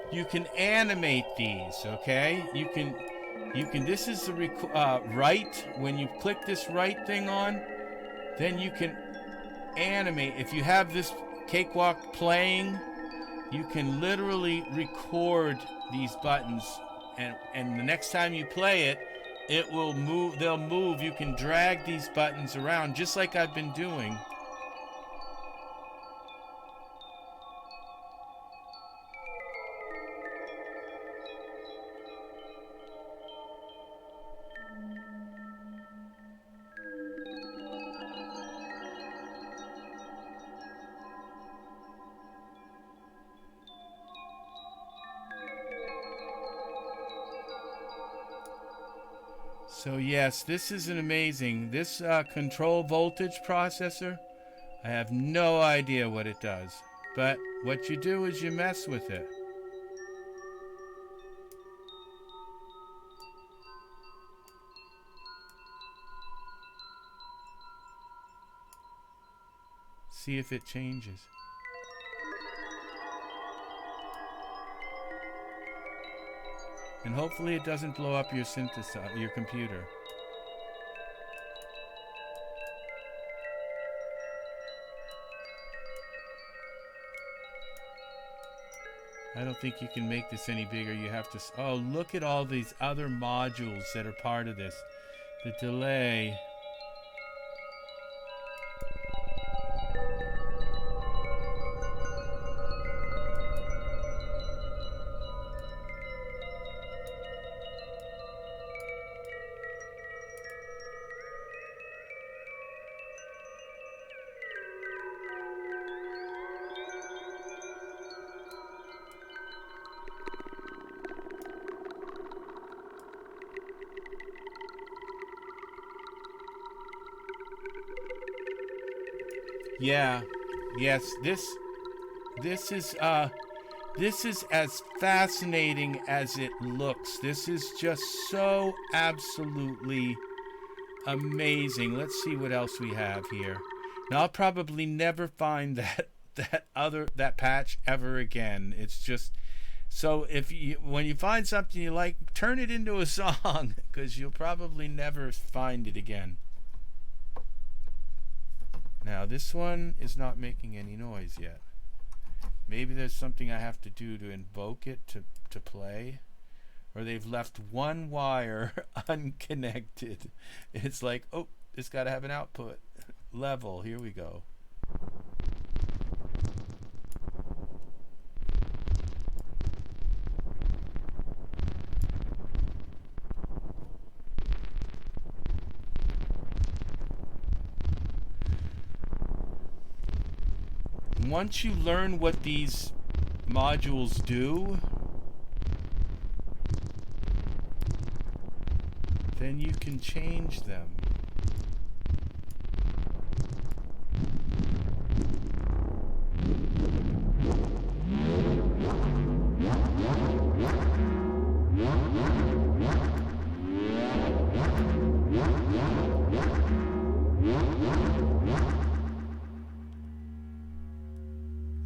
you can animate these, okay? You can, this is the right, when you click this right thing on, then you can animate. If you have this cakewalk playing, you can literally record these buttons, and the next time you play it, it will move, they'll move. You can drag these buttons around, just like I've been doing. So yes, this is an amazing, this control voltage processor, I have no idea what it does, but what you do is you mess with it. See if it changes. And hopefully it doesn't blow up your synthesizer, your computer. I don't think you can make this any bigger. You have to... Oh, look at all these other modules that are part of this. The delay... Yeah, yes, this is as fascinating as it looks. This is just so absolutely amazing. Let's see what else we have here. Now I'll probably never find that patch ever again. It's just so when you find something you like, turn it into a song, because you'll probably never find it again. Now this one is not making any noise yet. Maybe there's something I have to do to invoke it to play. Or they've left one wire unconnected. It's like, oh, it's got to have an output level. Here we go. Once you learn what these modules do, then you can change them.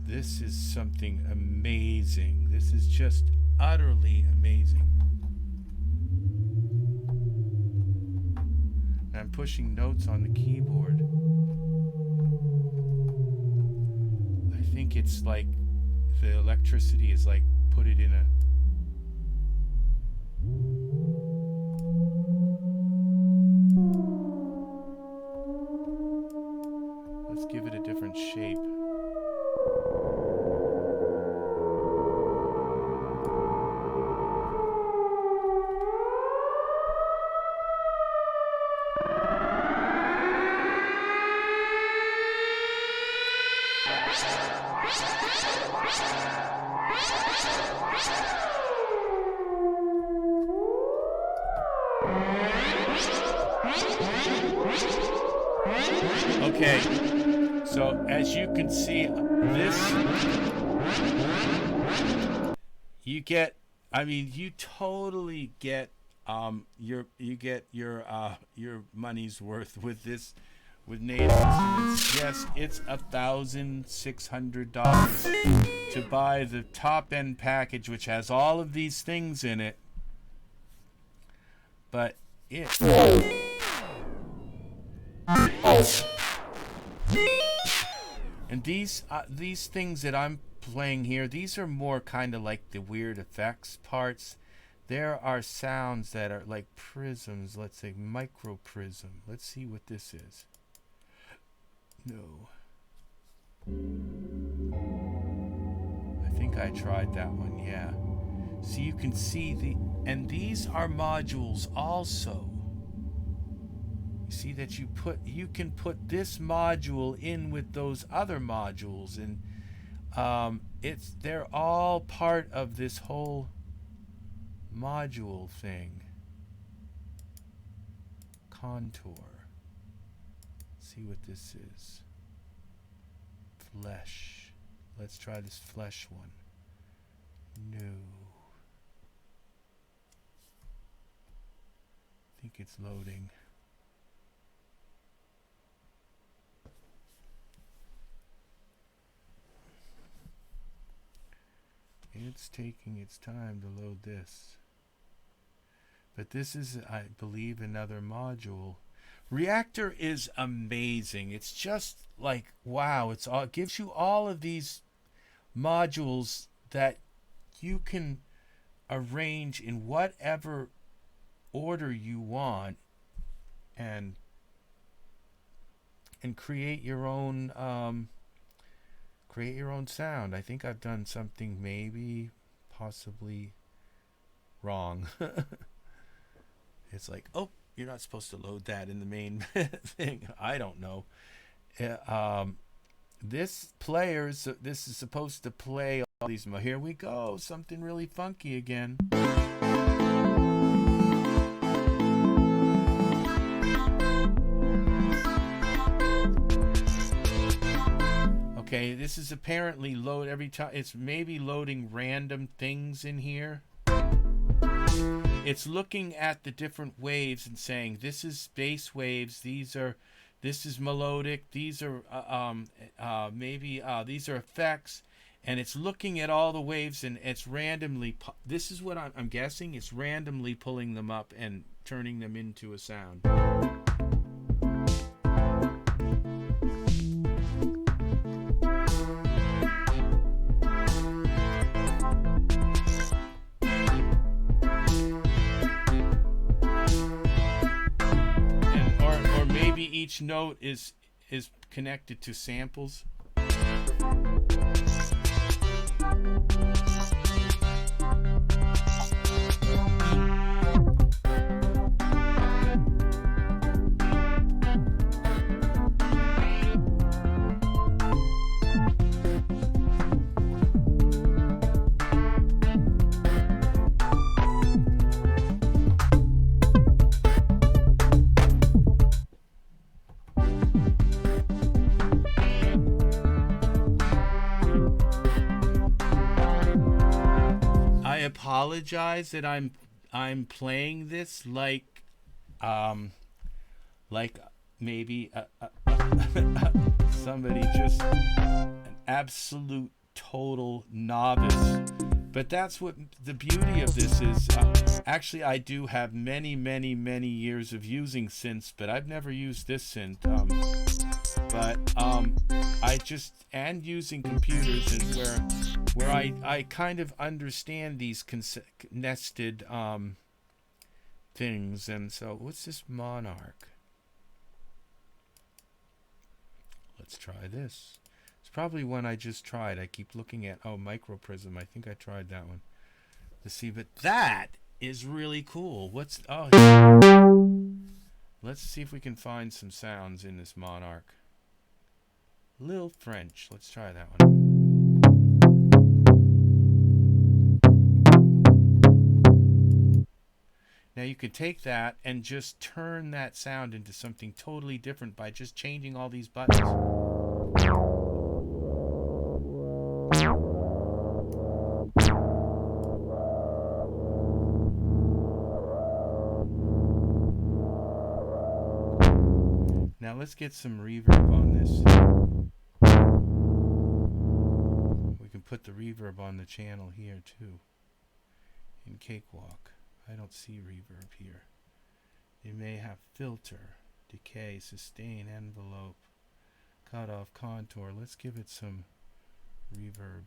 This is something amazing. This is just utterly amazing. And I'm pushing notes on the keyboard. I think it's like the electricity is like put it in a... Let's give it a different shape. Okay, so as you can see, this, you get, I mean, you totally get your money's worth with this, with native instruments. Yes, it's $1,600 to buy the top end package, which has all of these things in it, but it... And these things that I'm playing here, these are more kind of like the weird effects parts. There are sounds that are like prisms, let's say micro prism. Let's see what this is. No. I think I tried that one, yeah. So you can see and these are modules also. See that you can put this module in with those other modules, and they're all part of this whole module thing. Contour. See what this is. Flesh. Let's try this flesh one. No. I think it's loading. It's taking its time to load this. But this is, I believe, another module. Reaktor is amazing. It's just like, wow. It gives you all of these modules that you can arrange in whatever order you want and create your own sound. I think I've done something maybe possibly wrong. It's like, oh, you're not supposed to load that in the main thing. I don't know. This is supposed to play all these. Here we go, something really funky again. Okay, this is apparently load every time. It's maybe loading random things in here. It's looking at the different waves and saying, this is bass waves, this is melodic, these are these are effects, and it's looking at all the waves, and it's randomly, this is what I'm guessing, it's randomly pulling them up and turning them into a sound. Each note is connected to samples. I apologize that I'm playing this like maybe somebody just an absolute total novice. But that's what the beauty of this is. Actually, I do have many, many, many years of using synths, but I've never used this synth. I just, and using computers, and where I kind of understand these nested things. And so, what's this Monarch? Let's try this. It's probably one I just tried. I keep looking at, oh, Microprism. I think I tried that one. Let's see, but that is really cool. Let's see if we can find some sounds in this Monarch. Lil French. Let's try that one. Now you could take that and just turn that sound into something totally different by just changing all these buttons. Now let's get some reverb on this. We can put the reverb on the channel here too. In Cakewalk. I don't see reverb here. You may have filter, decay, sustain, envelope, cutoff, contour. Let's give it some reverb.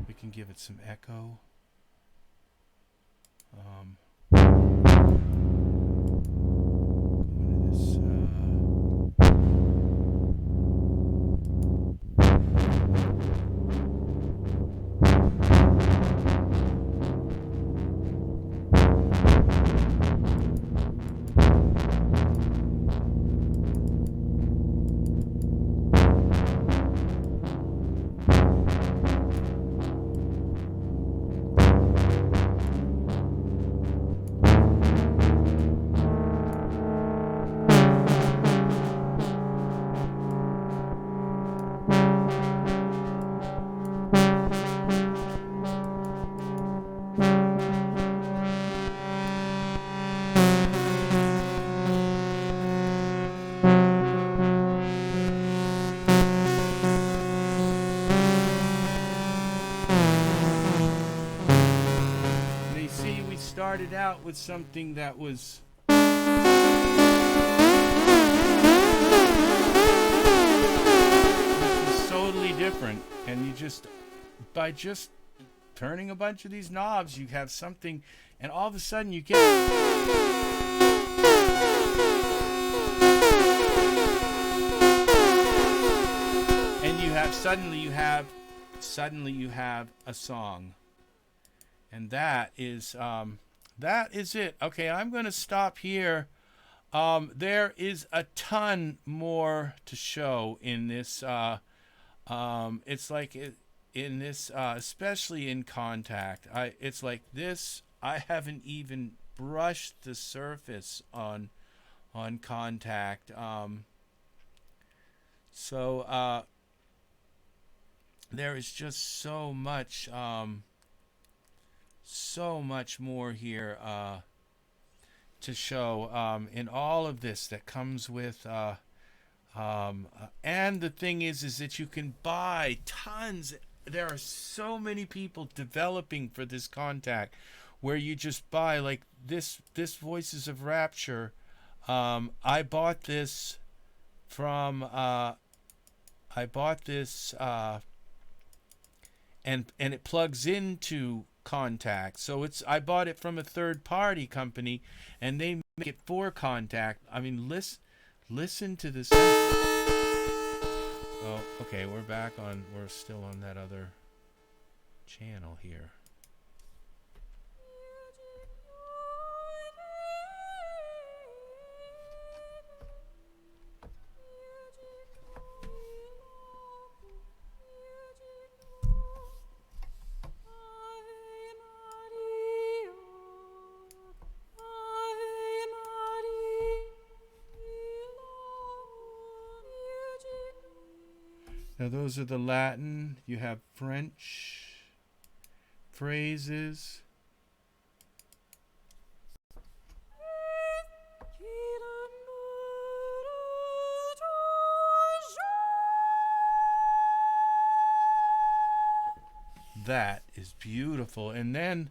We can give it some echo. Started out with something that was totally different, and you just, by just turning a bunch of these knobs, you have something, and all of a sudden you get, and you have, suddenly you have a song. And that is it. Okay, I'm going to stop here. There is a ton more to show in this. It's like in this, especially in Kontakt. It's like this. I haven't even brushed the surface on Kontakt. There is just so much. So much more here to show in all of this that comes with and the thing is that you can buy tons. There are so many people developing for this Kontakt where you just buy, like this Voices of Rapture. I bought this from and it plugs into Kontakt. So I bought it from a third-party company, and they make it for Kontakt. I mean, listen to this. Oh, okay, we're still on that other channel here. Now those are the Latin. You have French phrases. that is beautiful. And then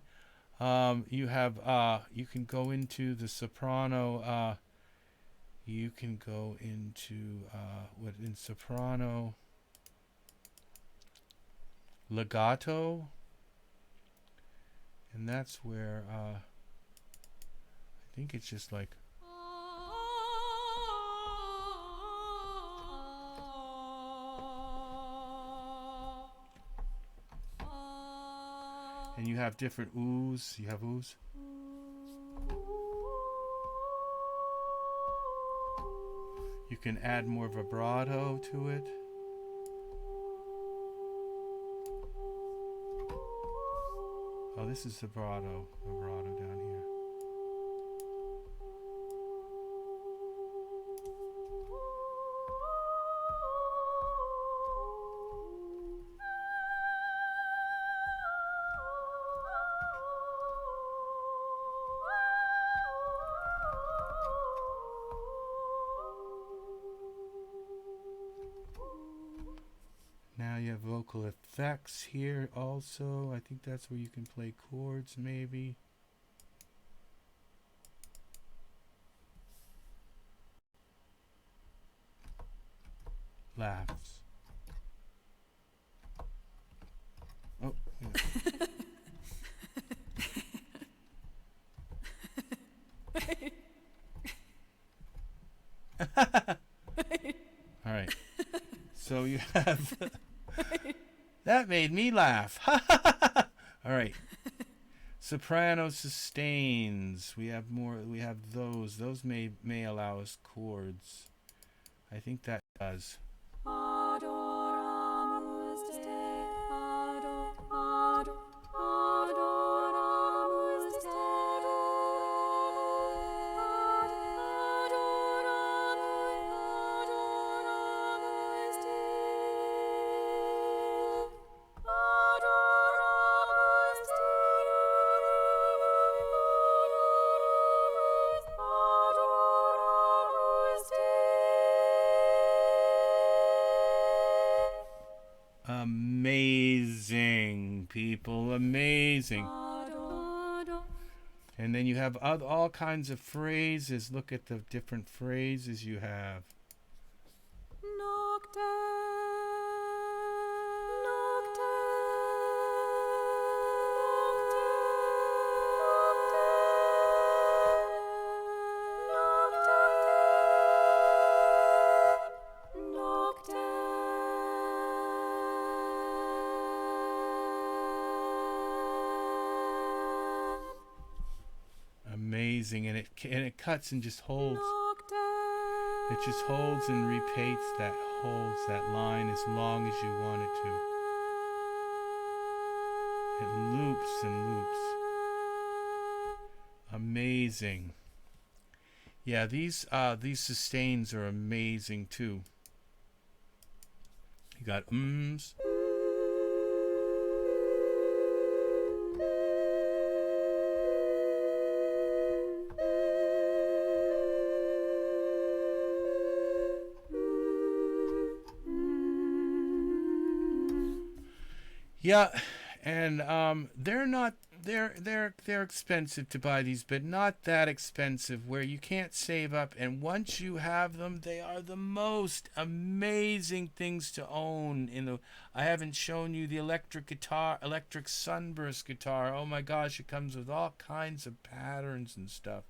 you have you can go into the soprano. You can go into what in soprano legato, and that's where I think it's just like. And you have different oohs. You have oohs. You can add more vibrato to it. Oh, this is vibrato down here. Now you have vocal effects here also. I think that's where you can play chords maybe. Laughs. Oh, yeah. All right. So you have that made me laugh. All right. Soprano sustains. We have more. We have those. Those may allow us chords. I think that does. Amazing, people, amazing. And then you have all kinds of phrases. Look at the different phrases you have. Amazing, and it cuts and just holds. It just holds and repeats that, holds that line as long as you want it to. It loops and loops. Amazing. Yeah, these sustains are amazing too. You got ums. Yeah, and they're expensive to buy these, but not that expensive where you can't save up. And once you have them, they are the most amazing things to own. I haven't shown you the electric guitar, electric sunburst guitar. Oh my gosh, it comes with all kinds of patterns and stuff.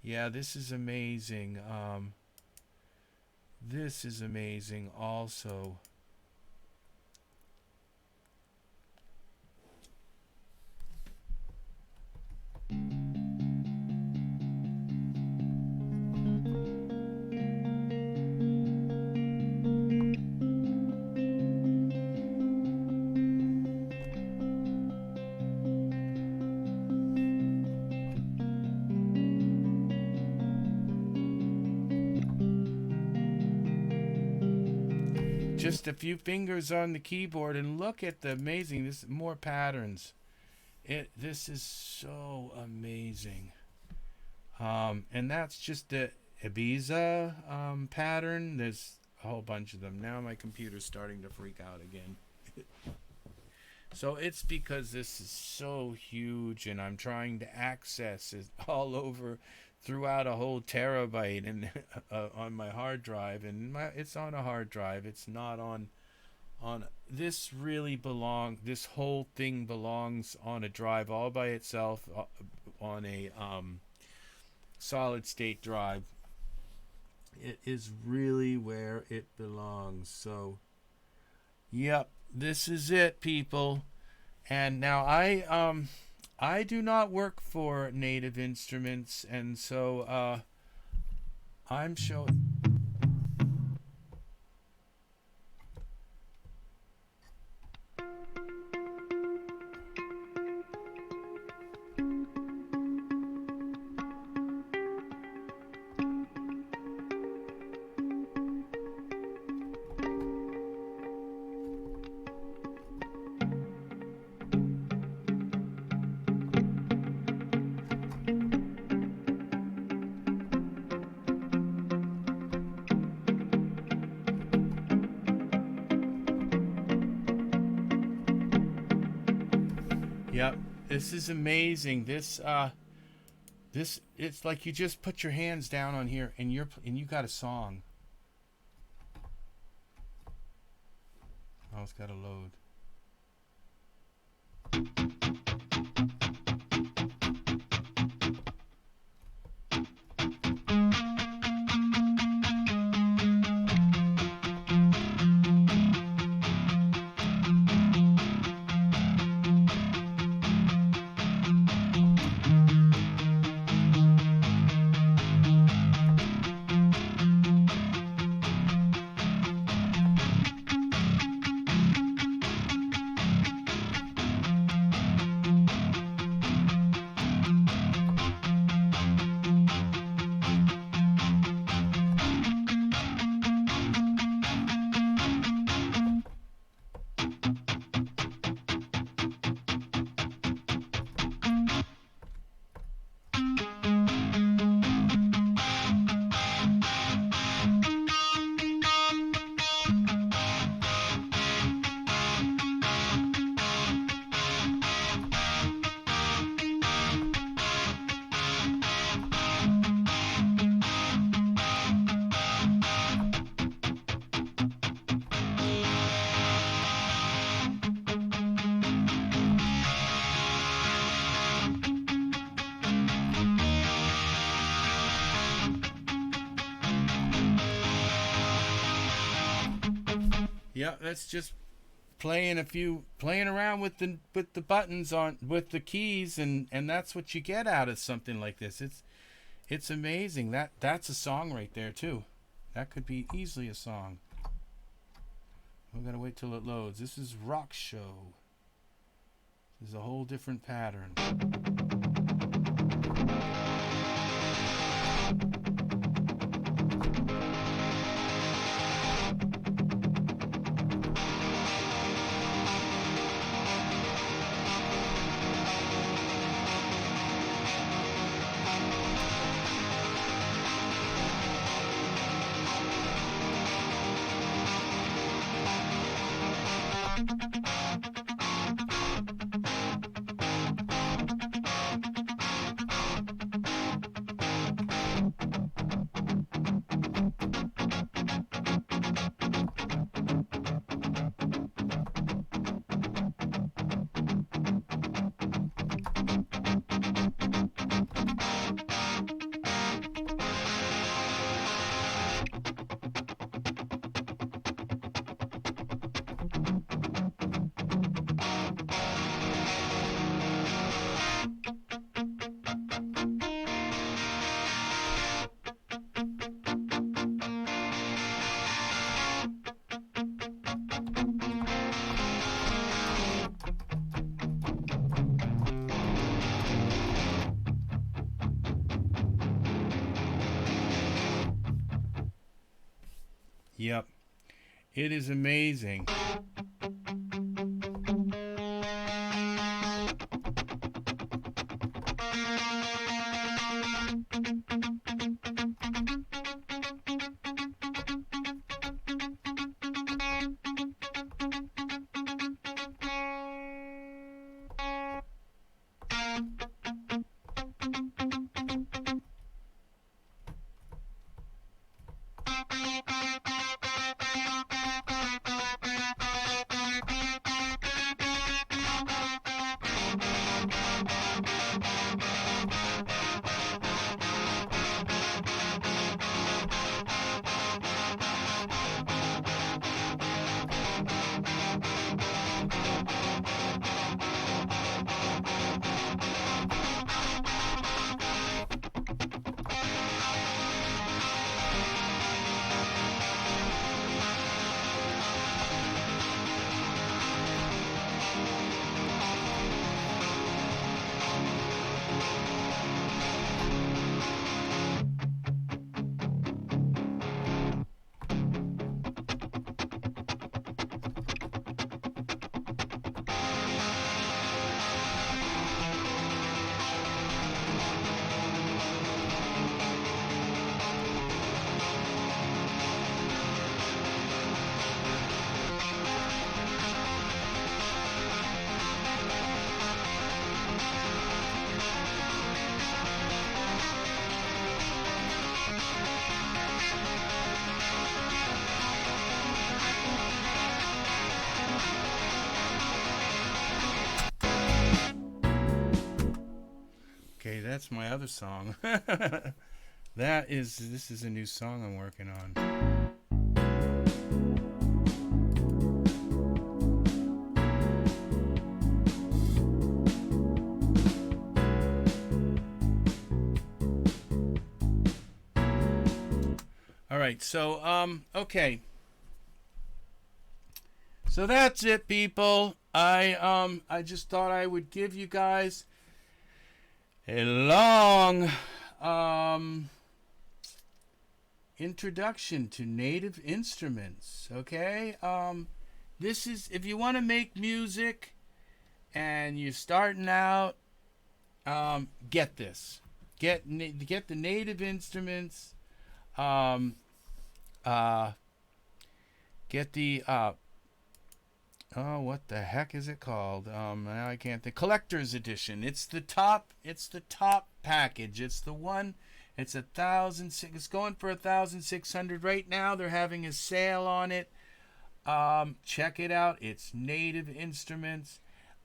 Yeah, this is amazing. This is amazing also. Just a few fingers on the keyboard and look at the amazing, this more patterns. This is so amazing. And that's just the Ibiza pattern. There's a whole bunch of them. Now my computer's starting to freak out again. So it's because this is so huge and I'm trying to access it all over throughout a whole terabyte and on my hard drive, and it's on a hard drive. It's not on this really belong this whole thing belongs on a drive all by itself, on a solid state drive. It is really where it belongs. So yep, this is it, people. And now I do not work for Native Instruments, and so I'm showing. Yep, this is amazing. This it's like you just put your hands down on here and you got a song. Oh, it's got to load. Yeah, that's just playing around with the buttons on with the keys, and that's what you get out of something like this. It's amazing. That's a song right there too. That could be easily a song. We gotta wait till it loads. This is Rock Show. This is a whole different pattern. Yep. It is amazing. that's my other song. This is a new song I'm working on. All right, so okay. So that's it, people. I just thought I would give you guys a long introduction to native instruments. Okay, this is, if you want to make music and you're starting out, get this. Get the native instruments. Get the what the heck is it called? Now I can't think. Collector's edition. It's the top package. It's the one. It's it's going for 1,600 right now. They're having a sale on it. Check it out. It's native instruments.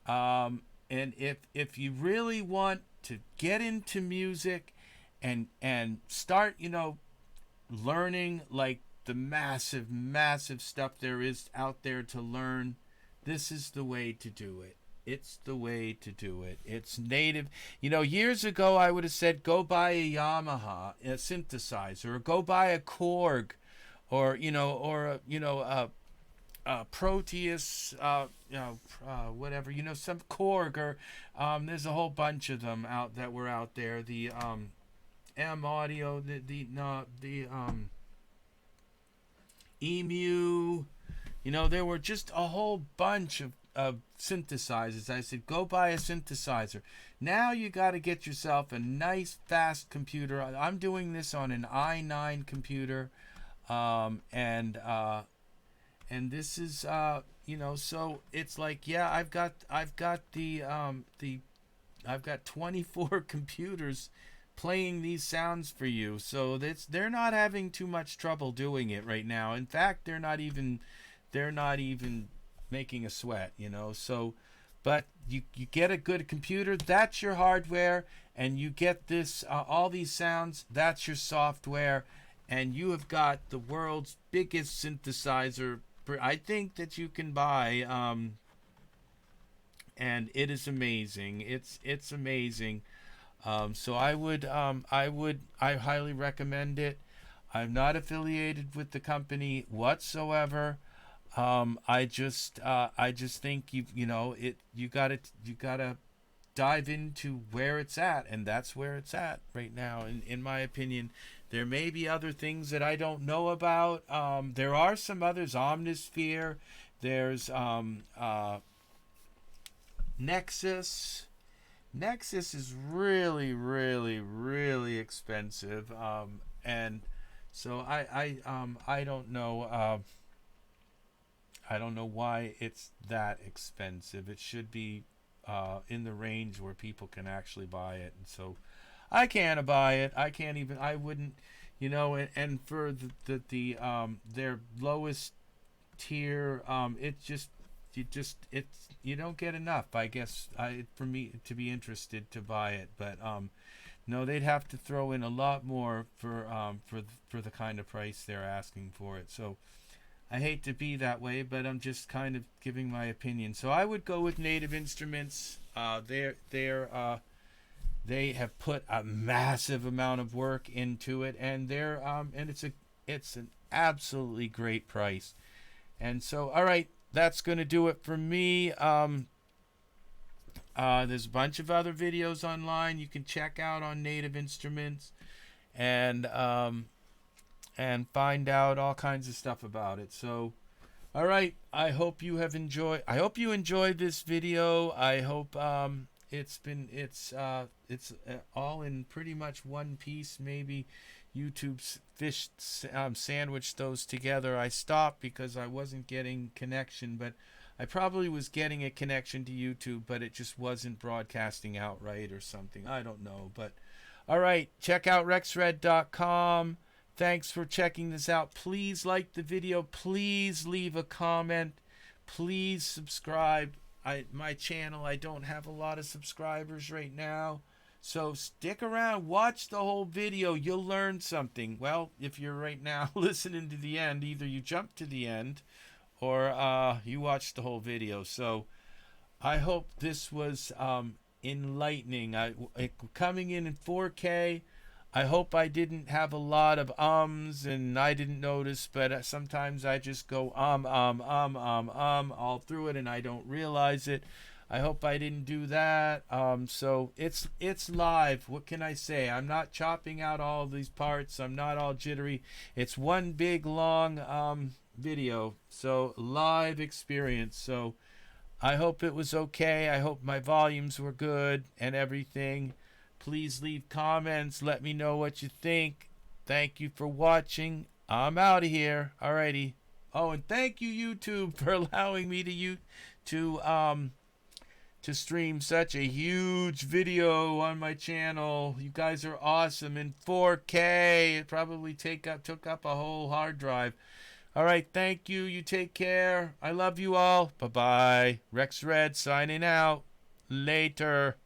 And if you really want to get into music and start, learning like the massive stuff there is out there to learn, this is the way to do it. It's the way to do it. It's native. Years ago I would have said go buy a Yamaha, a synthesizer, or go buy a Korg, or a Proteus, whatever, some Korg, or there's a whole bunch of them that were out there. The M Audio, the Emu, there were just a whole bunch of synthesizers. I said, go buy a synthesizer. Now you got to get yourself a nice, fast computer. I'm doing this on an i9 computer, and this is, so it's like, yeah, I've got 24 computers playing these sounds for you, so they're not having too much trouble doing it right now. In fact, they're not even making a sweat, so, but you get a good computer, that's your hardware, and you get this all these sounds, that's your software, and you have got the world's biggest synthesizer, I think, that you can buy, and it is amazing. It's amazing. So I highly recommend it. I'm not affiliated with the company whatsoever. I just think you gotta dive into where it's at, and that's where it's at right now. In my opinion, there may be other things that I don't know about. There are some others. Omnisphere. There's Nexus. Nexus is really, really, really expensive, and so I don't know. I don't know why it's that expensive. It should be in the range where people can actually buy it, and so I can't buy it. I can't even. I wouldn't. And for their lowest tier, you don't get enough, I guess, for me to be interested to buy it. But no, they'd have to throw in a lot more for the kind of price they're asking for it. So I hate to be that way, but I'm just kind of giving my opinion. So I would go with Native Instruments. They have put a massive amount of work into it, and it's an absolutely great price. And so, all right, that's going to do it for me. There's a bunch of other videos online you can check out on Native Instruments, and find out all kinds of stuff about it. So, all right, I hope you enjoyed this video. I hope it's all in pretty much one piece. Maybe YouTube's sandwiched those together. I stopped because I wasn't getting connection, but I probably was getting a connection to YouTube, but it just wasn't broadcasting out right or something. I don't know. But all right, check out RexRed.com. Thanks for checking this out. Please like the video. Please leave a comment. Please subscribe. My channel, I don't have a lot of subscribers right now, So stick around, watch the whole video. You'll learn something. Well, if you're right now listening to the end, either you jump to the end or you watch the whole video. So I hope this was enlightening. Coming in 4K. I hope I didn't have a lot of ums and I didn't notice, but sometimes I just go all through it and I don't realize it. I hope I didn't do that. So it's live. What can I say? I'm not chopping out all these parts. I'm not all jittery. It's one big long video. So live experience. So I hope it was okay. I hope my volumes were good and everything. Please leave comments. Let me know what you think. Thank you for watching. I'm out of here. Alrighty. Oh, and thank you, YouTube, for allowing me to stream such a huge video on my channel. You guys are awesome in 4K. It probably took up a whole hard drive. All right, thank you. You take care. I love you all. Bye-bye. RexRed signing out. Later.